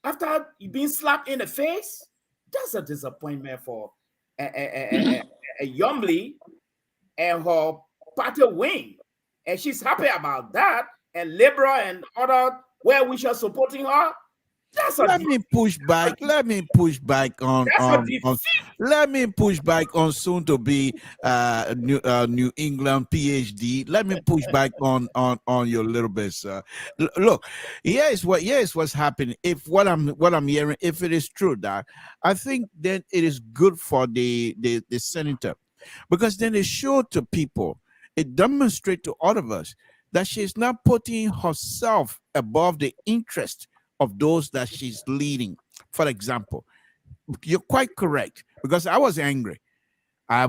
After being slapped in the face, that's a disappointment for a Yombli and her party wing. And she's happy about that. And Liberal and other well-wishers supporting her. Let me push back on soon to be New England PhD. Let me push back on your little bit, sir. Look, here's what's happening. If what I'm hearing, if it is true, that I think then it is good for the senator, because then it shows to people, it demonstrates to all of us that she's not putting herself above the interest of those that she's leading. For example, you're quite correct because I was angry. I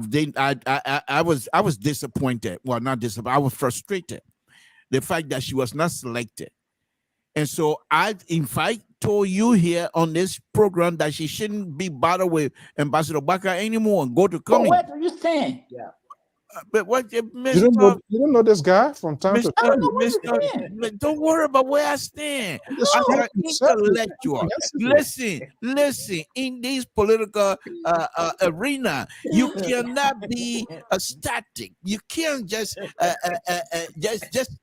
was disappointed. Well, not disappointed. I was frustrated. The fact that she was not selected. And so I, in fact, told you here on this program that she shouldn't be bothered with Ambassador Baka anymore and go to Cummings. Where do you stand? Yeah. But what, You don't know this guy from time to time. Don't worry about where I stand. As an intellectual, listen. In this political arena, you cannot be static. You can't just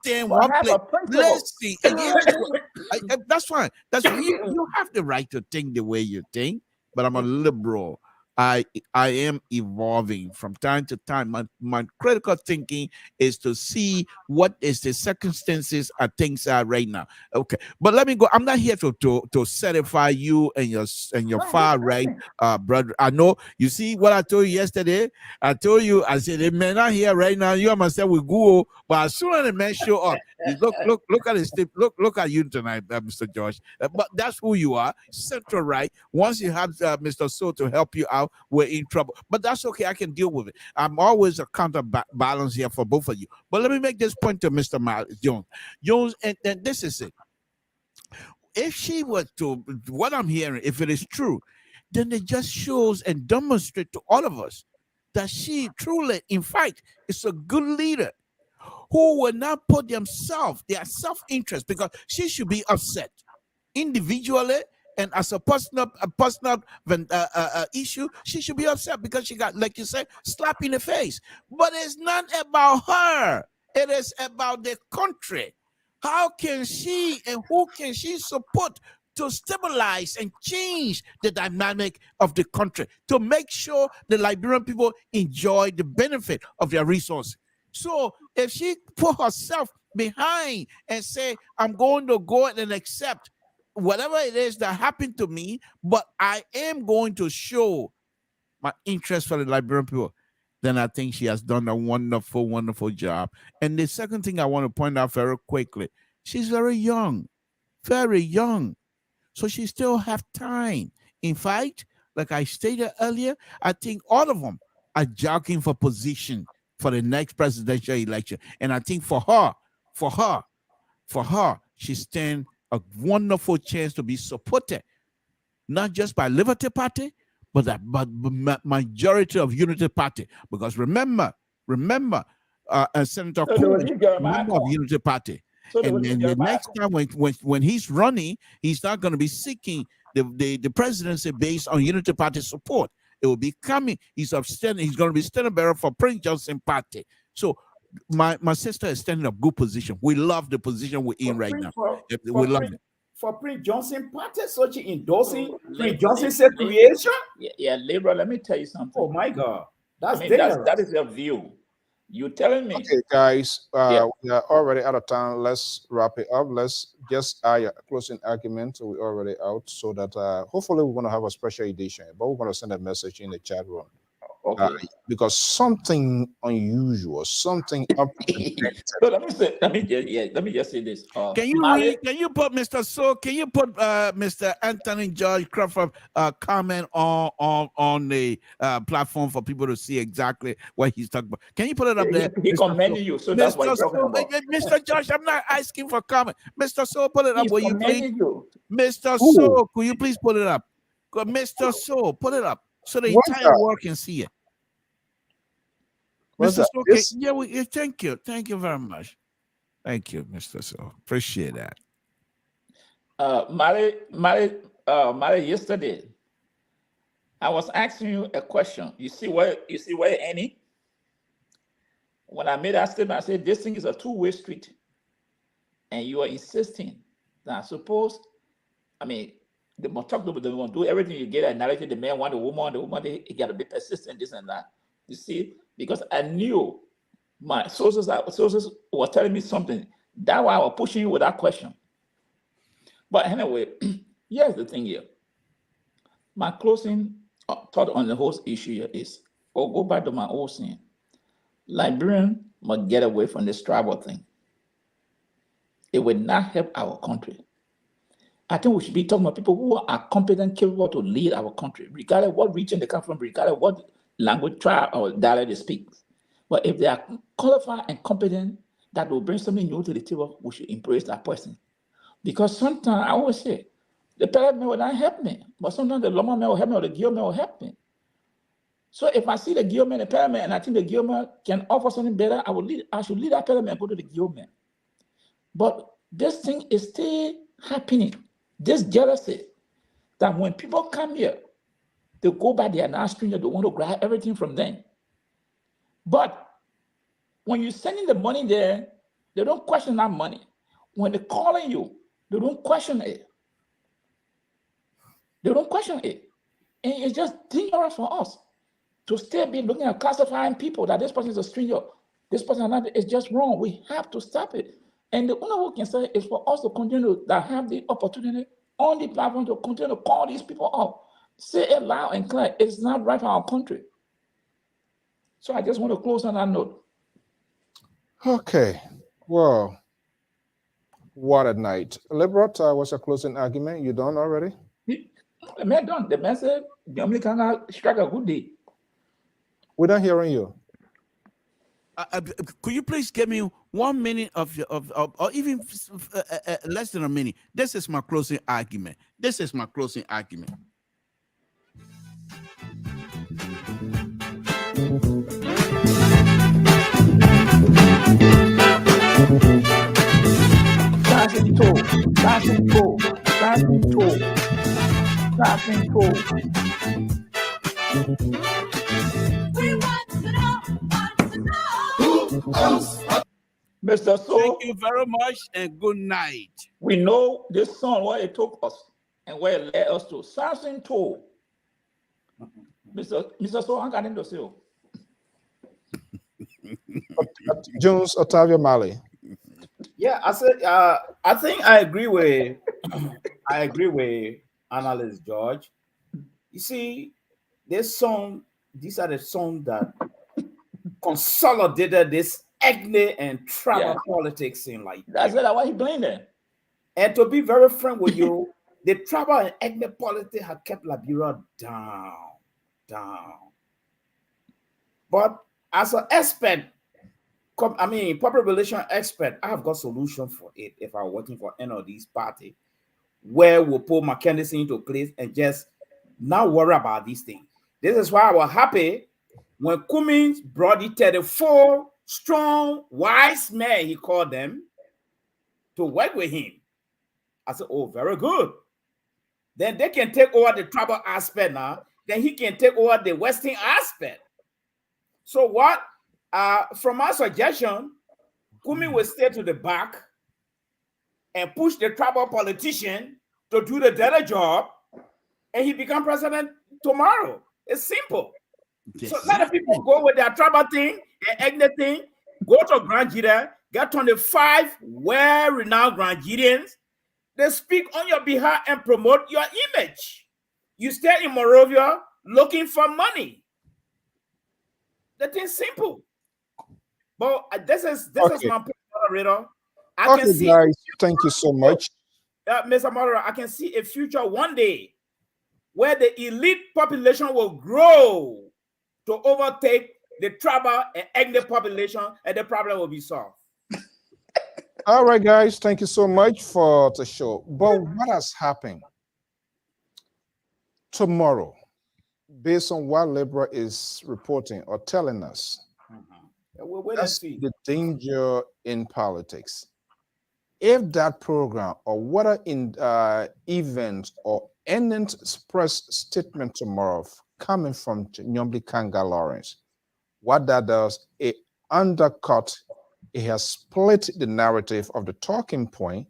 stand one place. Listen, and that's fine. That's fine. You have the right to think the way you think. But I'm a liberal. I am evolving from time to time. My critical thinking is to see what is the circumstances of things are right now. Okay, but let me go. I'm not here to certify you and your far right brother. I know you see what I told you yesterday. I told you, I said they may not here right now. You and myself will Google, but as soon as the man show up, look at his look at you tonight, Mr. George. But that's who you are, central right. Once you have Mr. So to help you out, we're in trouble. But that's okay. I can deal with it. I'm always a counterbalance here for both of you. But let me make this point to Mr. Jones, and this is it. If she was to, what I'm hearing, if it is true, then it just shows and demonstrates to all of us that she truly, in fact, is a good leader who will not put their self-interest, because she should be upset individually. And as a personal issue, she should be upset because she got, like you said, slap in the face. But it's not about her. It is about the country. How can she and who can she support to stabilize and change the dynamic of the country, to make sure the Liberian people enjoy the benefit of their resources? So if she put herself behind and say, I'm going to go and accept whatever it is that happened to me, but I am going to show my interest for the Liberian people, then I think she has done a wonderful, wonderful job. And the second thing I want to point out very quickly, she's very young. So she still have time. In fact, like I stated earlier, I think all of them are jockeying for position for the next presidential election. And I think for her, she stands a wonderful chance to be supported, not just by Liberty Party, but majority of Unity Party. Because remember, Senator Coolidge, member of Unity Party. So and then the next time when he's running, he's not going to be seeking the presidency based on Unity Party support. It will be coming. He's going to be standing bearer for Prince Johnson Party. So my sister is standing in a good position. We love the position we're in right now. We love it. For Prince Johnson Party, such endorsing Prince Johnson's creation? Yeah, Liberal, let me tell you something. Oh my God. That is your view. You telling me? Okay, guys, we are already out of time. Let's wrap it up. Let's just add a closing argument. We're already out, so that hopefully we're going to have a special edition, but we're going to send a message in the chat room. Okay. Because something unusual, something up. So let me just say this. Can you put Mr. So? Can you put Mr. Anthony George Crawford comment on the platform for people to see exactly what he's talking about? Can you put it up there? He commended you, so that's what he's talking about. Mr. George, I'm not asking for comment. Mr. So, put it up. Will you please? Mr. So, could you please put it up? Mr. So, put it up so the entire world can see it. Mr. So, thank you. Thank you very much. Thank you, Mr. So. Appreciate that. Mali, yesterday, I was asking you a question. You see where Annie? When I made that statement, I said this thing is a two-way street. And you are insisting that they must talk to them, they want to do everything you get a narrative, the man want the woman, they got to be persistent, this and that. You see? Because I knew my sources were telling me something. That's why I was pushing you with that question. But anyway, here's the thing here. My closing thought on the whole issue here is, or go back to my old saying, Liberian must get away from this tribal thing. It will not help our country. I think we should be talking about people who are competent, capable to lead our country, regardless of what region they come from, regardless of what language, tribe, or dialect they speak. But if they are qualified and competent, that will bring something new to the table, we should embrace that person. Because sometimes I always say, the parent will not help me, but sometimes the Loma man will help me or the Gil man will help me. So if I see the Gil man, the parent man, and I think the Gil man can offer something better, I should lead that parent man and go to the Gil man. But this thing is still happening. This jealousy that when people come here, they go by their nostril, they want to grab everything from them. But when you're sending the money there, they don't question that money. When they're calling you, they don't question it. They don't question it. And it's just dangerous for us to still be looking at classifying people that this person is a stranger, this person is just wrong. We have to stop it. And the only way we can say is for us to continue to have the opportunity on the platform to continue to call these people up. Say it loud and clear. It's not right for our country. So I just want to close on that note. Okay. Well, what a night. Liberat, what's your closing argument? You done already? The man done. The man said, the American strike a good day. We're not hearing you. Could you please give me 1 minute of or even less than a minute? This is my closing argument. This is my closing argument. Mr. So, thank you very much and good night. We know this song where it took us and where it led us to. Something told. Mr. So, I'm going to say. Jones, Otavio Mali. Yeah, I said. I think I agree with. I agree with Analyst George. You see, this song. These are the songs that consolidated this ethnic and tribal politics in like. That's why he blamed them. And to be very frank with you, the tribal and ethnic politics have kept Liberia down. But as an expert, public relation expert, I have got solution for it if I'm working for any of these parties, where we'll put my candidacy into place and just not worry about these things. This is why I was happy when Cummins brought the 34 strong, wise men, he called them, to work with him. I said, oh, very good. Then they can take over the tribal aspect now. Then he can take over the Western aspect. So what? From my suggestion, Kumi will stay to the back and push the tribal politician to do the better job, and he become president tomorrow. It's simple. Yes. So a lot of people go with their tribal thing and ethnic thing, go to Grand Jira, get 25 well-renowned Grandians. They speak on your behalf and promote your image. You stay in Morovia looking for money. The thing's simple. But this is my point, moderator. I can see, guys, thank you so much. Mr. Moderator, I can see a future one day where the elite population will grow to overtake the tribal and ethnic population, and the problem will be solved. All right, guys, thank you so much for the show. But what has happened tomorrow, based on what Libra is reporting or telling us? That's the danger in politics. If that program or whether in event or any press statement tomorrow coming from Nyombi Kanga Lawrence, what that does, it undercut, it has split the narrative of the talking point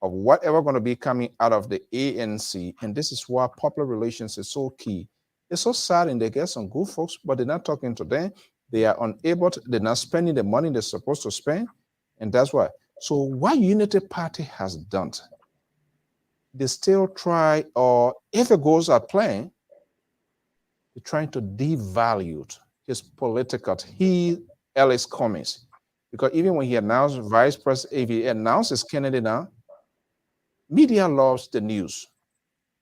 of whatever going to be coming out of the ANC. And this is why public relations is so key. It's so sad, and they get some good folks, but they're not talking to them. They are unable to, they're not spending the money they're supposed to spend. And that's why. So what Unity Party has done, they still try, or if it goes as planned, they're trying to devalue his political, Ellis Cummins. Because even when he announced vice president, if he announces Kennedy now, Media loves the news.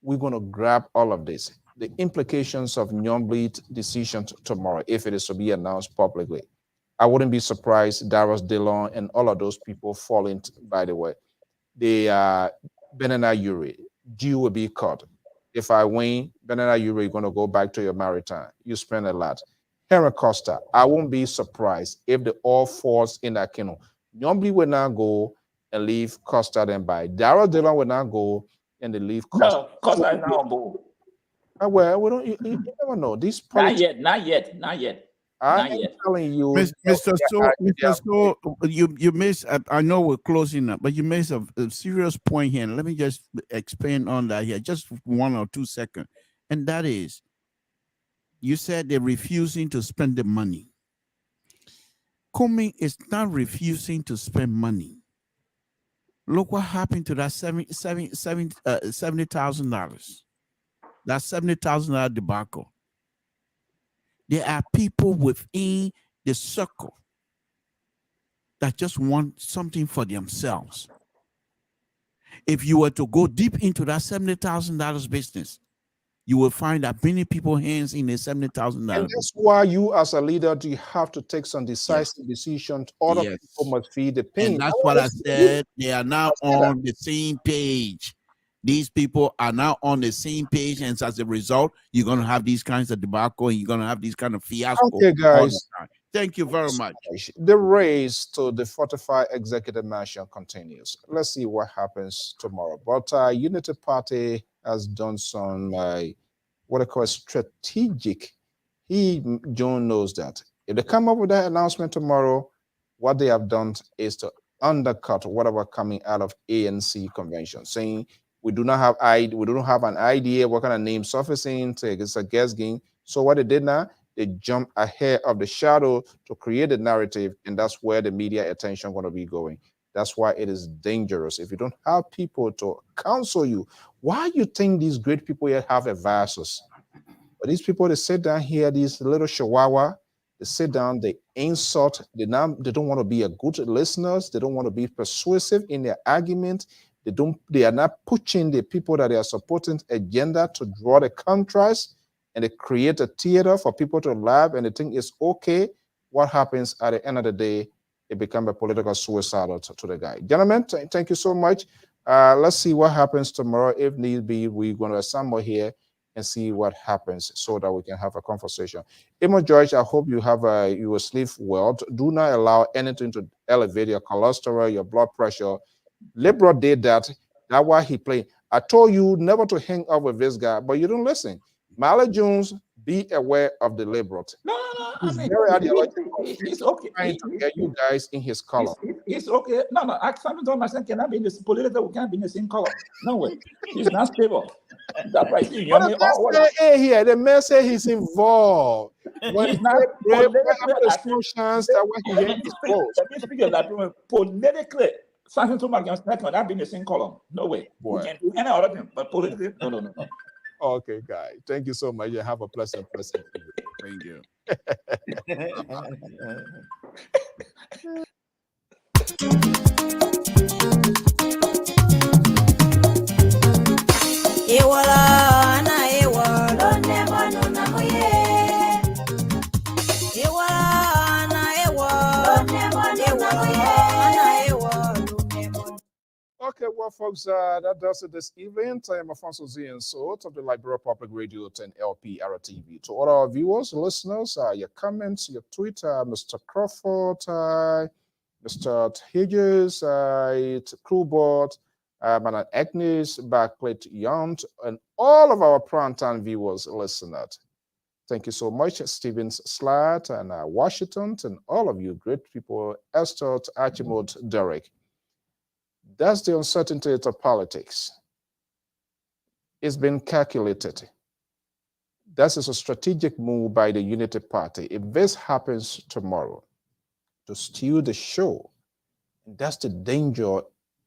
We're going to grab all of this. The implications of Nyombli's decision tomorrow, if it is to be announced publicly. I wouldn't be surprised Darius Dillon and all of those people falling, by the way. The Benana Uri, due will be caught. If I win, Benana Uri, you're going to go back to your maritime. You spend a lot. Henry Costa, I won't be surprised if the all falls in that kennel. Nyombli will not go and leave Costa then by. Darius Dillon will not go and they leave Costa. No, Costa is now on board. Well, we don't. You never know. These Not yet. Not yet. I'm telling you, Mr. So, you miss. I know we're closing up, but you miss a serious point here. And let me just expand on that here, just 1 or 2 seconds. And that is, you said they're refusing to spend the money. Comey is not refusing to spend money. Look what happened to that $70,000. That $70,000 debacle. There are people within the circle that just want something for themselves. If you were to go deep into that $70,000 business, you will find that many people hands in the $70,000. And that's why you, as a leader, you have to take some decisive decisions. Other people must feel the pain. And that's what I said. They are now on the same page. These people are now on the same page, and as a result, you're going to have these kinds of debacle, and you're going to have these kind of fiasco. Okay, guys. Thank you very much. The race to the fortified executive mansion continues. Let's see what happens tomorrow. But Unity Party has done some, what I call strategic. John knows that. If they come up with that announcement tomorrow, what they have done is to undercut whatever coming out of ANC convention, saying, we do not have an idea what kind of name surfacing. It's a guess game. So what they did now, they jumped ahead of the shadow to create a narrative, and that's where the media attention going to be going. That's why it is dangerous. If you don't have people to counsel you, why you think these great people here have advisors? But these people, they sit down here, these little chihuahua, they sit down, they insult, they don't want to be a good listeners, they don't want to be persuasive in their argument. They are not pushing the people that they are supporting agenda to draw the contrast, and they create a theater for people to laugh and they think it's okay. What happens at the end of the day, it becomes a political suicide to the guy. Gentlemen, thank you so much. Let's see what happens tomorrow. If need be, we're going to assemble here and see what happens so that we can have a conversation. Imo George, I hope you will sleep well. Do not allow anything to elevate your cholesterol, your blood pressure. Liberal did that. That's why he played. I told you never to hang up with this guy, but you don't listen. Marley Jones, be aware of the liberal. No. He's very ideological. He's okay. Trying to get you guys in his column. He's okay. No. I told myself cannot be in this political. We can't be in the same column. No way. He's not stable. That's right. The man said he's involved. When he's not no chance that when he gets exposed. Politically. Something to my not be in the same column. No way. Boy. We can't do any other thing, but politically, no. Okay, guy. Thank you so much. You have a pleasant. Thank you. Okay, well, folks, that does it this evening. I am Afonso Zienso of the Liberal Public Radio 10 LPR-TV. To all our viewers, listeners, your comments, your Twitter, Mr. Crawford, Mr. Hedges, Crewbot, Madam Agnes, Backlit Yount, and all of our primetime viewers, listeners. Thank you so much, Stephen Slat and Washington, and all of you great people, Esther, Archimod, Derek. That's the uncertainty of politics. It's been calculated. That is a strategic move by the Unity Party. If this happens tomorrow, to steal the show, that's the danger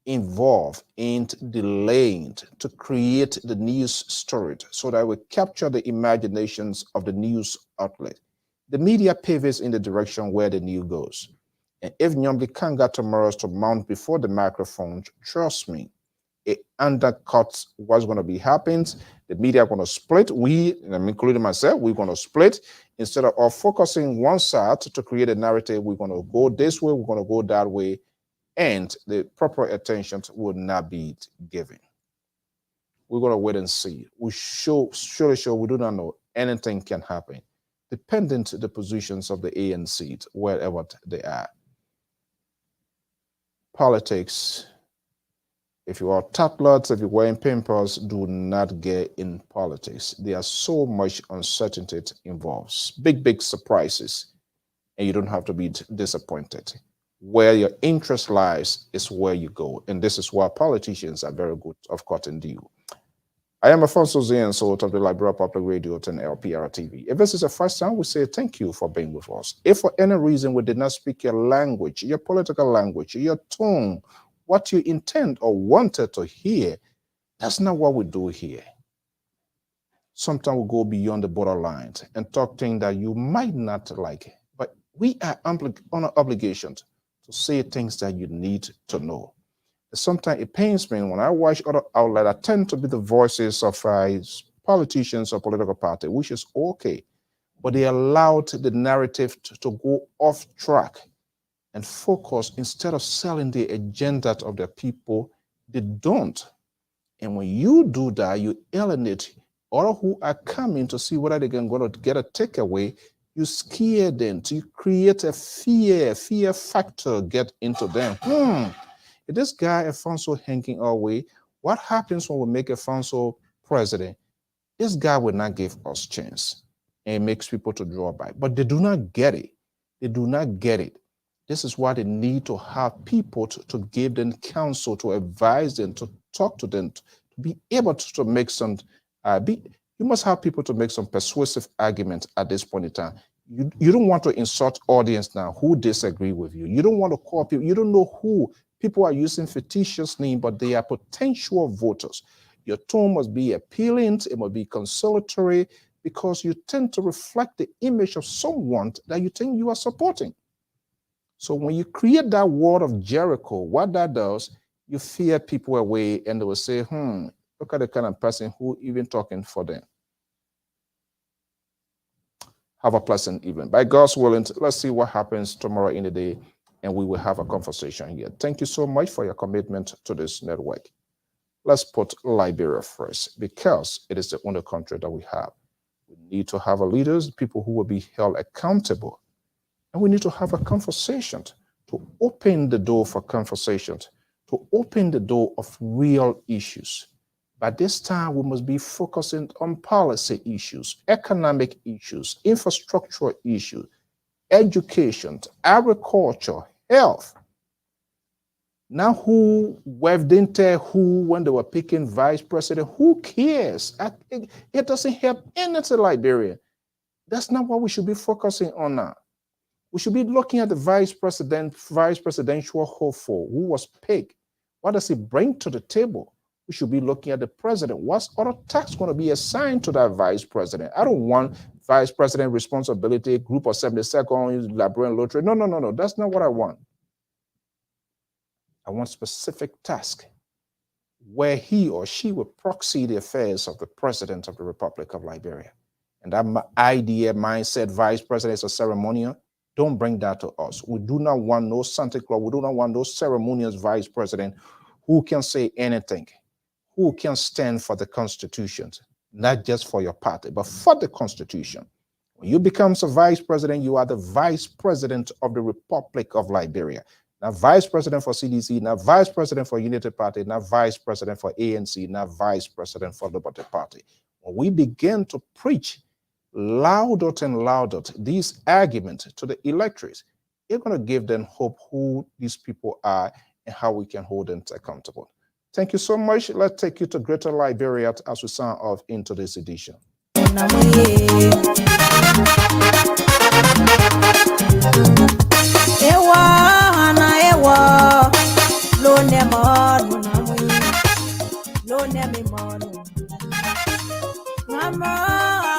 involved in delaying to create the news story so that we capture the imaginations of the news outlet. The media pivots in the direction where the news goes. And if Nyombi can't get tomorrow to mount before the microphone, trust me, it undercuts what's going to be happening. The media are going to split. We, including myself, we're going to split. Instead of focusing one side to create a narrative, we're going to go this way, we're going to go that way, and the proper attention will not be given. We're going to wait and see. We surely we do not know anything can happen, dependent on the positions of the ANC, wherever they are. Politics, if you are tatlets, if you're wearing pimpers, do not get in politics. There's so much uncertainty involves. Big surprises, and you don't have to be disappointed. Where your interest lies is where you go, and this is why politicians are very good of cutting deal. I am Afonso Zienso of the Liberia Public Radio and LPR-TV. If this is the first time, we say thank you for being with us. If for any reason we did not speak your language, your political language, your tone, what you intend or wanted to hear, that's not what we do here. Sometimes we go beyond the borderline and talk things that you might not like, but we are on an obligation to say things that you need to know. Sometimes it pains me when I watch other outlets. I tend to be the voices of politicians or political party, which is okay, but they allowed the narrative to go off track and focus. Instead of selling the agenda of their people, they don't. And when you do that, you alienate all who are coming to see whether they can go to get a takeaway. You scare them, to create a fear factor get into them. If this guy Afonso hanging our way, what happens when we make Afonso president? This guy will not give us chance, and it makes people to draw back. But they do not get it. They do not get it. This is why they need to have people to give them counsel, to advise them, to talk to them, to be able to make some. You must have people to make some persuasive arguments at this point in time. You don't want to insult audience now who disagree with you. You don't want to call people. You don't know who. People are using fictitious names, but they are potential voters. Your tone must be appealing, it must be conciliatory, because you tend to reflect the image of someone that you think you are supporting. So when you create that wall of Jericho, what that does, you fear people away, and they will say, look at the kind of person who even talking for them. Have a pleasant evening. By God's willing, let's see what happens tomorrow in the day, and we will have a conversation here. Thank you so much for your commitment to this network. Let's put Liberia first, because it is the only country that we have. We need to have leaders, people who will be held accountable. And we need to have a conversation, to open the door for conversations, to open the door of real issues. By this time, we must be focusing on policy issues, economic issues, infrastructure issues, education, agriculture, health. Now, who didn't tell who when they were picking vice president? Who cares? It doesn't help anything, Liberia. That's not what we should be focusing on now. We should be looking at the vice presidential hopeful who was picked. What does he bring to the table? We should be looking at the president. What's other tax going to be assigned to that vice president? I don't want vice president responsibility, group of 72nd, Liberian lottery. No. That's not what I want. I want specific task where he or she will proxy the affairs of the president of the Republic of Liberia. And that idea, mindset, vice president is a ceremonial. Don't bring that to us. We do not want no Santa Claus. We do not want no ceremonious vice president who can say anything, who can stand for the Constitution, not just for your party, but for the Constitution. When you become a vice president, you are the vice president of the Republic of Liberia. Not vice president for CDC, not vice president for Unity Party, not vice president for ANC, not vice president for Liberty Party. When we begin to preach louder and louder these arguments to the electorate, it's going to give them hope who these people are and how we can hold them accountable. Thank you so much. Let's take you to Greater Liberia as we sign off into this edition. Mama,